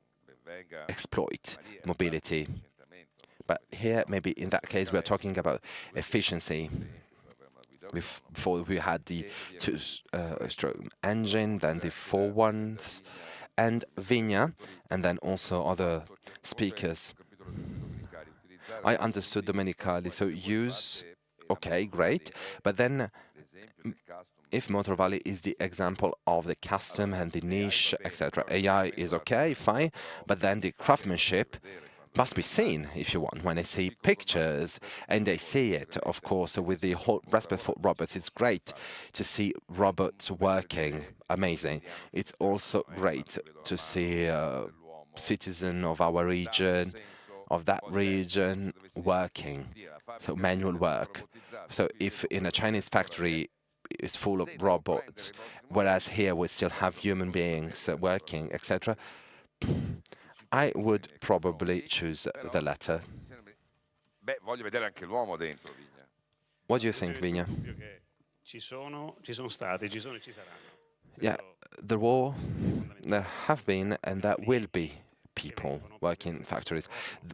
exploit mobility. But here, maybe in that case, we are talking about efficiency. Before we had the two-stroke engine, then the four ones, and Vigna, and then also other speakers. I understood Domenicali, so use, okay, great, but then if Motor Valley is the example of the custom and the niche, etc., AI is okay, fine, but then the craftsmanship must be seen, if you want. When I see pictures, and I see it, of course, with the whole Raspberry Foot robots, it's great to see robots working, amazing. It's also great to see a citizen of our region, of that region, working, so manual work. So if in a Chinese factory is full of robots, whereas here we still have human beings working, etc., I would probably choose the latter. What do you think, Vigna? Yeah, there have been, and there will be people working in factories.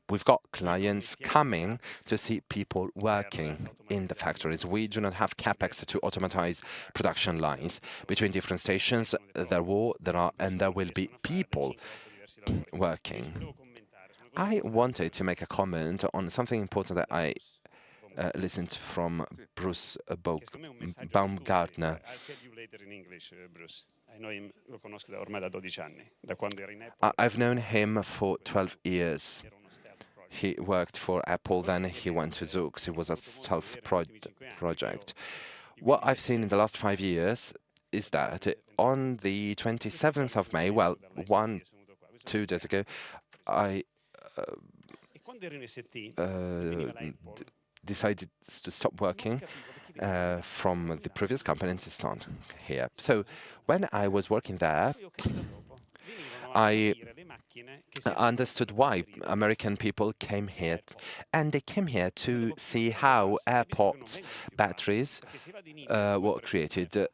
We've got clients coming to see people working in the factories. We do not have capex to automatize production lines. Between different stations, there are, and there will be people working. I wanted to make a comment on something important that I listened from Bruce Baumgartner. I've known him for 12 years. He worked for Apple, then he went to Zoox. It was a self-project. What I've seen in the last 5 years is that on the 27th of May, well, 2 days ago, I decided to stop working from the previous company and to start here. So when I was working there, I understood why American people came here. And they came here to see how airports' batteries were created.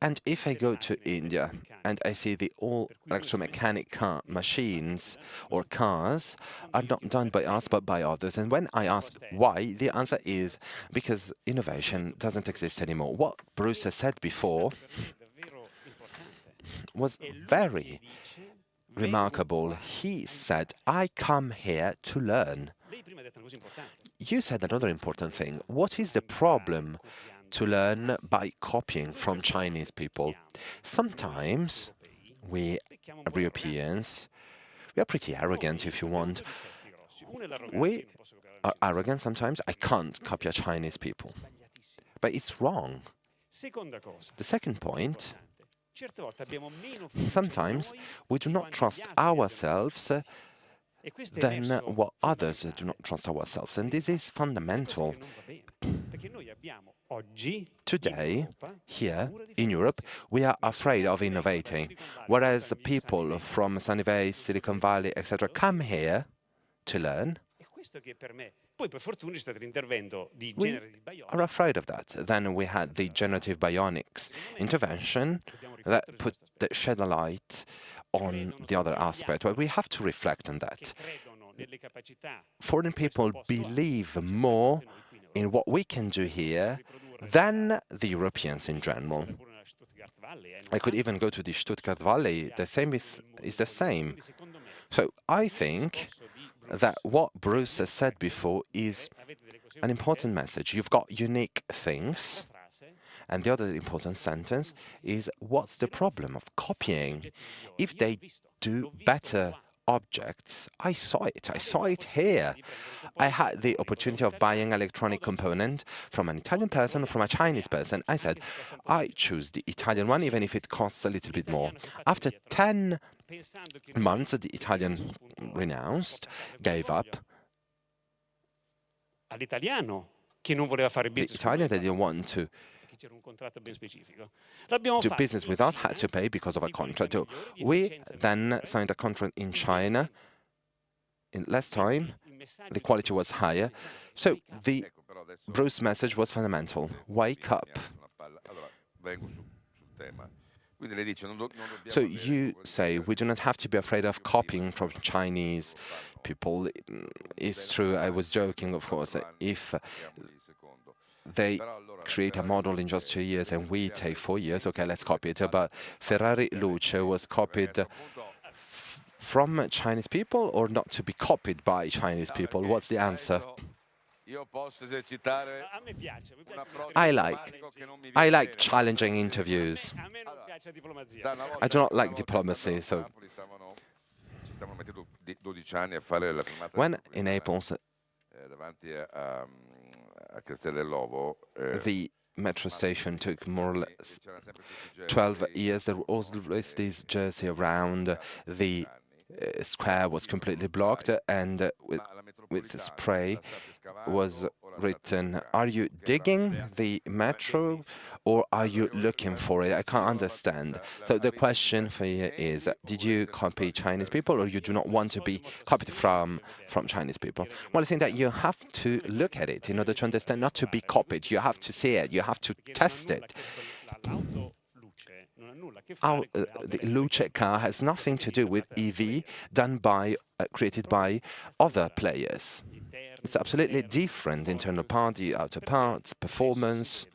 And if I go to India and I see the all electromechanic car machines or cars are not done by us but by others, and when I ask why, the answer is because innovation doesn't exist anymore. What Bruce has said before was very remarkable. He said, I come here to learn. You said another important thing. What is the problem to learn by copying from Chinese people? Sometimes we Europeans, we are pretty arrogant, if you want. We are arrogant sometimes. I can't copy Chinese people. But it's wrong. The second point, sometimes we do not trust ourselves than what others do not trust ourselves. And this is fundamental. Today, here in Europe, we are afraid of innovating, whereas people from Sunnyvale, Silicon Valley, etc., come here to learn. We are afraid of that. Then we had the generative bionics intervention that shed a light on the other aspect. But we have to reflect on that. Foreign people believe more in what we can do here than the Europeans in general. I could even go to the Stuttgart Valley. The same is the same. So I think that what Bruce has said before is an important message. You've got unique things. And the other important sentence is, what's the problem of copying? If they do better objects, I saw it here. I had the opportunity of buying an electronic component from an Italian person or from a Chinese person. I said, I choose the Italian one, even if it costs a little bit more. After 10 months, the Italian renounced, gave up. The Italian that didn't want to do business with us had to pay because of a contract. We then signed a contract in China. In less time, the quality was higher. So the Bruce message was fundamental. Wake up. So you say we do not have to be afraid of copying from Chinese people. It's true, I was joking, of course. If they create a model in just 2 years and we take 4 years, okay, let's copy it. But Ferrari Luce was copied from Chinese people or not to be copied by Chinese people? What's the answer? I like challenging interviews. I do not like diplomacy, so when in Naples the metro station took more or less 12 years, there was always this jersey around. The square was completely blocked, and with spray was written, are you digging the metro or are you looking for it? I can't understand. So the question for you is, did you copy Chinese people or you do not want to be copied from Chinese people? Well, I think that you have to look at it in order to understand, not to be copied. You have to see it. You have to test it. the Luce car has nothing to do with EV created by other players. It's absolutely different: internal party, outer parts, performance.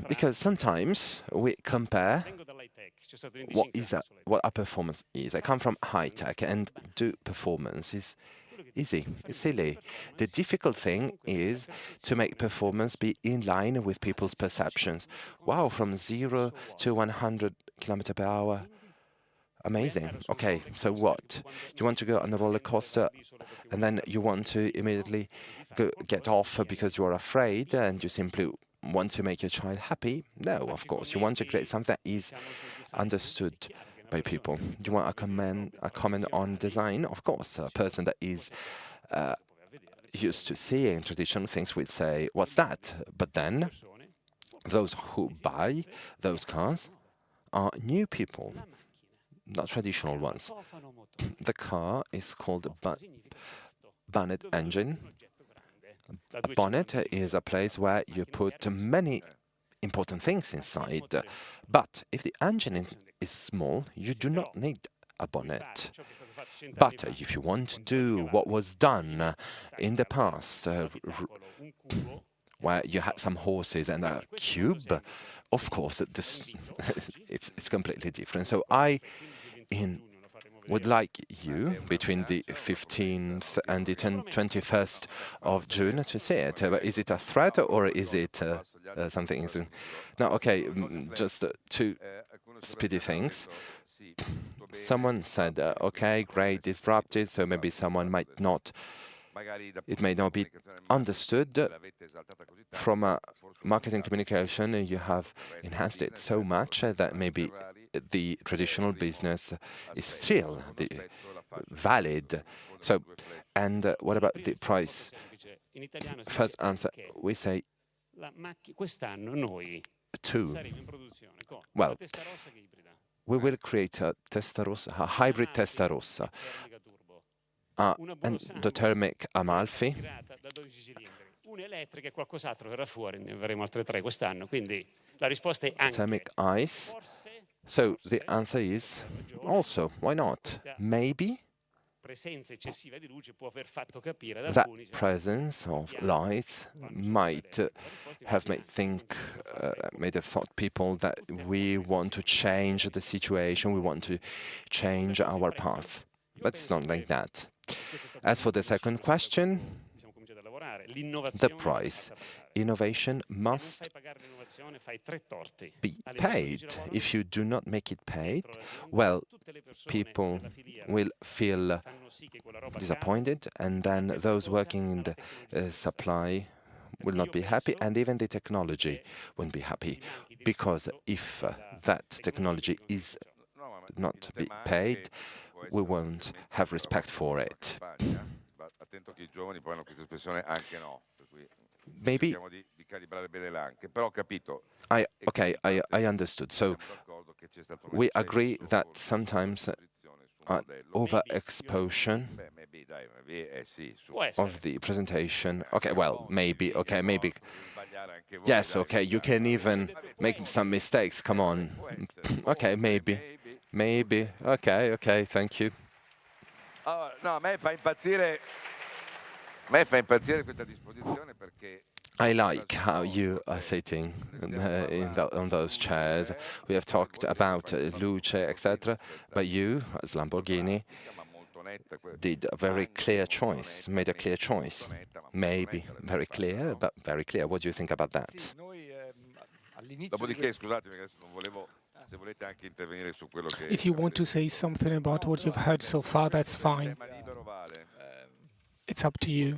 Because sometimes we compare what a performance is. I come from high tech, and do performance is easy, it's silly. The difficult thing is to make performance be in line with people's perceptions. Wow, from 0 to 100 km per hour. Amazing. Okay, so what? You want to go on a roller coaster and then you want to immediately get off because you are afraid and you simply want to make your child happy? No, of course. You want to create something that is understood by people. You want a comment on design? Of course. A person that is used to seeing traditional things would say, what's that? But then those who buy those cars are new people, not traditional ones. The car is called a bonnet engine. A bonnet is a place where you put many important things inside. But if the engine is small, you do not need a bonnet. But if you want to do what was done in the past, where you had some horses and a cube, of course, it's completely different. So I would like you, between the 15th and the 21st of June, to see it. Is it a threat or is it something? No, okay, just two speedy things. Someone said, okay, great, disrupted, so maybe someone it may not be understood. From a marketing communication, you have enhanced it so much that maybe the traditional business is still valid. So, and what about the price? First answer, we say 2. Well, we will create a Testarossa, a hybrid Testarossa, endothermic Amalfi. Un'elettrica e qualcos'altro verrà fuori, ne avremo altre 3 quest'anno, quindi la risposta è anche. Thermic ice. So the answer is also, why not? Maybe that presence of light might have made have thought people that we want to change the situation, we want to change our path. But it's not like that. As for the second question, the price. Innovation must be paid. If you do not make it paid, well, people will feel disappointed, and then those working in the supply will not be happy, and even the technology won't be happy, because if that technology is not be paid, we won't have respect for it. Maybe I understood. So we agree that sometimes overexposure of the presentation. Okay, well, maybe. Okay, maybe. Yes, okay, you can even make some mistakes. Come on. Okay, maybe. Okay, thank you. No, a me fa impazzire questa disposizione perché I like how you are sitting on those chairs. We have talked about Luce, etc. But you, as Lamborghini, did a very clear choice, made a clear choice. Maybe very clear, but very clear. What do you think about that? Dopodiché, scusatemi, adesso non volevo. If you want to say something about what you've heard so far, that's fine. It's up to you.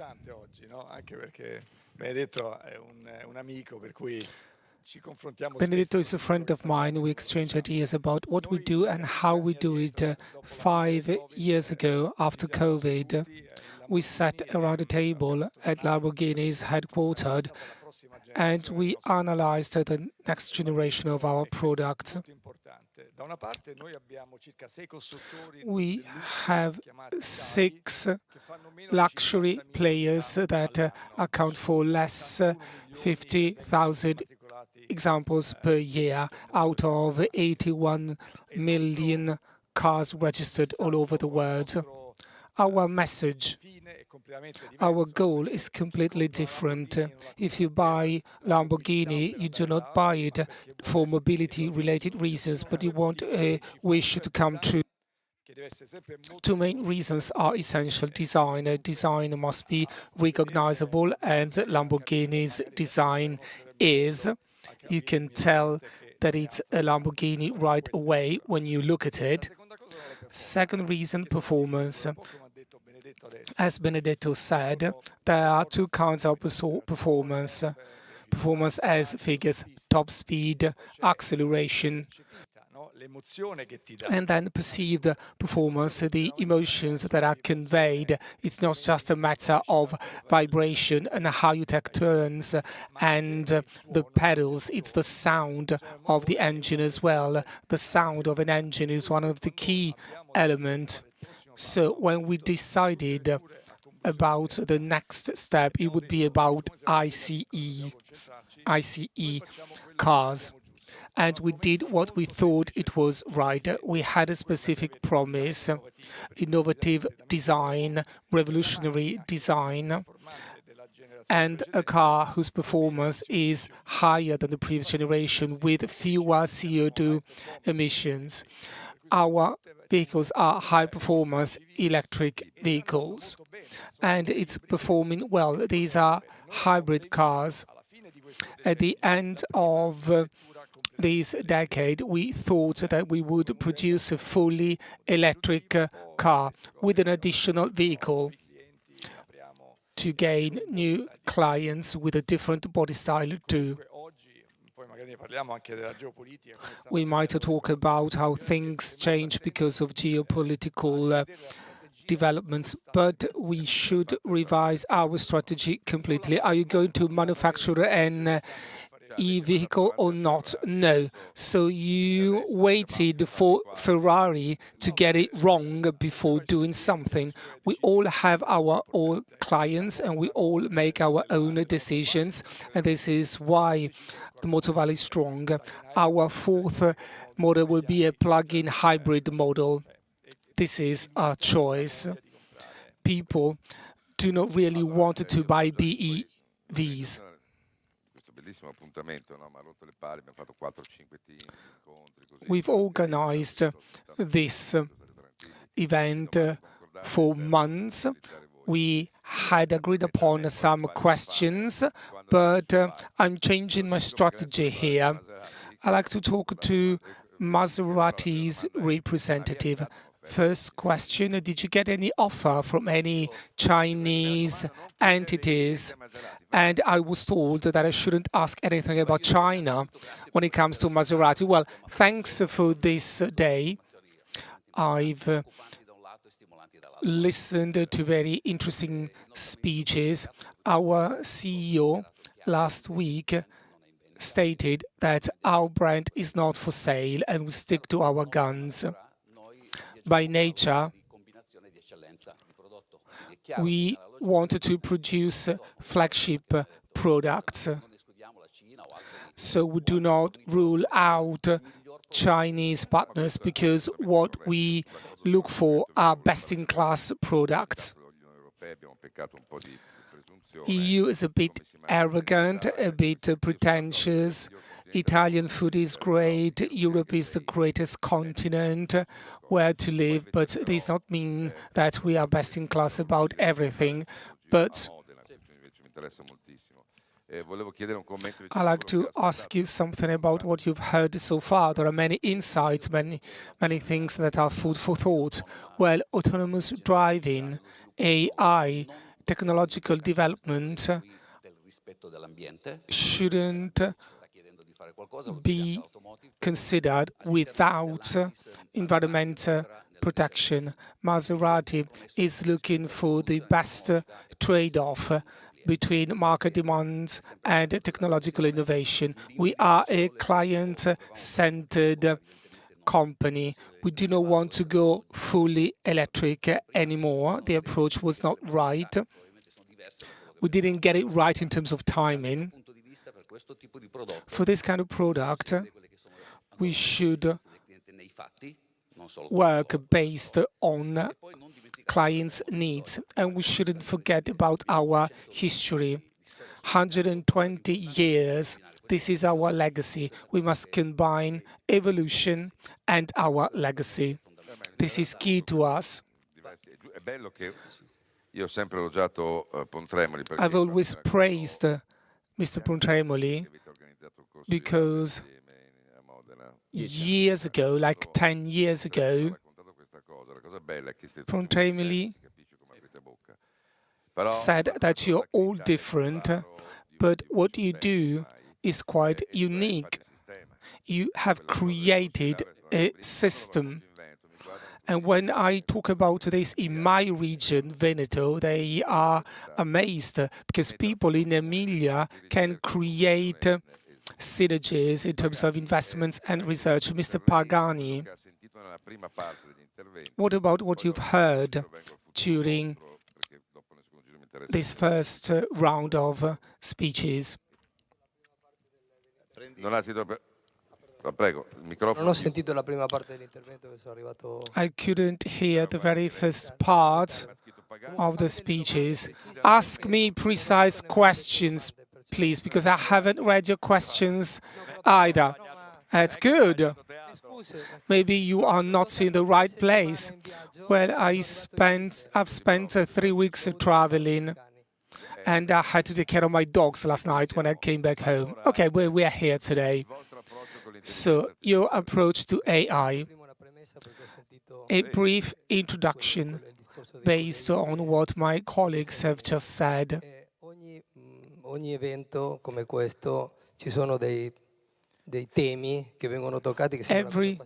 Benedetto is a friend of mine. We exchange ideas about what we do and how we do it. 5 years ago, after COVID, we sat around a table at Lamborghini's headquarters and we analyzed the next generation of our products. We have 6 luxury players that account for less 50,000 examples per year out of 81 million cars registered all over the world. Our message, our goal is completely different. If you buy Lamborghini, you do not buy it for mobility-related reasons, but you want a wish to come true. Two main reasons are essential. Design. Design must be recognizable, and Lamborghini's design is. You can tell that it's a Lamborghini right away when you look at it. Second reason, performance. As Benedetto said, there are two kinds of performance. Performance as figures, top speed, acceleration, and then perceived performance, the emotions that are conveyed. It's not just a matter of vibration and how you take turns and the pedals. It's the sound of the engine as well. The sound of an engine is one of the key elements. So when we decided about the next step, it would be about ICE cars. And we did what we thought it was right. We had a specific promise, innovative design, revolutionary design, and a car whose performance is higher than the previous generation with fewer CO2 emissions. Our vehicles are high-performance electric vehicles, and it's performing well. These are hybrid cars. At the end of this decade, we thought that we would produce a fully electric car with an additional vehicle to gain new clients with a different body style too. We might talk about how things change because of geopolitical developments, but we should revise our strategy completely. Are you going to manufacture an e-vehicle or not? No. So you waited for Ferrari to get it wrong before doing something. We all have our own clients and we all make our own decisions, and this is why the Motor Valley is strong. Our fourth model will be a plug-in hybrid model. This is our choice. People do not really want to buy BEVs. We've organized this event for months. We had agreed upon some questions, but I'm changing my strategy here. I like to talk to Maserati's representative. First question, did you get any offer from any Chinese entities? And I was told that I shouldn't ask anything about China when it comes to Maserati. Well, thanks for this day. I've listened to very interesting speeches. Our CEO last week stated that our brand is not for sale and we stick to our guns. By nature, we wanted to produce flagship products. So we do not rule out Chinese partners because what we look for are best-in-class products. EU is a bit arrogant, a bit pretentious. Italian food is great. Europe is the greatest continent where to live, but this does not mean that we are best in class about everything. But I'd like to ask you something about what you've heard so far. There are many insights, many things that are food for thought. Well, autonomous driving, AI, technological development shouldn't be considered without environmental protection. Maserati is looking for the best trade-off between market demands and technological innovation. We are a client-centered company. We do not want to go fully electric anymore. The approach was not right. We didn't get it right in terms of timing. For this kind of product, we should work based on clients' needs, and we shouldn't forget about our history. 120 years, this is our legacy. We must combine evolution and our legacy. This is key to us. I've always praised Mr. Pontremoli because years ago, like 10 years ago, Pontremoli said that you're all different, but what you do is quite unique. You have created a system. And when I talk about this in my region, Veneto, they are amazed because people in Emilia can create synergies in terms of investments and research. Mr. Pagani, what about what you've heard during this first round of speeches? I couldn't hear the very first part of the speeches. Ask me precise questions, please, because I haven't read your questions either. That's good. Maybe you are not in the right place. Well, I've spent 3 weeks traveling, and I had to take care of my dogs last night when I came back home. Okay, we are here today. So, your approach to AI. A brief introduction based on what my colleagues have just said. Every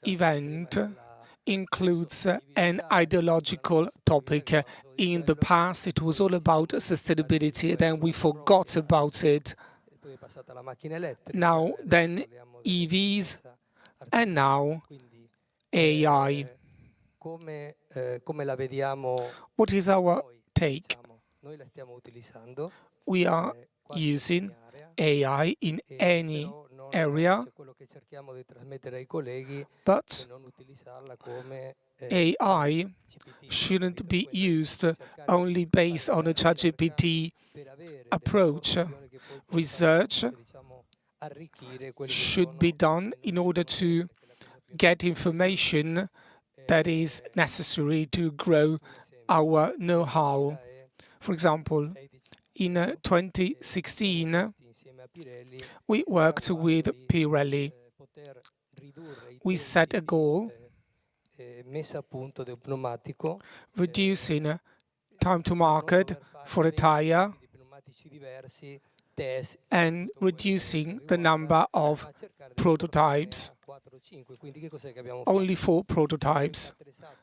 event includes an ideological topic. In the past, it was all about sustainability, then we forgot about it. Now, then EVs, and now AI. What is our take? We are using AI in any area, but AI shouldn't be used only based on a ChatGPT approach. Research should be done in order to get information that is necessary to grow our know-how. For example, in 2016, we worked with Pirelli. We set a goal, reducing time to market for a tire and reducing the number of prototypes. Only 4 prototypes.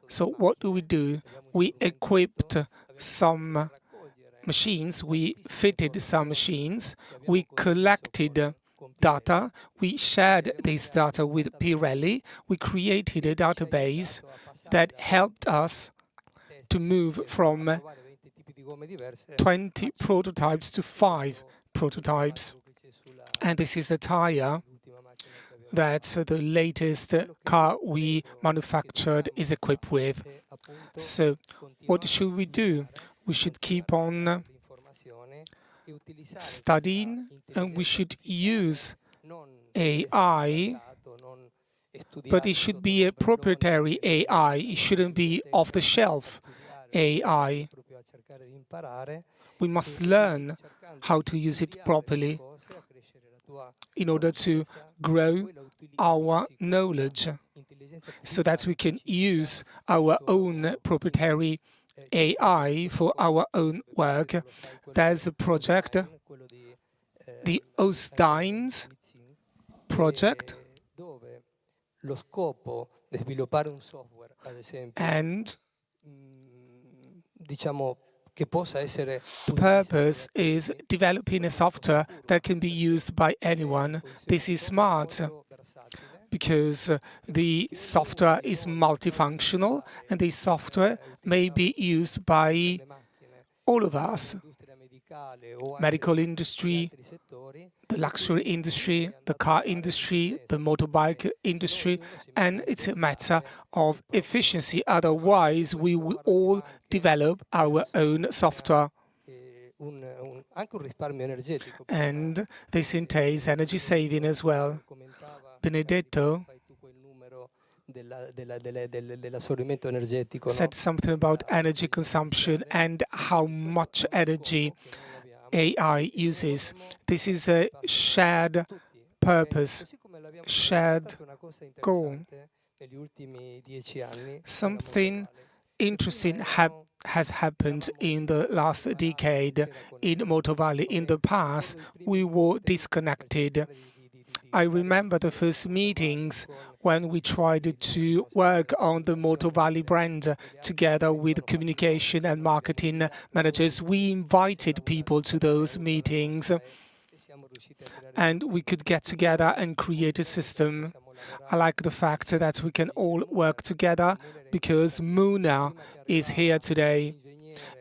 So what do? We equipped some machines, we fitted some machines, we collected data, we shared this data with Pirelli, we created a database that helped us to move from 20 prototypes to 5 prototypes. And this is the tire that the latest car we manufactured is equipped with. So what should we do? We should keep on studying, and we should use AI, but it should be a proprietary AI. It shouldn't be off-the-shelf AI. We must learn how to use it properly in order to grow our knowledge so that we can use our own proprietary AI for our own work. There's a project, the Osteins project, and the purpose is developing a software that can be used by anyone. This is smart because the software is multifunctional and the software may be used by all of us. medical industry, the luxury industry, the car industry, the motorbike industry, and it's a matter of efficiency. Otherwise, we will all develop our own software. And this entails energy saving as well. Benedetto said something about energy consumption and how much energy AI uses. This is a shared purpose, shared goal. Something interesting has happened in the last decade in Motor Valley. In the past, we were disconnected. I remember the first meetings when we tried to work on the Motor Valley brand together with communication and marketing managers. We invited people to those meetings and we could get together and create a system. I like the fact that we can all work together because Muna is here today.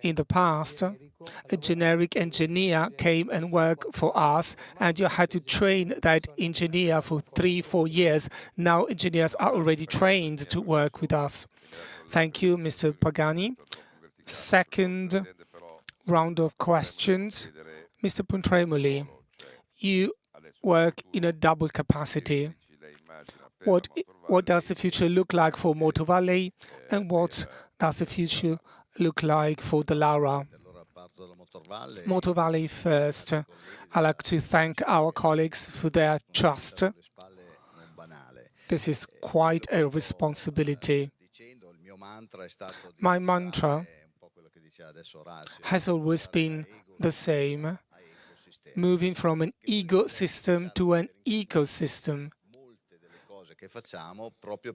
In the past, a generic engineer came and worked for us, and you had to train that engineer for 3-4 years. Now engineers are already trained to work with us. Thank you, Mr. Pagani. Second round of questions. Mr. Pontremoli, you work in a double capacity. What does the future look like for Motor Valley, and what does the future look like for the Laura? Motor Valley first. I'd like to thank our colleagues for their trust. This is quite a responsibility. My mantra has always been the same, moving from an ego system to an ecosystem,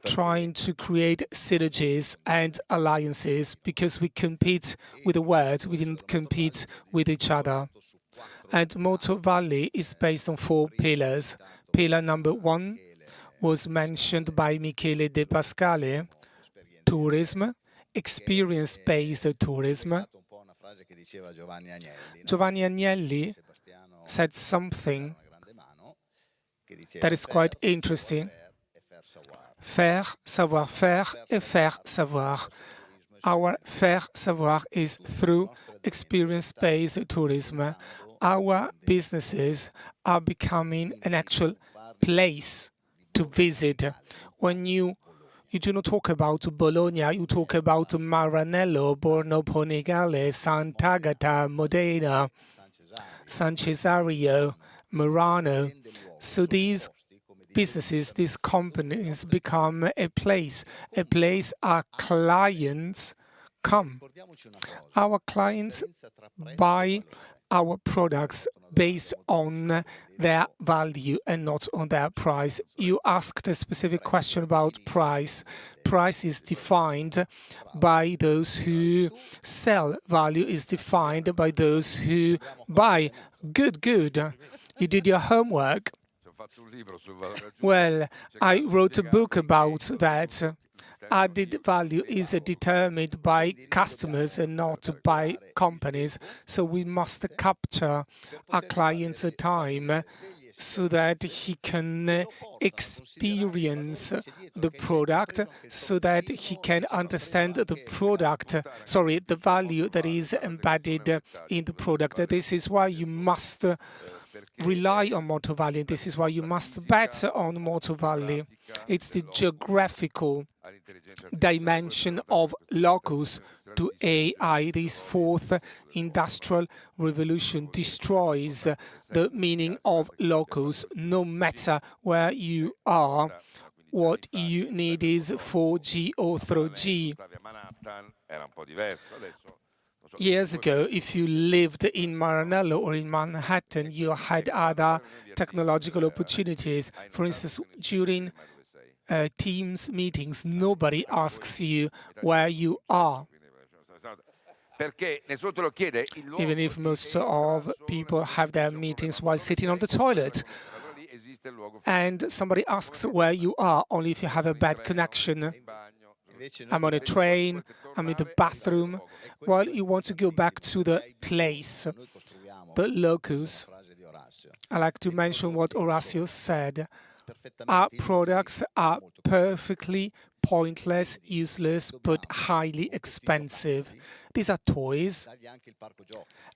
trying to create synergies and alliances, because we compete with the world, we didn't compete with each other. And Motor Valley is based on 4 pillars. Pillar number 1 was mentioned by Michele De Pascale, tourism, experience-based tourism. Giovanni Agnelli said something that is quite interesting. Faire, savoir-faire, et faire savoir. Our faire savoir is through experience-based tourism. Our businesses are becoming an actual place to visit. When you do not talk about Bologna, you talk about Maranello, Borno Panigale, Sant'Agata, Modena, San Cesario, Murano. So these businesses, these companies become a place our clients come. Our clients buy our products based on their value and not on their price. You asked a specific question about price. Price is defined by those who sell. Value is defined by those who buy. Good. You did your homework. Well, I wrote a book about that. Added value is determined by customers and not by companies. So we must capture our client's time so that he can experience the product, so that he can understand the product, the value that is embedded in the product. This is why you must rely on Motor Valley. This is why you must bet on Motor Valley. It's the geographical dimension of locus to AI. This 4th industrial revolution destroys the meaning of locus. No matter where you are, what you need is 4G or 3G. Years ago, if you lived in Maranello or in Manhattan, you had other technological opportunities. For instance, during Teams meetings, nobody asks you where you are. Even if most of people have their meetings while sitting on the toilet. And somebody asks where you are only if you have a bad connection. I'm on a train, I'm in the bathroom. Well, you want to go back to the place. the locus. I like to mention what Horacio said. Our products are perfectly pointless, useless, but highly expensive. These are toys,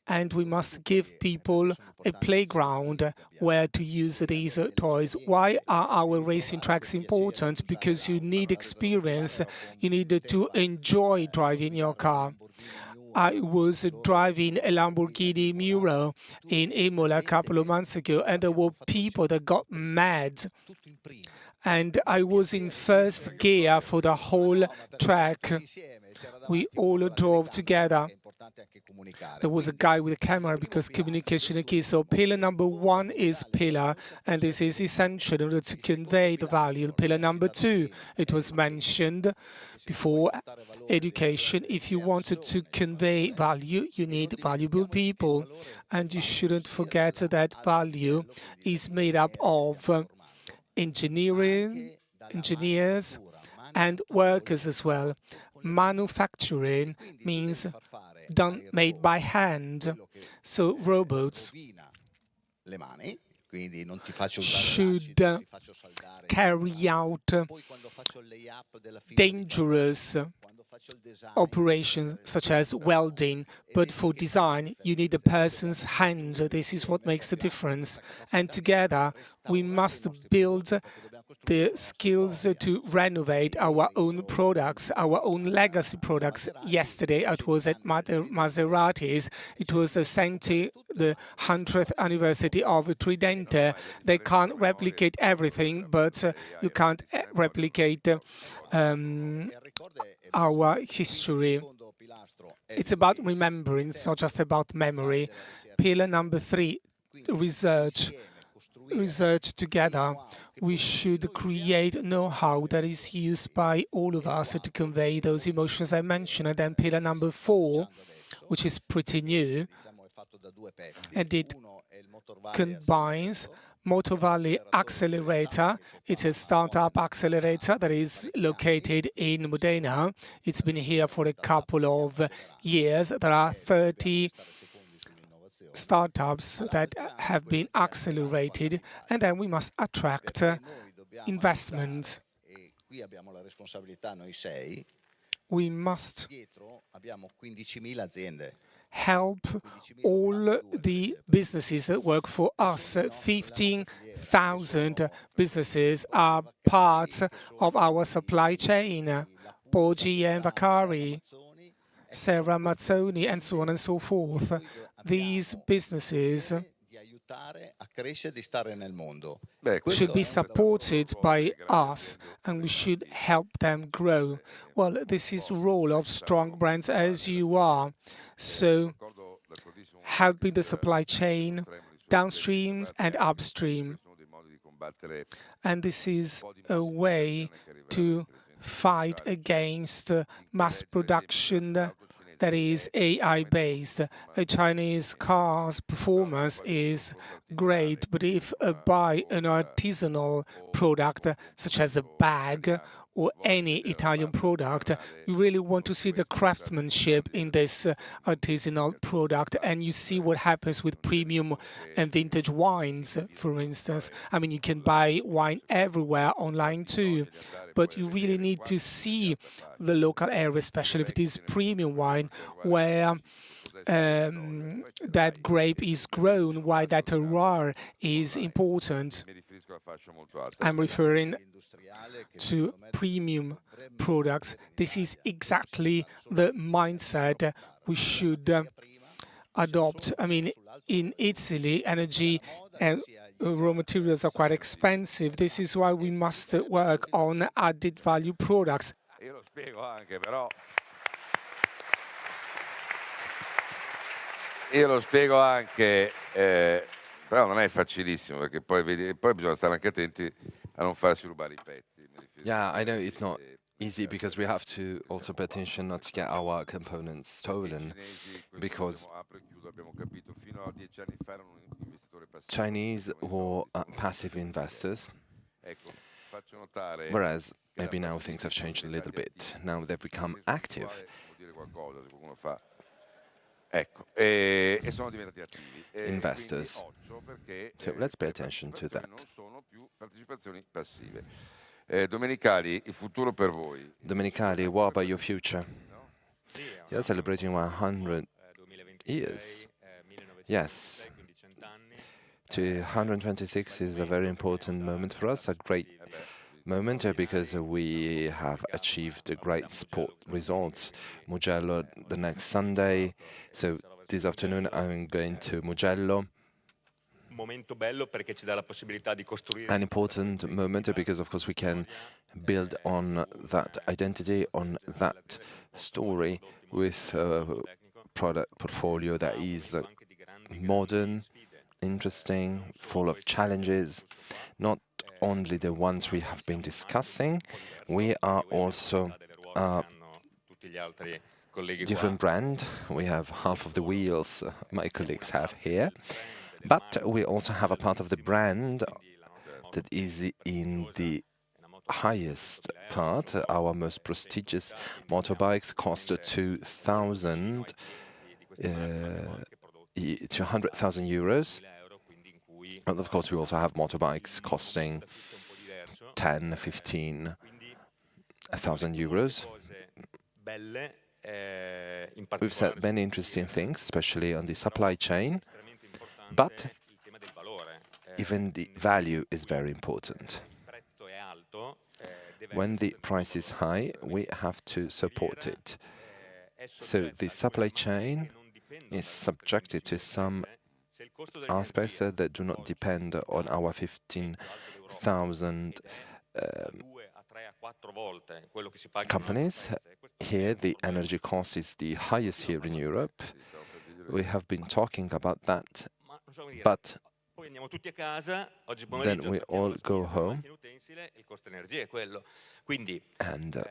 and we must give people a playground where to use these toys. Why are our racing tracks important? Because you need experience, you need to enjoy driving your car. I was driving a Lamborghini Muro in Imola a couple of months ago, and there were people that got mad. And I was in first gear for the whole track. We all drove together. There was a guy with a camera because communication is key. So pillar number 1 is pillar, and this is essential in order to convey the value. Pillar number 2, it was mentioned before, education. If you wanted to convey value, you need valuable people. And you shouldn't forget that value is made up of engineers and workers as well. Manufacturing means made by hand. So robots should carry out dangerous operations such as welding, but for design you need a person's hand. This is what makes the difference. And together we must build the skills to renovate our own products, our own legacy products. Yesterday I was at Maserati's. It was the 100th anniversary of Tridente. They can't replicate everything, but you can't replicate our history. It's about remembering, it's not just about memory. Pillar number 3, research. Research together. We should create know-how that is used by all of us to convey those emotions I mentioned. And then pillar number 4, which is pretty new, and it combines Motor Valley Accelerator. It's a startup accelerator that is located in Modena. It's been here for a couple of years. There are 30 startups that have been accelerated, and then we must attract investment. We must help all the businesses that work for us. 15,000 businesses are part of our supply chain. Poggi and Vaccari, Serra Mazzoni, and so on and so forth. These businesses should be supported by us, and we should help them grow. Well, this is the role of strong brands as you are. So, helping the supply chain, downstream and upstream. And this is a way to fight against mass production that is AI-based. A Chinese car's performance is great, but if I buy an artisanal product, such as a bag or any Italian product, you really want to see the craftsmanship in this artisanal product, and you see what happens with premium and vintage wines, for instance. I mean, you can buy wine everywhere online too, but you really need to see the local area, especially if it is premium wine, where that grape is grown, why that terroir is important. I'm referring to premium products. This is exactly the mindset we should adopt. I mean, in Italy, energy and raw materials are quite expensive. This is why we must work on added value products. Io lo spiego anche, però non è facilissimo, perché poi bisogna stare anche attenti a non farsi rubare I pezzi. Yeah, I know it's not easy because we have to also pay attention not to get our components stolen, because Chinese were passive investors, whereas maybe now things have changed a little bit. Now they've become active. Ecco, e sono diventati attivi. investors. So let's pay attention to that. Non sono più partecipazioni passive. Domenicali, il futuro per voi. Domenicali, what about your future? You're celebrating 100 years. Yes. 226 is a very important moment for us, a great moment because we have achieved great sport results. Mugello the next Sunday, so this afternoon I'm going to Mugello. An important moment because, of course, we can build on that identity, on that story with a product portfolio that is modern, interesting, full of challenges, not only the ones we have been discussing. We are also a different brand. We have half of the wheels my colleagues have here. But we also have a part of the brand that is in the highest part. Our most prestigious motorbikes cost 200,000 euros. And of course, we also have motorbikes costing 10, 15,000 euros. We've said many interesting things, especially on the supply chain. But even the value is very important. When the price is high, we have to support it. So the supply chain is subjected to some aspects that do not depend on our 15,000 companies. Here, the energy cost is the highest here in Europe. We have been talking about that. But then we all go home and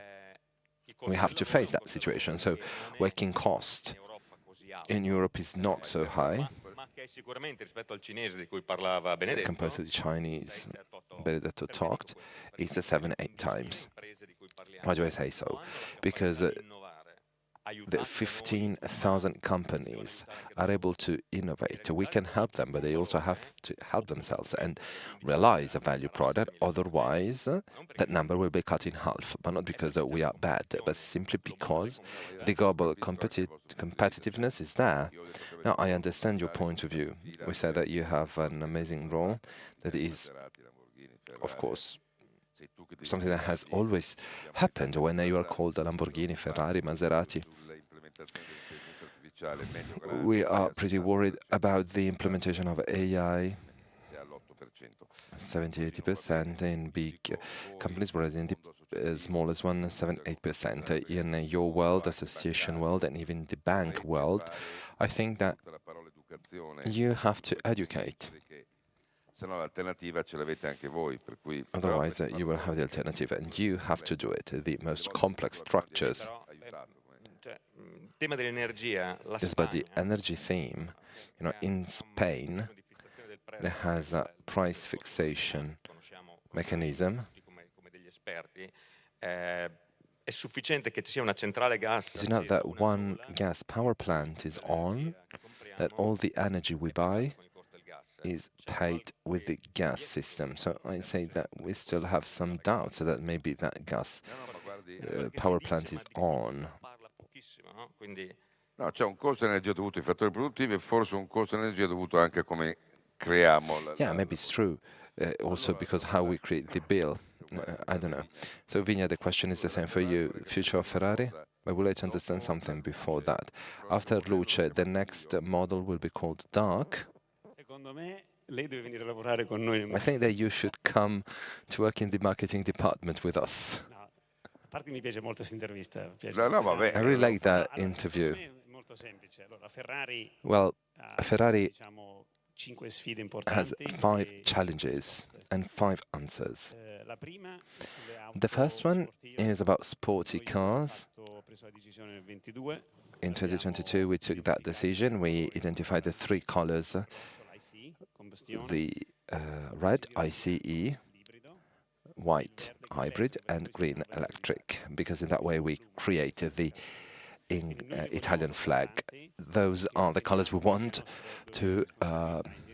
we have to face that situation. So working cost in Europe is not so high compared to the Chinese Benedetto talked. It's 7-8 times. Why do I say so? Because the 15,000 companies are able to innovate. We can help them, but they also have to help themselves and realize a value product. Otherwise, that number will be cut in half, but not because we are bad, but simply because the global competitiveness is there. Now, I understand your point of view. We said that you have an amazing role that is, of course, something that has always happened when you are called a Lamborghini, Ferrari, Maserati. We are pretty worried about the implementation of AI, 70-80% in big companies, whereas in the smallest one, 7-8%. In your world, association world, and even the bank world, I think that you have to educate. Otherwise, you will have the alternative, and you have to do it. The most complex structures. Yes, but the energy theme, in Spain, it has a price fixation mechanism. Is it not that one gas power plant is on, that all the energy we buy is paid with the gas system? So I say that we still have some doubts that maybe that gas power plant is on. No, c'è un costo di energia dovuto ai fattori produttivi e forse un costo di energia dovuto anche a come creiamo. Yeah, maybe it's true. Also because how we create the bill. I don't know. So Vigna, the question is the same for you. Future of Ferrari? I would like to understand something before that. After Luce, the next model will be called Dark. I think that you should come to work in the marketing department with us. I really like that interview. Well, Ferrari has 5 challenges and 5 answers. The first one is about sporty cars. In 2022, we took that decision. We identified the 3 colors, the red, ICE, white, hybrid, and green, electric, because in that way we created the Italian flag. those are the colors we want to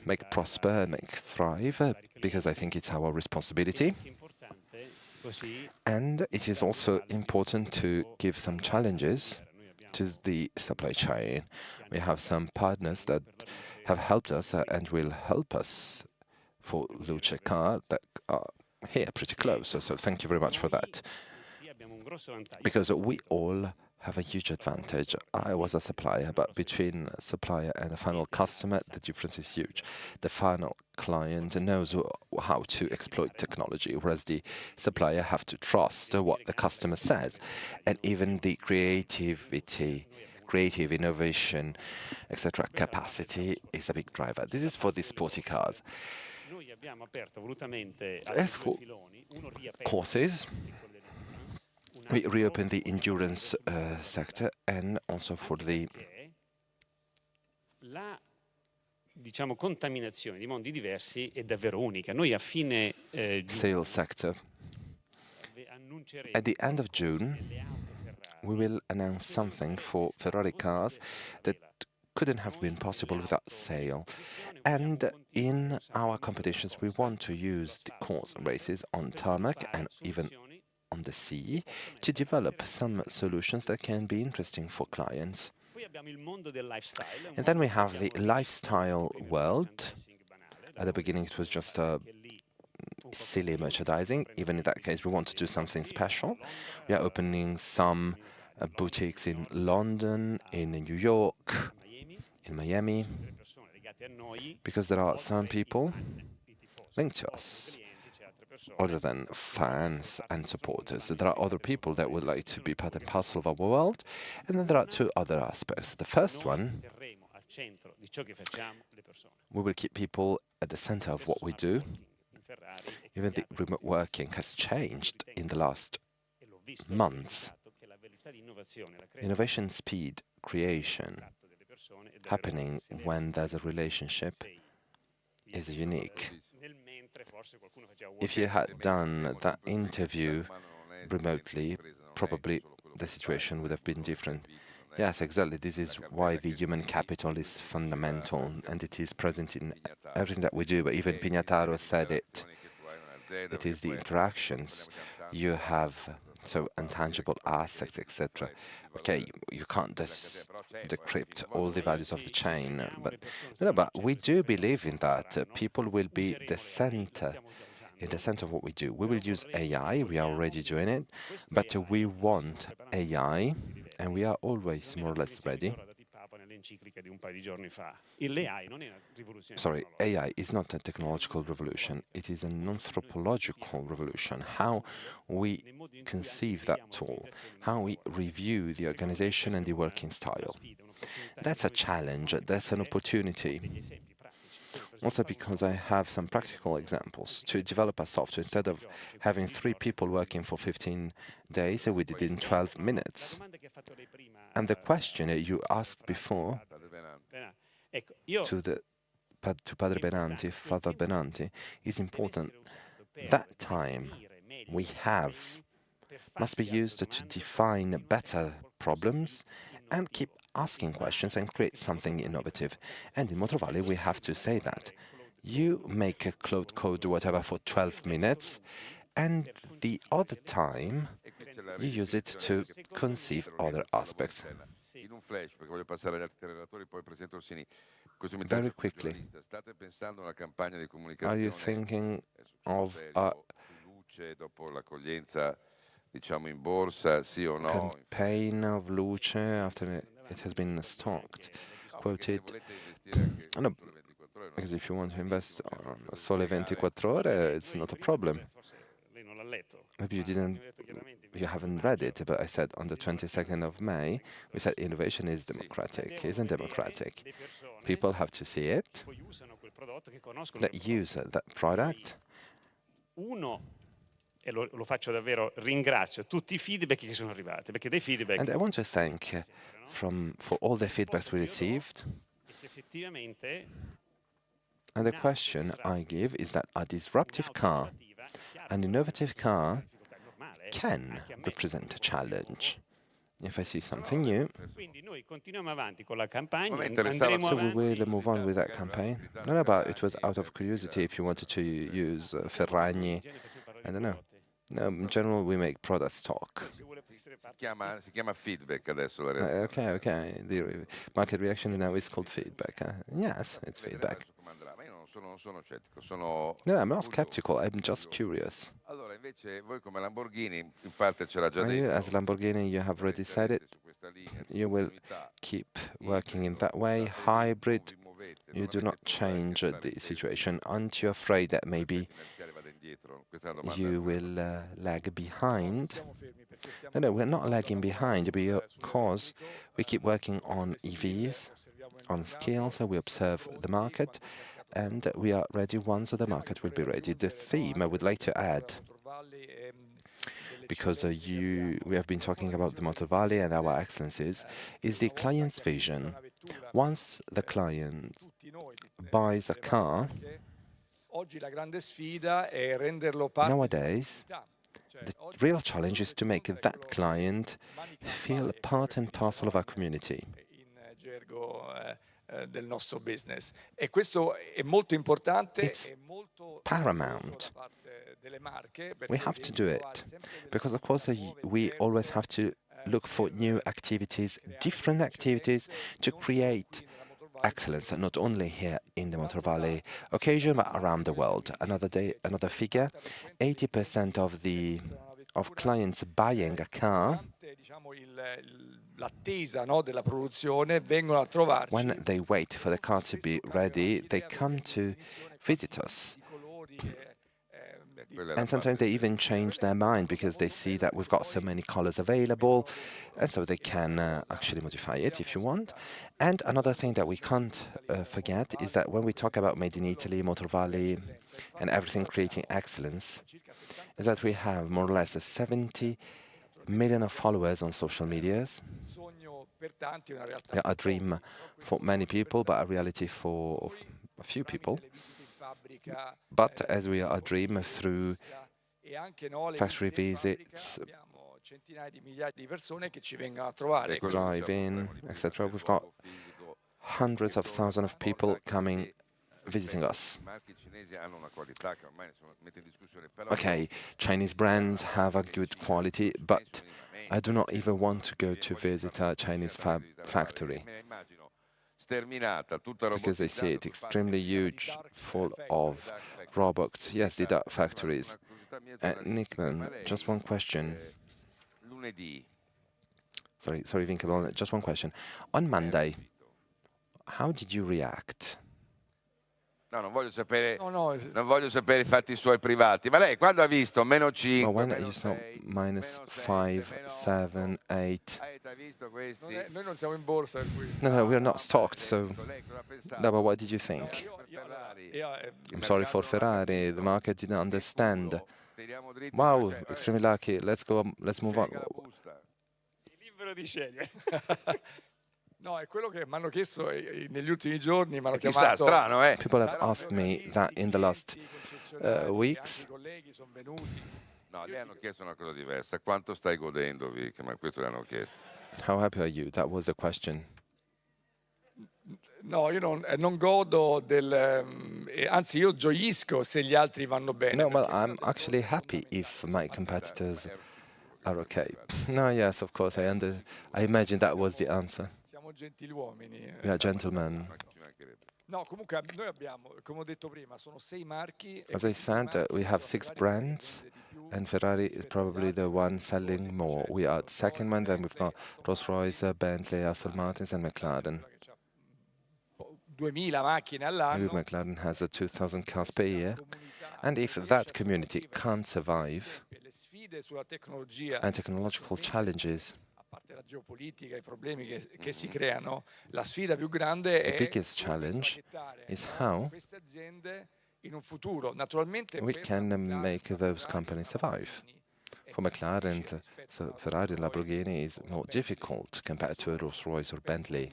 make prosper, make thrive, because I think it's our responsibility. And it is also important to give some challenges to the supply chain. We have some partners that have helped us and will help us for Luce Car that are here pretty close. So thank you very much for that. Because we all have a huge advantage. I was a supplier, but between a supplier and a final customer, the difference is huge. The final client knows how to exploit technology, whereas the supplier have to trust what the customer says. And even the creative innovation, etc. capacity is a big driver. This is for the sporty cars. As for courses, we reopened the endurance sector and also for the contaminazione di mondi diversi è davvero unica. Noi a fine sales sector. At the end of June, we will announce something for Ferrari cars that couldn't have been possible without sale. And in our competitions, we want to use the course races on tarmac and even on the sea to develop some solutions that can be interesting for clients. And then we have the lifestyle world. At the beginning, it was just a silly merchandising. Even in that case, we want to do something special. We are opening some boutiques in London, in New York, in Miami, because there are some people linked to us, other than fans and supporters. There are other people that would like to be part and parcel of our world, and then there are two other aspects. The first one, we will keep people at the center of what we do. Even the remote working has changed in the last months. Innovation, speed, creation, happening when there's a relationship is unique. If you had done that interview remotely, probably the situation would have been different. Yes, exactly. This is why the human capital is fundamental, and it is present in everything that we do. But even Pignataro said it. It is the interactions you have, so intangible assets, etc. Okay, you can't just decrypt all the values of the chain, but we do believe in that. People will be the center, in the center of what we do. We will use AI. We are already doing it, but we want AI, and we are always more or less ready. Sorry, AI is not a technological revolution. It is an anthropological revolution. How we conceive that tool, how we review the organization and the working style. That's a challenge. That's an opportunity. Also because I have some practical examples. To develop a software, instead of having 3 people working for 15 days, we did it in 12 minutes. And the question you asked before to Padre Benanti, Father Benanti, is important. That time we have must be used to define better problems and keep asking questions and create something innovative. And in Motor Valley, we have to say that. You make a code whatever for 12 minutes, and the other time you use it to conceive other aspects. Very quickly, are you thinking of a campaign of Luce after it has been stocked, quoted? No, because if you want to invest on Sole 24 Ore, it's not a problem. Maybe you haven't read it, but I said on the 22nd of May, we said innovation is democratic, isn't democratic. People have to see it, that use that product. E lo faccio davvero, ringrazio tutti I feedback che sono arrivati, perché dei feedback... And I want to thank for all the feedbacks we received. And the question I give is that a disruptive car, an innovative car, can represent a challenge. If I see something new, Quindi noi continuiamo avanti con la campagna, A me interessava- andremo so we avanti. will move on with that campaign. No, but it was out of curiosity if you wanted to use Ferragni. I don't know. No, in general, we make products talk. Si chiama feedback adesso la reazione. Okay. The market reaction now is called feedback. Yes, it's feedback. Ma io non sono scettico, sono No, I'm not skeptical. I'm just curious. Allora, invece voi come Lamborghini, in parte ce l'ha già You, detto. as Lamborghini, you have already said it. You will keep working in that way, hybrid. You do not change the situation. Aren't you afraid that maybe you will lag behind? No, we're not lagging behind because we keep working on EVs, on scale, so we observe the market, and we are ready once the market will be ready. The theme I would like to add, because we have been talking about the Motor Valley and our excellencies, is the client's vision. Once the client buys a car, nowadays, the real challenge is to make that client feel part and parcel of our community. It's paramount. We have to do it because, of course, we always have to look for new activities, different activities to create excellence, not only here in the Motor Valley occasion, but around the world. Another figure, 80% of clients buying a car, when they wait for the car to be ready, they come to visit us. And sometimes they even change their mind because they see that we've got so many colors available, and so they can actually modify it if you want. And another thing that we can't forget is that when we talk about Made in Italy, Motor Valley, and everything creating excellence, is that we have more or less 70 million of followers on social medias. Yeah, a dream for many people, but a reality for a few people. But as we are a dream through factory visits, drive-in, etc., we've got hundreds of thousands of people coming, visiting us. Okay, Chinese brands have a good quality, but I do not even want to go to visit a Chinese factory because I see it extremely huge, full of robots. Yes, the dark factories. Nickman, just one question. Sorry, Vinkelon, just one question. On Monday, how did you react? No, non voglio sapere i fatti suoi privati. Ma lei quando ha visto meno 5, when you saw minus 5, 7, 8. Noi non siamo in borsa. No, we are not stocked, so... No, but what did you think? I'm sorry for Ferrari, the market didn't understand. Wow, extremely lucky, let's move on. Libero di scegliere. No, è quello che mi hanno chiesto negli ultimi giorni, mi hanno chiamato. Strano, eh? People have asked me that in the last weeks. No, le hanno chiesto una cosa diversa. Quanto stai godendo, Vic? Ma questo le hanno chiesto. How happy are you? That was the question. No, io non godo anzi io gioisco se gli altri vanno bene. No, well, I'm actually happy if my competitors are okay. No, yes, of course, I imagine that was the answer. Siamo gentiluomini. We are gentlemen. No, comunque noi abbiamo, come ho detto prima, sono 6 marchi. As I said, we have 6 brands, and Ferrari is probably the one selling more. We are the second one, then we've got Rolls-Royce, Bentley, Aston Martin, and McLaren. 2000 macchine all'anno. McLaren has 2,000 cars per year, and if that community can't survive, and technological challenges, la geopolitica, I problemi che si creano, la sfida più grande the biggest challenge is how we can make those companies survive. For McLaren, so Ferrari and Lamborghini is more difficult compared to Rolls-Royce or Bentley.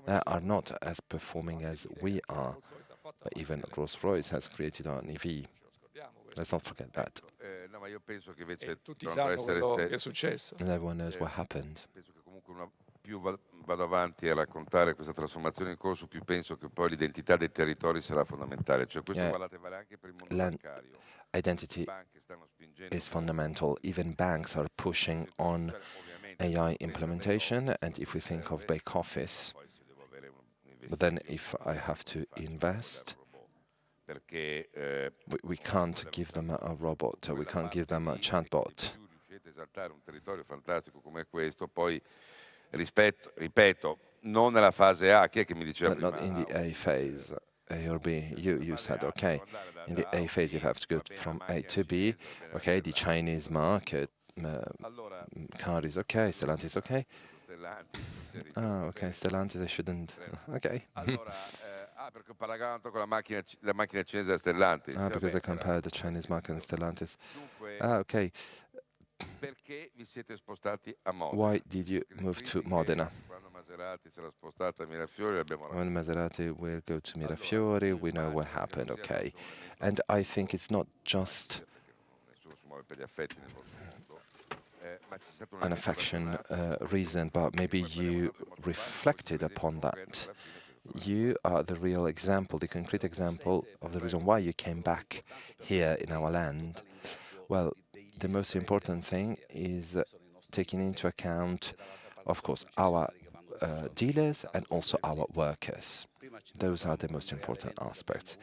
They are not as performing as we are, but even Rolls-Royce has created an EV. Let's not forget that. Tutti sanno quello che è successo. And everyone knows what happened. più vado avanti a raccontare questa trasformazione in corso, più penso che poi l'identità dei territori sarà fondamentale. Cioè questo vale anche per il mondo bancario. Identity is fundamental. Even banks are pushing on AI implementation, and if we think of back office, but then if I have to invest, we can't give them a robot, we can't give them a chatbot. Esaltare un territorio fantastico come questo, poi ripeto, non nella fase A, chi è che mi diceva prima? Not in the A phase, A or B. You said, okay, in the A phase you have to go from A to B, okay, the Chinese market, car is okay, Stellantis is okay. Oh, okay, Stellantis I shouldn't, okay. Perché ho paragonato con la macchina cinese da Stellantis. Because I compared the Chinese market and Stellantis. Okay. Perché vi siete spostati a Modena? Why did you move to Modena? Quando Maserati sarà spostata a Mirafiori abbiamo When Maserati will go to Mirafiori, we know what happened, okay. And I think it's not just an affection reason, but maybe you reflected upon that. You are the real example, the concrete example of the reason why you came back here in our land. Well, the most important thing is taking into account, of course, our dealers and also our workers. Those are the most important aspects.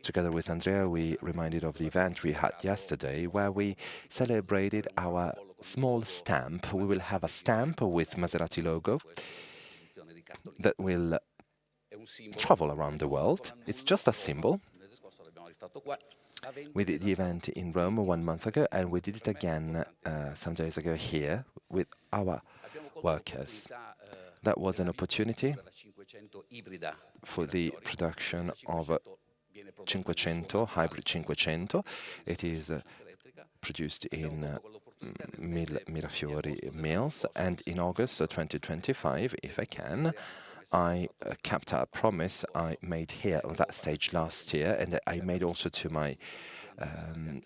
Together with Andrea, we reminded of the event we had yesterday where we celebrated our small stamp. We will have a stamp with Maserati logo that will travel around the world. It's just a symbol. We did the event in Rome 1 month ago, and we did it again some days ago here with our workers. That was an opportunity for the production of 500, hybrid 500. It is produced in Mirafiori mills, and in August 2025, if I can, I kept a promise I made here on that stage last year, and I made also to my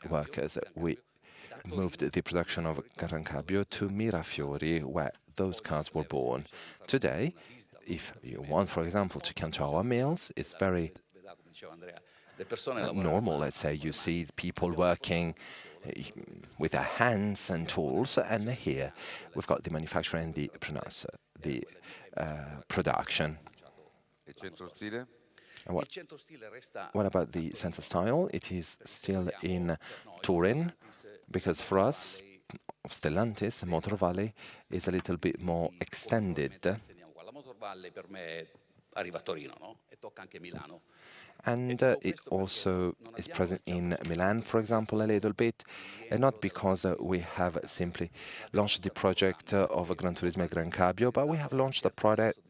workers. We moved the production of Carrancabio to Mirafiori, where those cars were born. Today, if you want, for example, to come to our mills, it's very normal. Let's say you see people working with their hands and tools, and here we've got the manufacturer and the production. What about the center style? It is still in Turin, because for us, Stellantis, Motor Valley, is a little bit more extended. And it also is present in Milan, for example, a little bit, and not because we have simply launched the project of Gran Turismo e Gran Cabio, but we have launched a project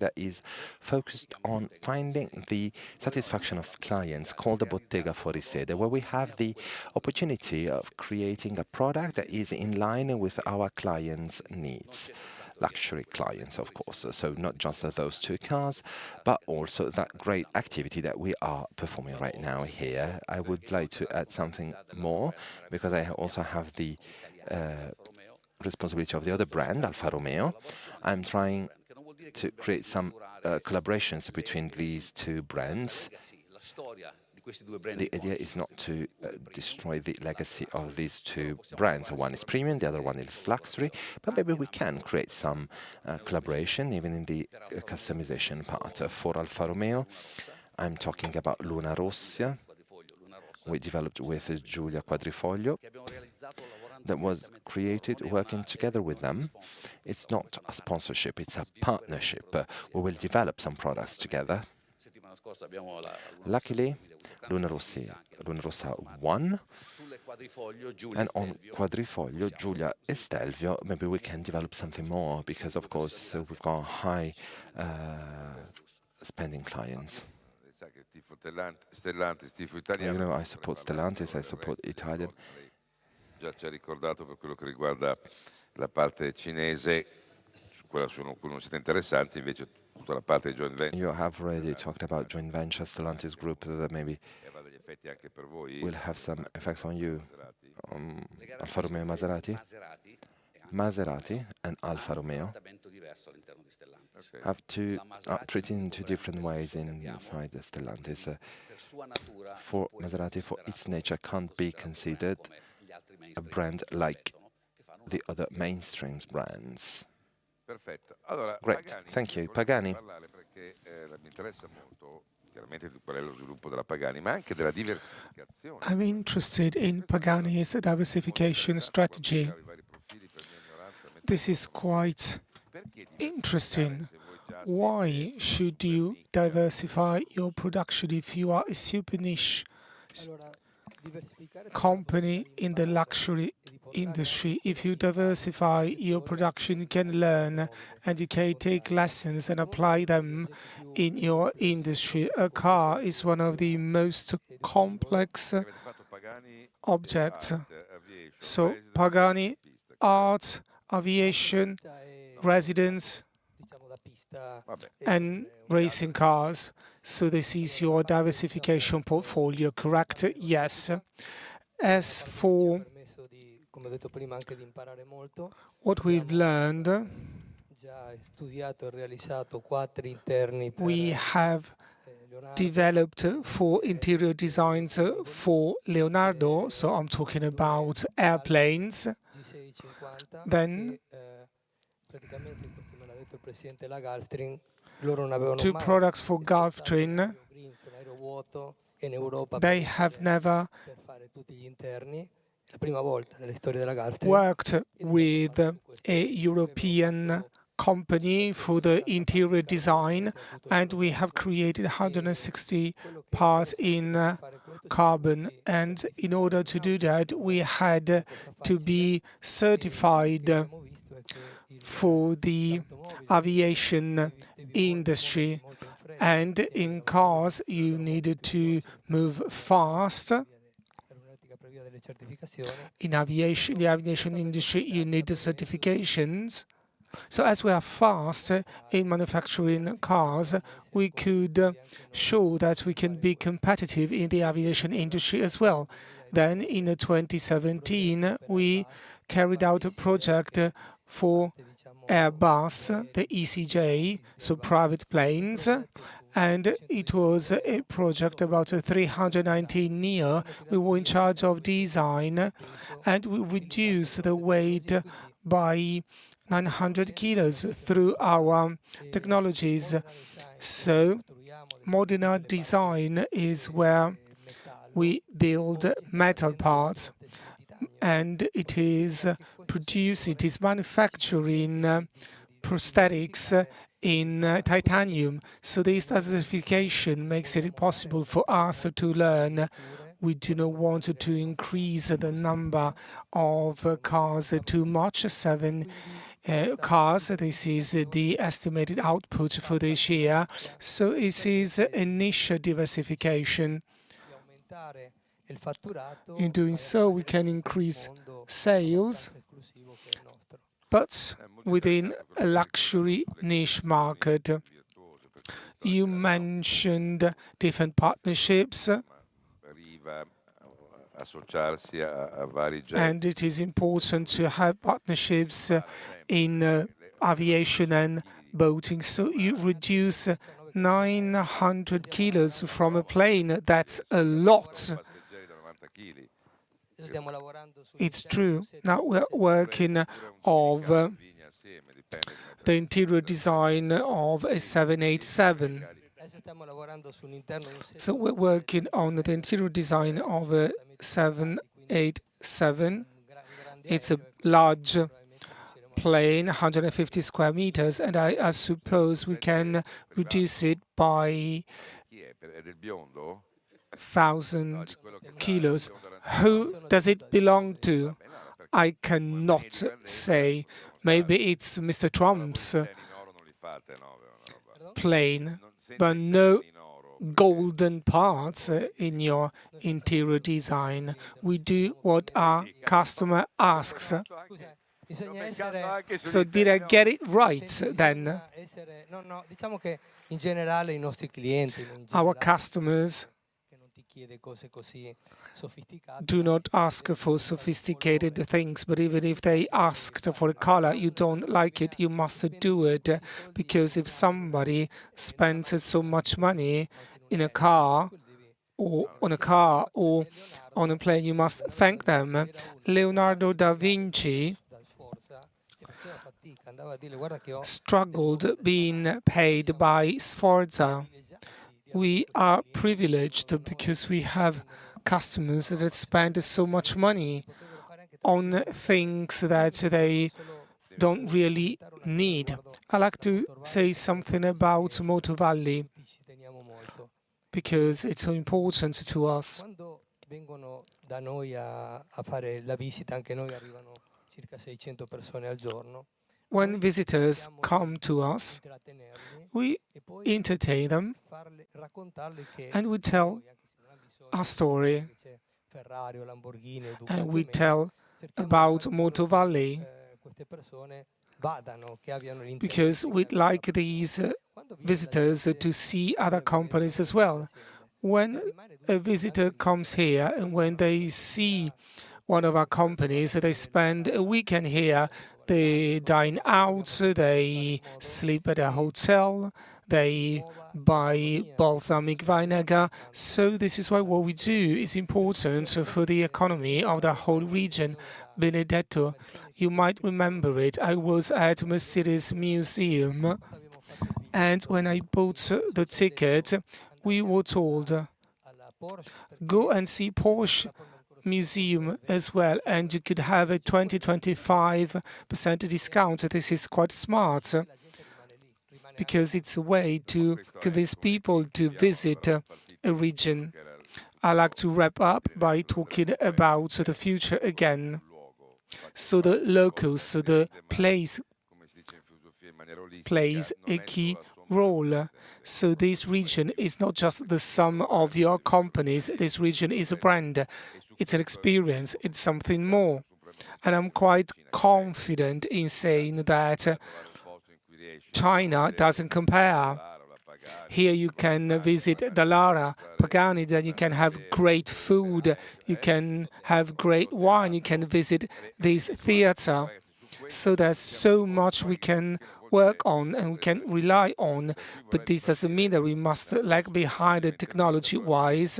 that is focused on finding the satisfaction of clients, called the Bottega Fuori Sede, where we have the opportunity of creating a product that is in line with our clients' needs. Luxury clients, of course, so not just those two cars, but also that great activity that we are performing right now here. I would like to add something more, because I also have the responsibility of the other brand, Alfa Romeo. I'm trying to create some collaborations between these two brands. The idea is not to destroy the legacy of these two brands. One is premium, the other one is luxury, but maybe we can create some collaboration, even in the customization part. For Alfa Romeo, I'm talking about Luna Rossa, we developed with Giulia Quadrifoglio, that was created working together with them. It's not a sponsorship, it's a partnership. We will develop some products together. Luckily, Luna Rossa won, and on Quadrifoglio, Giulia e Stelvio, maybe we can develop something more, because of course we've got high spending clients. You know, I support Stellantis, I support Italian. Già ci ha ricordato per quello che riguarda la parte cinese, su quella su cui non siete interessanti, invece tutta la parte di joint venture. You have already talked about joint venture, Stellantis Group, that maybe will have some effects on you, Alfa Romeo e Maserati. Maserati and Alfa Romeo have treated in two different ways inside the Stellantis. For Maserati, for its nature, can't be considered a brand like the other mainstream brands. Great, thank you. Pagani. I'm interested in Pagani's diversification strategy. This is quite interesting. Why should you diversify your production if you are a super niche company in the luxury industry? If you diversify your production, you can learn and you can take lessons and apply them in your industry. A car is one of the most complex objects. So Pagani, art, aviation, residence, and racing cars. So this is your diversification portfolio, correct? Yes. As for what we've learned, we have developed 4 interior designs for Leonardo, so I'm talking about airplanes. Then 2 products for Gulfstream. They have never worked with a European company for the interior design, and we have created 160 parts in carbon. And in order to do that, we had to be certified for the aviation industry. And in cars, you needed to move fast. In aviation, the aviation industry, you need the certifications. So as we are fast in manufacturing cars, we could show that we can be competitive in the aviation industry as well. Then in 2017, we carried out a project for Airbus, the ECJ, so private planes, and it was a project about a 319 neo. We were in charge of design, and we reduced the weight by 900 kilos through our technologies. So modular design is where we build metal parts, and it is manufacturing prosthetics in titanium. So this diversification makes it possible for us to learn. We do not want to increase the number of cars too much, 7 cars. This is the estimated output for this year. So this is a niche diversification. In doing so, we can increase sales, but within a luxury niche market. You mentioned different partnerships, and it is important to have partnerships in aviation and boating. So you reduce 900 kilos from a plane. That's a lot. It's true. Now we're working on the interior design of a 787. So we're working on the interior design of a 787. It's a large plane, 150 square meters, and I suppose we can reduce it by 1,000 kilos. Who does it belong to? I cannot say. Maybe it's Mr. Trump's plane, but no golden parts in your interior design. We do what our customer asks. So did I get it right then? Our customers do not ask for sophisticated things, but even if they asked for a color, you don't like it, you must do it, because if somebody spends so much money in a car, or on a plane, you must thank them. Leonardo da Vinci struggled being paid by Sforza. We are privileged because we have customers that spend so much money on things that they don't really need. I'd like to say something about Moto Valley because it's so important to us. When visitors come to us, we entertain them and we tell a story, and we tell about Moto Valley, because we'd like these visitors to see other companies as well. When a visitor comes here and when they see one of our companies, they spend a weekend here, they dine out, they sleep at a hotel, they buy balsamic vinegar. So this is why what we do is important for the economy of the whole region. Benedetto, you might remember it, I was at Mercedes Museum, and when I bought the ticket, we were told, go and see Porsche Museum as well, and you could have a 20-25% discount. This is quite smart, because it's a way to convince people to visit a region. I like to wrap up by talking about the future again. So the locus, so the place, plays a key role. So this region is not just the sum of your companies. This region is a brand. It's an experience. It's something more. And I'm quite confident in saying that China doesn't compare. Here you can visit Dallara, Pagani, then you can have great food, you can have great wine, you can visit this theater. So there's so much we can work on and we can rely on, but this doesn't mean that we must lag behind technology-wise.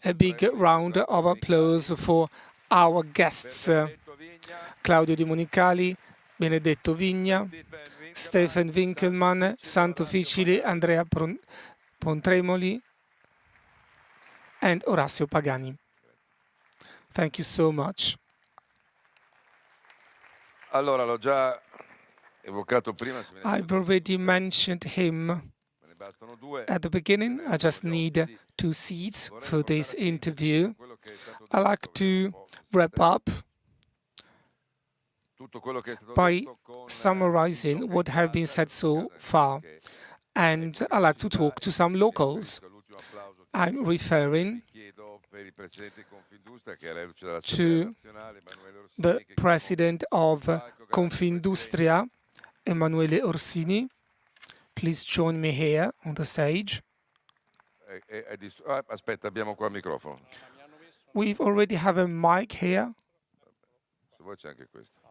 A big round of applause for our guests, Claudio Di Monicali, Benedetto Vigna, Stefan Winkelmann, Santo Ficili, Andrea Pontremoli, and Orazio Pagani. Thank you so much. Allora, l'ho già evocato prima. I've already mentioned him at the beginning. I just need 2 seats for this interview. I like to wrap up by summarizing what has been said so far, and I like to talk to some locals. I'm referring to the president of Confindustria, Emanuele Orsini. Please join me here on the stage. Aspetta, abbiamo qua il microfono. We already have a mic here. Se vuoi c'è anche questo.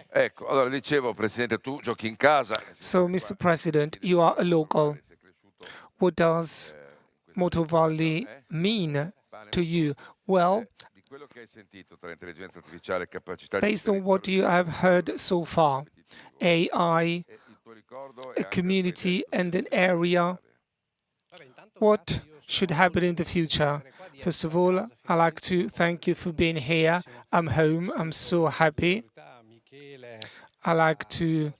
Ecco, allora dicevo, Presidente, tu giochi in casa. So, Mr. President, you are a local. What does Moto Valley mean to you? Well, based on what you have heard so far, AI, a community and an area, what should happen in the future? First of all, I'd like to thank you for being here. I'm home. I'm so happy. I'd like to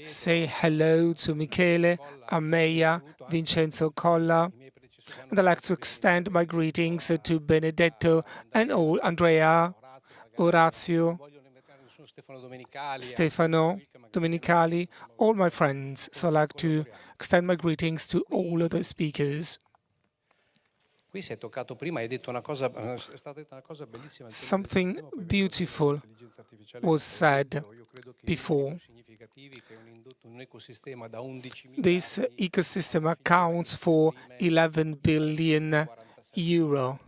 say hello to Michele, Ameia, Vincenzo Colla, and I'd like to extend my greetings to Benedetto and all, Andrea, Orazio, Stefano, Domenicali, all my friends. So I'd like to extend my greetings to all of the speakers. Something beautiful was said before. This ecosystem accounts for 11 billion euro,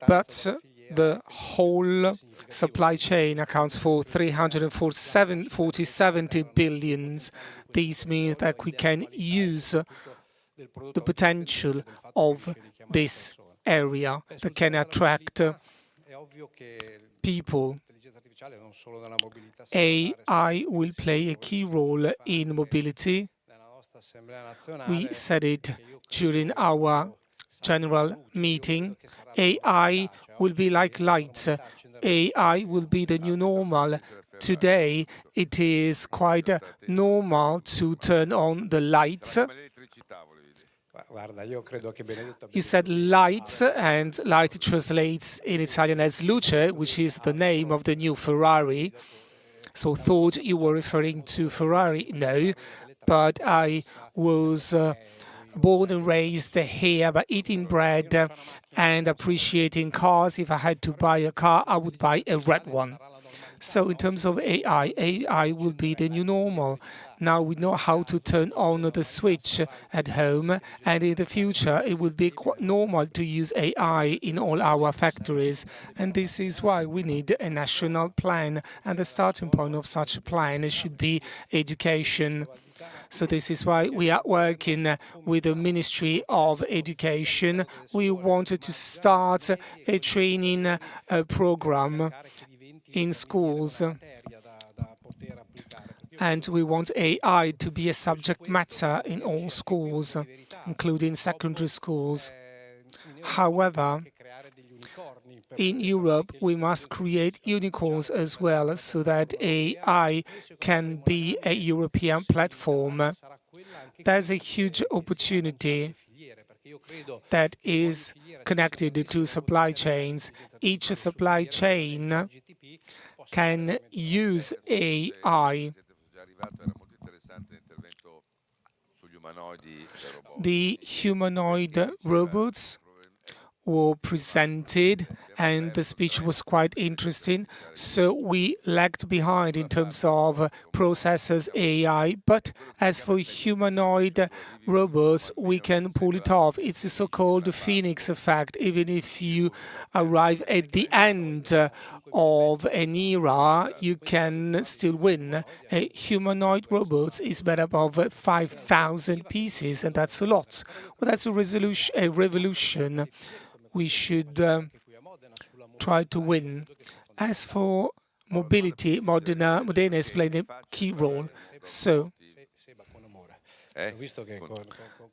but the whole supply chain accounts for 347 billions. This means that we can use the potential of this area that can attract people. AI will play a key role in mobility. We said it during our general meeting. AI will be like lights. AI will be the new normal. Today, it is quite normal to turn on the lights. You said light, and light translates in Italian as luce, which is the name of the new Ferrari. So thought you were referring to Ferrari. No, but I was born and raised here by eating bread and appreciating cars. If I had to buy a car, I would buy a red one. So in terms of AI, AI will be the new normal. Now we know how to turn on the switch at home, and in the future it will be quite normal to use AI in all our factories. And this is why we need a national plan, and the starting point of such a plan should be education. So this is why we are working with the Ministry of Education. We wanted to start a training program in schools, and we want AI to be a subject matter in all schools, including secondary schools. However, in Europe, we must create unicorns as well, so that AI can be a European platform. There's a huge opportunity that is connected to supply chains. Each supply chain can use AI. The humanoid robots were presented, and the speech was quite interesting. So we lagged behind in terms of processors AI, but as for humanoid robots, we can pull it off. It's the so-called Phoenix effect. Even if you arrive at the end of an era, you can still win. A humanoid robot is made up of 5,000 pieces, and that's a lot. Well, that's a revolution. We should try to win. As for mobility, Modena is playing a key role. So,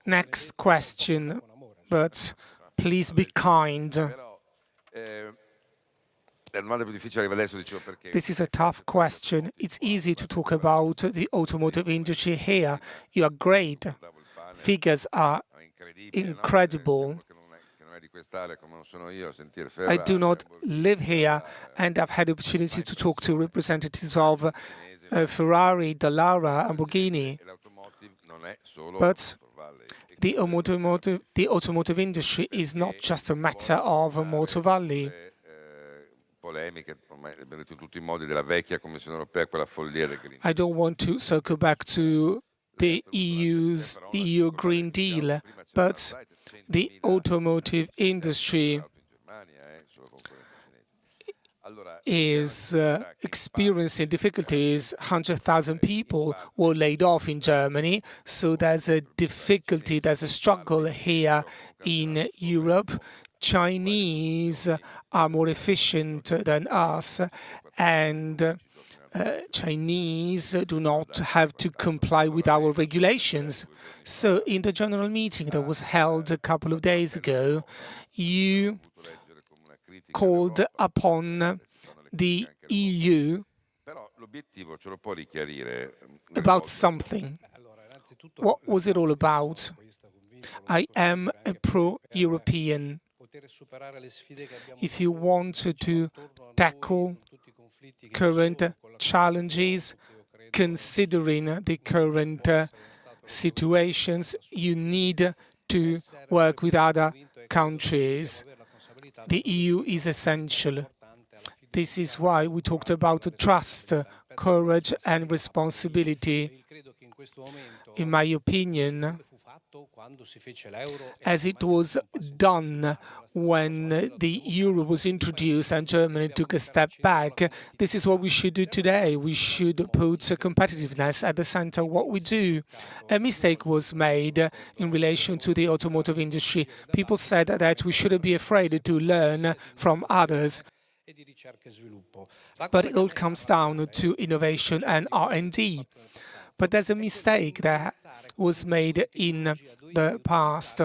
next question, but please be kind. This is a tough question. It's easy to talk about the automotive industry here. You are great. Figures are incredible. I do not live here, and I've had the opportunity to talk to representatives of Ferrari, Dallara, and Lamborghini. But the automotive industry is not just a matter of Motor Valley. I don't want to circle back to the EU Green Deal, but the automotive industry is experiencing difficulties. 100,000 people were laid off in Germany, so there's a difficulty, there's a struggle here in Europe. Chinese are more efficient than us, and Chinese do not have to comply with our regulations. So in the general meeting that was held a couple of days ago, you called upon the EU about something. What was it all about? I am a pro-European. If you want to tackle current challenges, considering the current situations, you need to work with other countries. The EU is essential. This is why we talked about trust, courage and responsibility. In my opinion, as it was done when the euro was introduced and Germany took a step back, this is what we should do today. We should put competitiveness at the center of what we do. A mistake was made in relation to the automotive industry. People said that we shouldn't be afraid to learn from others. But it all comes down to innovation and R&D. But there's a mistake that was made in the past.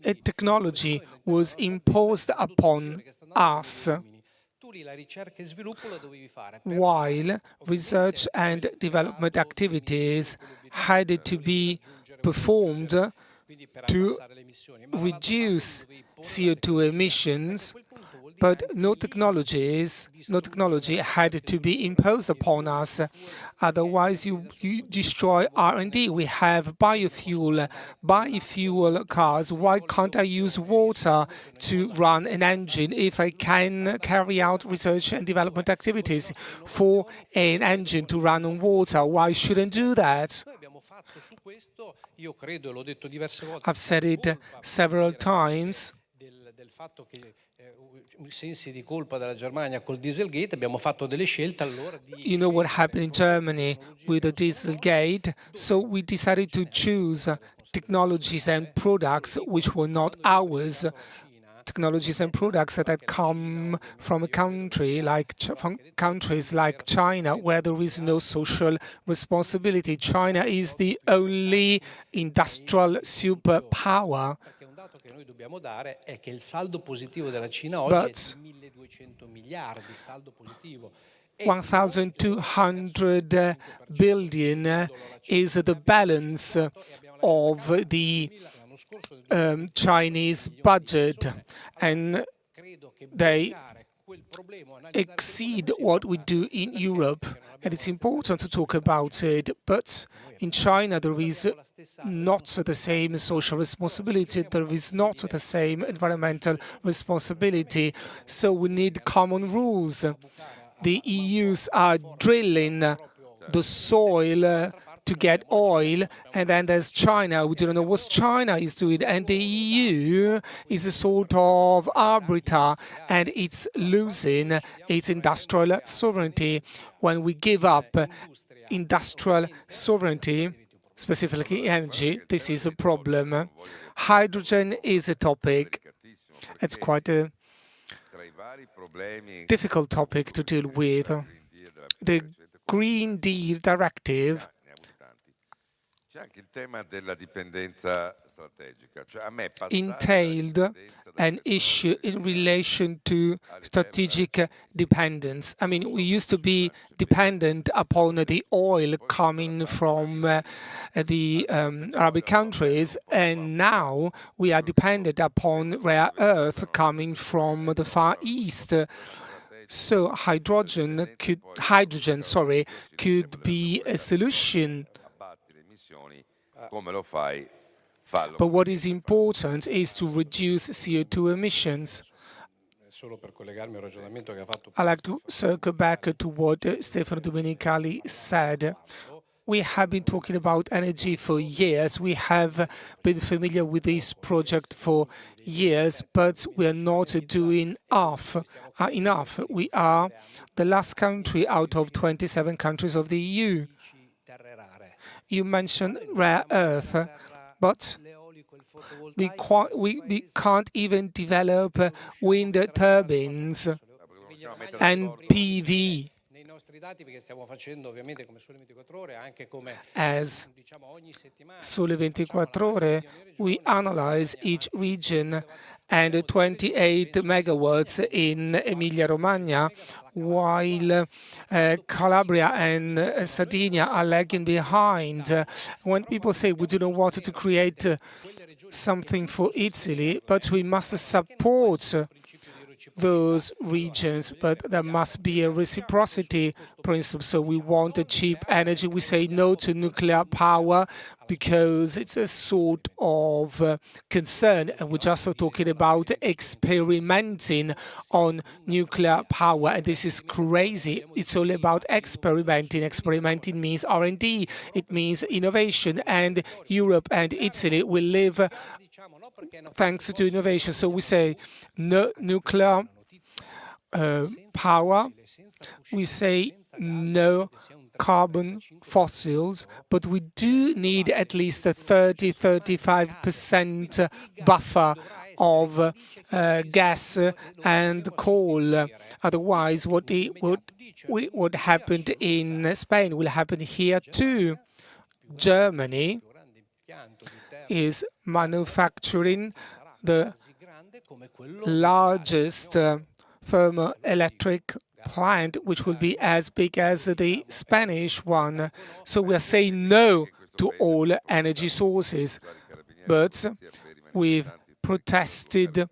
A technology was imposed upon us, while research and development activities had to be performed to reduce CO2 emissions, but no technology had to be imposed upon us. Otherwise, you destroy R&D. We have biofuel cars. Why can't I use water to run an engine if I can carry out research and development activities for an engine to run on water? Why shouldn't I do that? I've said it several times. You know what happened in Germany with the Dieselgate? So we decided to choose technologies and products which were not ours. Technologies and products that come from countries like China, where there is no social responsibility. China is the only industrial superpower. But 1,200 billion is the balance of the Chinese budget, and they exceed what we do in Europe, and it's important to talk about it. But in China, there is not the same social responsibility, there is not the same environmental responsibility, so we need common rules. The EUs are drilling the soil to get oil, and then there's China. We don't know what China is doing, and the EU is a sort of arbiter, and it's losing its industrial sovereignty. When we give up industrial sovereignty, specifically energy, this is a problem. Hydrogen is a topic. It's quite a difficult topic to deal with. The Green Deal directive entailed an issue in relation to strategic dependence. I mean, we used to be dependent upon the oil coming from the Arabic countries, and now we are dependent upon rare earth coming from the Far East. So hydrogen could be a solution. But what is important is to reduce CO2 emissions. I'd like to circle back to what Stefano Domenicali said. We have been talking about energy for years. We have been familiar with this project for years, but we are not doing enough. We are the last country out of 27 countries of the EU. You mentioned rare earth, but we can't even develop wind turbines and PV. As Sole 24 Ore, we analyze each region, and 28 megawatts in Emilia-Romagna, while Calabria and Sardinia are lagging behind. When people say we do not want to create something for Italy, but we must support those regions, but there must be a reciprocity principle. So we want a cheap energy. We say no to nuclear power, because it's a sort of concern, and we're just talking about experimenting on nuclear power, and this is crazy. It's all about experimenting. Experimenting means R&D, it means innovation, and Europe and Italy will live thanks to innovation. So we say no nuclear power, we say no carbon fossils, but we do need at least a 30–35% buffer of gas and coal. Otherwise, what happened in Spain will happen here too. Germany is manufacturing the largest thermoelectric plant, which will be as big as the Spanish one. So we are saying no to all energy sources, but we've protested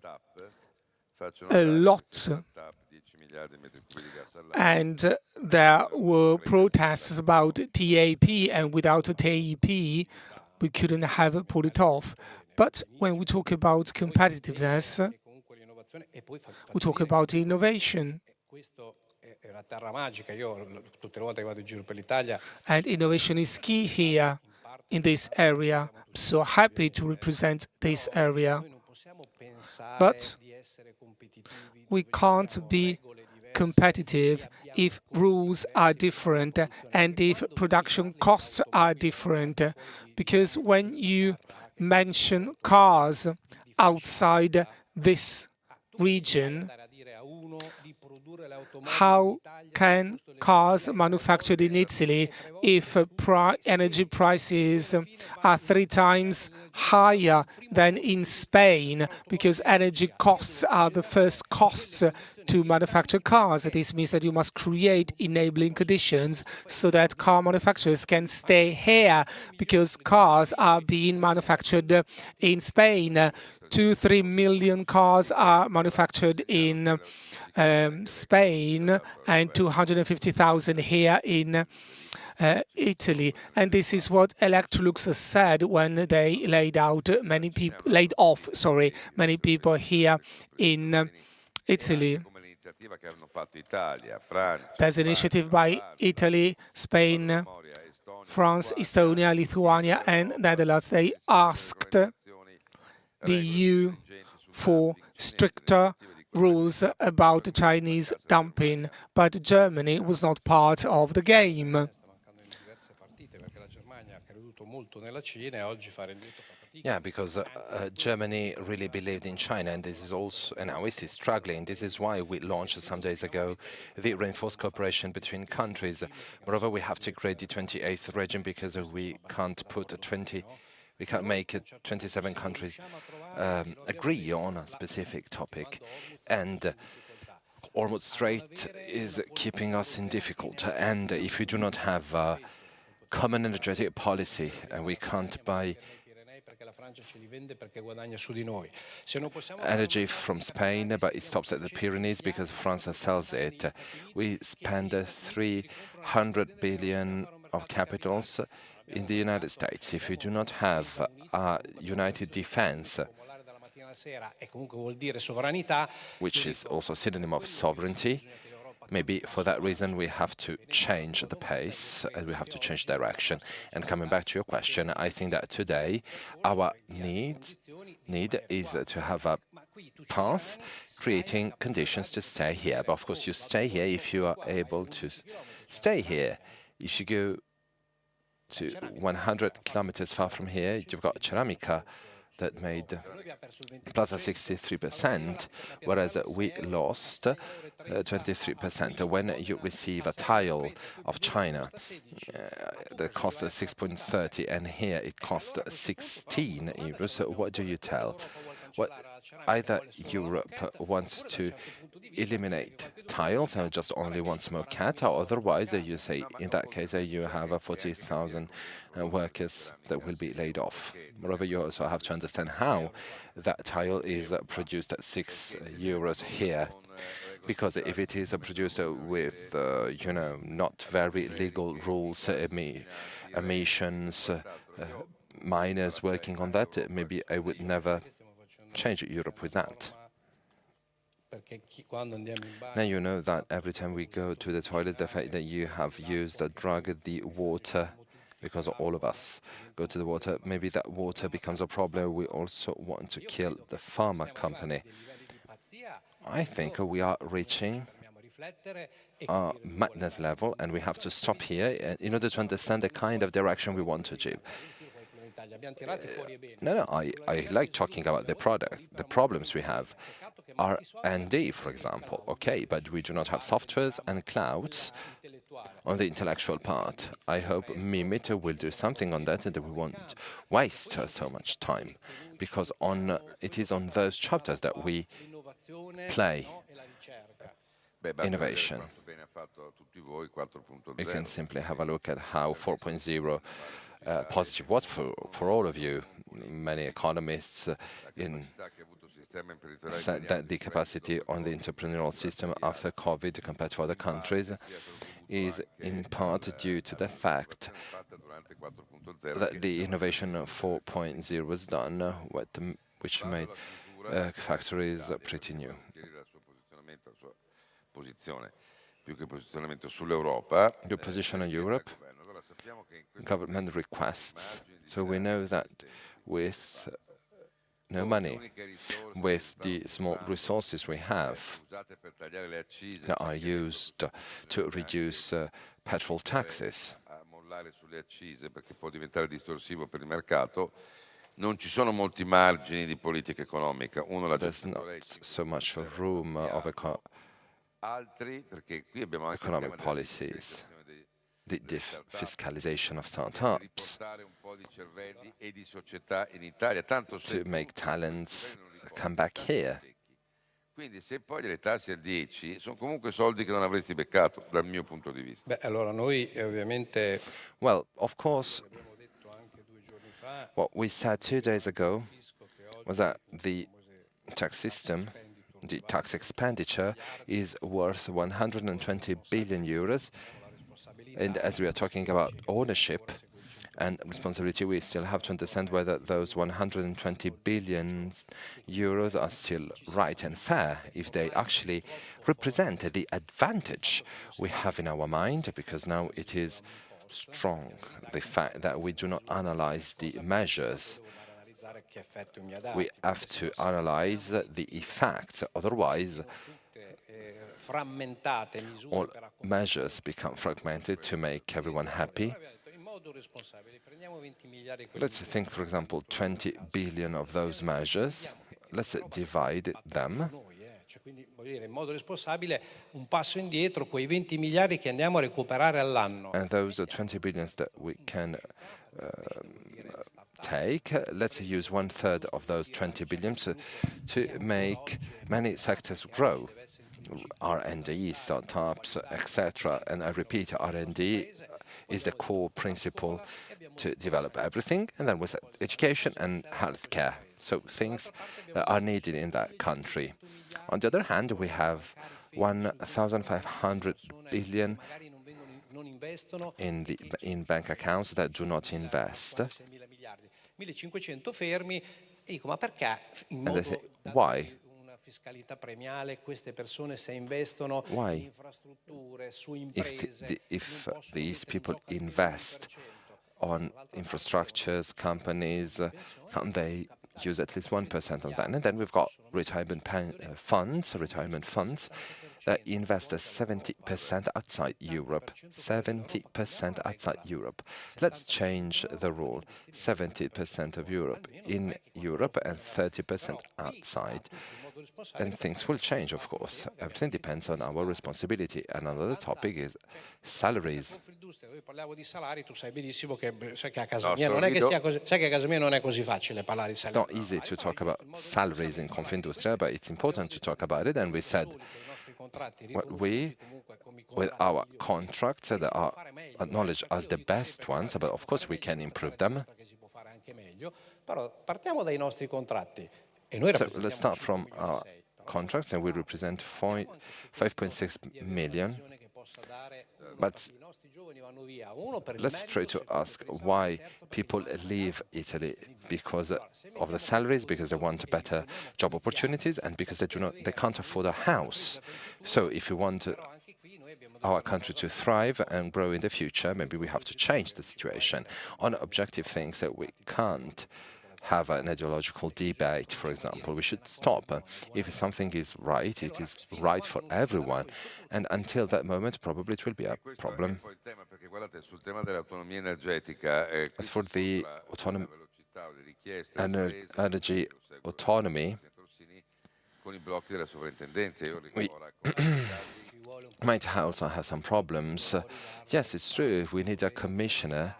a lot, and there were protests about TAP, and without a TAP we couldn't have pulled it off. But when we talk about competitiveness, we talk about innovation. And innovation is key here in this area. I'm so happy to represent this area. But we can't be competitive if rules are different and if production costs are different. Because when you mention cars outside this region, how can cars manufactured in Italy if energy prices are 3 times higher than in Spain? Because energy costs are the first costs to manufacture cars. This means that you must create enabling conditions so that car manufacturers can stay here, because cars are being manufactured in Spain. 2–3 million cars are manufactured in Spain and 250,000 here in Italy. And this is what Electrolux said when they laid off many people here in Italy. There's an initiative by Italy, Spain, France, Estonia, Lithuania, and Netherlands. They asked the EU for stricter rules about Chinese dumping, but Germany was not part of the game. Yeah, because Germany really believed in China, and this is also, and now it is struggling. This is why we launched some days ago the reinforced cooperation between countries. Moreover, we have to create the 28th region, because we can't make 27 countries agree on a specific topic. And Hormuz Strait is keeping us in difficulty. And if we do not have a common energetic policy, and we can't buy energy from Spain, but it stops at the Pyrenees because France sells it. We spend 300 billion of capitals in the United States. If we do not have a united defense, which is also a synonym of sovereignty, maybe for that reason we have to change the pace and we have to change direction. And coming back to your question, I think that today our need is to have a path creating conditions to stay here. But of course you stay here if you are able to stay here. If you go to 100 kilometers far from here, you've got Ceramica that made plus 63%, whereas we lost 23%. When you receive a tile of China that costs 6.30, and here it costs 16 euros, so what do you tell? Either Europe wants to eliminate tiles and just only wants more cat, or otherwise you say, in that case, you have 40,000 workers that will be laid off. Moreover, you also have to understand how that tile is produced at 6 euros here. Because if it is produced with, not very legal rules, emissions, miners working on that, maybe I would never change Europe with that. Now you know that every time we go to the toilet, the fact that you have used a drug, the water, because all of us go to the water, maybe that water becomes a problem. We also want to kill the pharma company. I think we are reaching our madness level, and we have to stop here in order to understand the kind of direction we want to achieve. I like talking about the products, the problems we have. R&D, for example, okay, but we do not have softwares and clouds on the intellectual part. I hope Mimit will do something on that, and we won't waste so much time, because it is on those chapters that we play innovation. You can simply have a look at how 4.0 positive was for all of you. Many economists said that the capacity on the entrepreneurial system after COVID compared to other countries is in part due to the fact that the innovation of 4.0 was done, which made factories pretty new. Your position on Europe, government requests. So we know that with no money, with the small resources we have that are used to reduce petrol taxes, non ci sono molti margini di politica economica. There's not so much room of economic policies, the fiscalization of startups, to make talents come back here. Quindi se poi le tasse a 10 sono comunque soldi che non avresti beccato dal mio punto di vista. Allora noi ovviamente Well, of course, what we said 2 days ago was that the tax system, the tax expenditure, is worth 120 billion euros. And as we are talking about ownership and responsibility, we still have to understand whether those 120 billion euros are still right and fair, if they actually represent the advantage we have in our mind, because now it is strong, the fact that we do not analyze the measures. We have to analyze the effects, otherwise all measures become fragmented to make everyone happy. Let's think, for example, 20 billion of those measures. Let's divide them. Quindi, in modo responsabile, un passo indietro, quei 20 miliardi che andiamo a recuperare all'anno. And those are 20 billions that we can take. Let's use 1/3 of those 20 billion to make many sectors grow. R&D, startups, etc. And I repeat, R&D is the core principle to develop everything. And then with education and healthcare. So things that are needed in that country. On the other hand, we have 1,500 billion in bank accounts that do not invest. 1.500 fermi, dico, ma perché in modo why? Una fiscalità premiale queste persone se investono in infrastrutture, su imprese, if these people invest on infrastructures, companies, can't they use at least 1% of that? And then we've got retirement funds that invest 70% outside Europe. 70% outside Europe. Let's change the rule. 70% of Europe in Europe and 30% outside. And things will change, of course. Everything depends on our responsibility. Another topic is salaries. Parliamo di salari, tu sai benissimo che a casa mia non è che sia così, sai che a casa mia non è così facile parlare di salari. It's not easy to talk about salaries in Confindustria, but it's important to talk about it. And we said we, with our contracts that are acknowledged as the best ones, but of course we can improve them. Però partiamo dai nostri contratti. So let's start from our contracts, and we represent 5.6 million. But Let's try to ask why people leave Italy: because of the salaries, because they want better job opportunities, and because they can't afford a house. So if you want our country to thrive and grow in the future, maybe we have to change the situation on objective things that we can't have an ideological debate, for example. We should stop. If something is right, it is right for everyone. And until that moment, probably it will be a problem. As for the energy autonomy, we might also have some problems. Yes, it's true. We need a commissioner,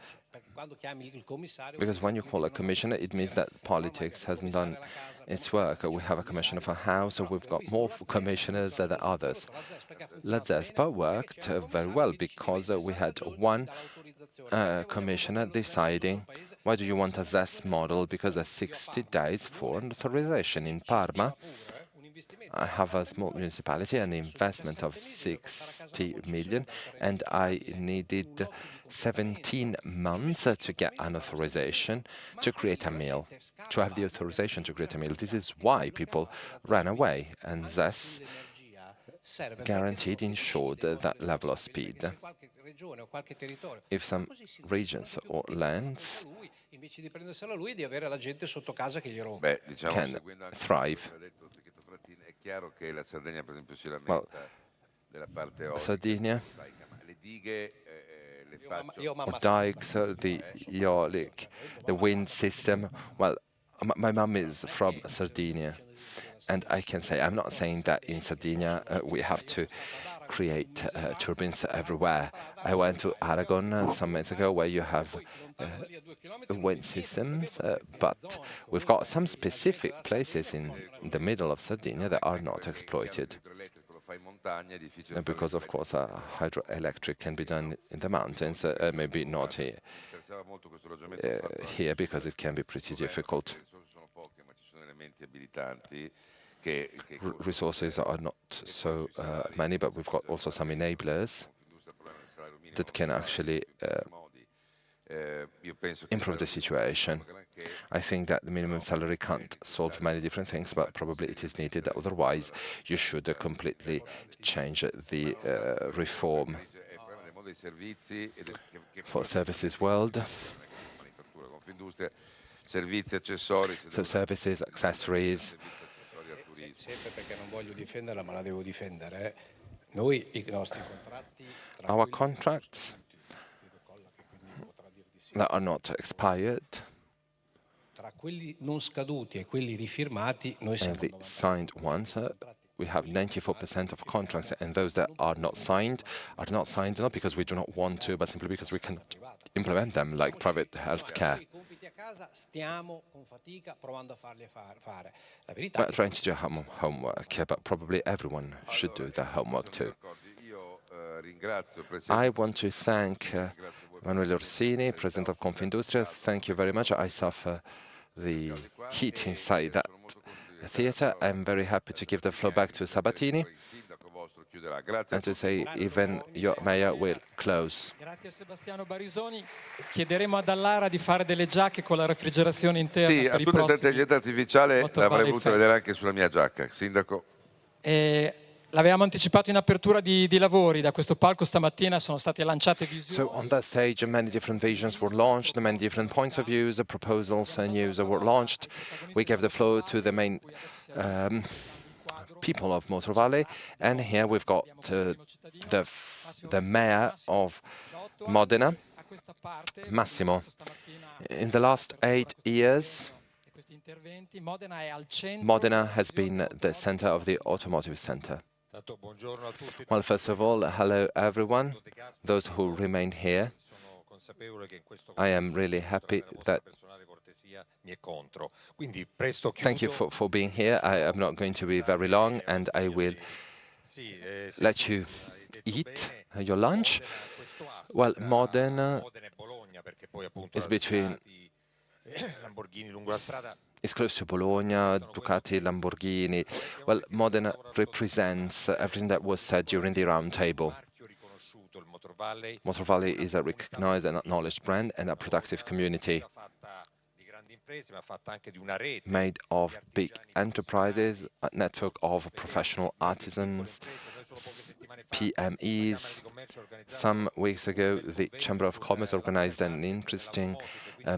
because when you call a commissioner, it means that politics hasn't done its work. We have a commissioner for house, so we've got more commissioners than others. La Zespa worked very well because we had one commissioner deciding, why do you want a ZES model? Because there's 60 days for an authorization. In Parma, I have a small municipality, an investment of 60 million, and I needed 17 months to get an authorization to create a mill, to have the authorization to create a mill. This is why people ran away, and ZES guaranteed, ensured that level of speed. If some regions or lands can thrive, well, Sardinia, or dikes, the YOLLA, the wind system. Well, my mum is from Sardinia, and I can say, I'm not saying that in Sardinia we have to create turbines everywhere. I went to Aragon some months ago, where you have wind systems, but we've got some specific places in the middle of Sardinia that are not exploited. Because, of course, hydroelectric can be done in the mountains, maybe not here, because it can be pretty difficult. Resources are not so many, but we've got also some enablers that can actually improve the situation. I think that the minimum salary can't solve many different things, but probably it is needed. Otherwise, you should completely change the reform for services world. So services, accessories. Our contracts that are not expired, and the signed ones, we have 94% of contracts, and those that are not signed not because we do not want to, but simply because we cannot implement them, like private healthcare. We're trying to do homework, but probably everyone should do their homework too. I want to thank Emanuele Orsini, President of Confindustria. Thank you very much. I suffer the heat inside that theatre. I'm very happy to give the floor back to Sabatini and to say even your mayor will close. Grazie a Sebastiano Barisoni. Chiederemo ad Allara di fare delle giacche con la refrigerazione interna. Sì, a tutta questa intelligenza artificiale l'avrei voluto vedere anche sulla mia giacca, Sindaco. L'avevamo anticipato in apertura di lavori. Da questo palco stamattina sono state lanciate visioni. So on that stage, many different visions were launched, many different points of views, proposals and news were launched. We gave the floor to the main people of Motor Valley, and here we've got the mayor of Modena, Massimo. In the last 8 years, Modena has been the center of the automotive center. Well, first of all, hello everyone, those who remain here. I am really happy that... Thank you for being here. I am not going to be very long, and I will let you eat your lunch. Well, Modena is between... It's close to Bologna, Ducati, Lamborghini. Well, Modena represents everything that was said during the round table. Motor Valley is a recognized and acknowledged brand and a productive community made of big enterprises, a network of professional artisans, PMEs. Some weeks ago, the Chamber of Commerce organized an interesting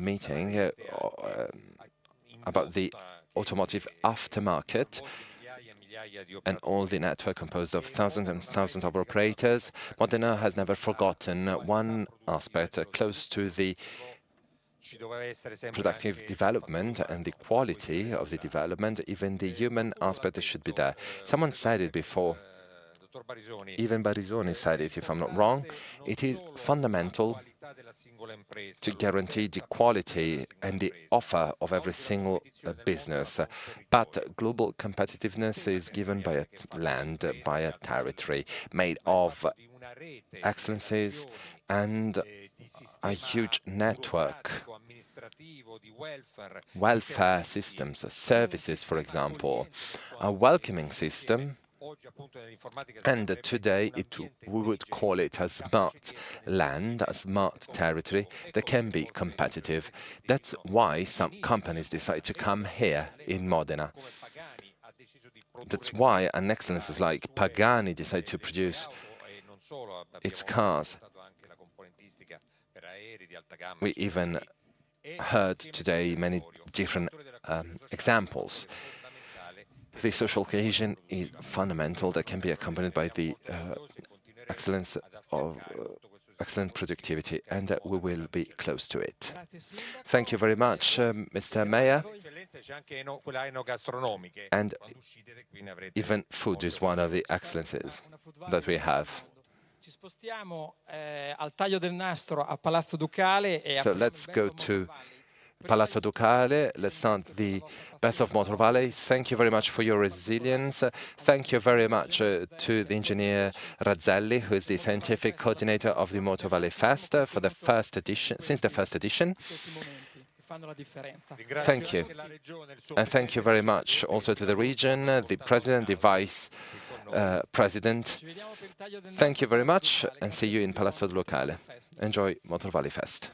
meeting about the automotive aftermarket and all the network composed of thousands and thousands of operators. Modena has never forgotten one aspect close to the productive development and the quality of the development. Even the human aspect should be there. Someone said it before. Even Barisoni said it, if I'm not wrong. It is fundamental to guarantee the quality and the offer of every single business. But global competitiveness is given by a land, by a territory made of excellences and a huge network, welfare systems, services, for example, a welcoming system. And today we would call it a smart land, a smart territory that can be competitive. That's why some companies decide to come here in Modena. That's why an excellence like Pagani decide to produce its cars. We even heard today many different examples. The social cohesion is fundamental that can be accompanied by the excellence of excellent productivity, and we will be close to it. Thank you very much, Mr. Mayor. And even food is one of the excellences that we have. So let's go to Palazzo Ducale. Let's start the Best of Motor Valley. Thank you very much for your resilience. Thank you very much to the engineer Razzelli, who is the scientific coordinator of the Motor Valley Fest for the first edition, since the first edition. Thank you. And thank you very much also to the region, the president, the vice president. Thank you very much and see you in Palazzo Ducale. Enjoy Motor Valley Fest.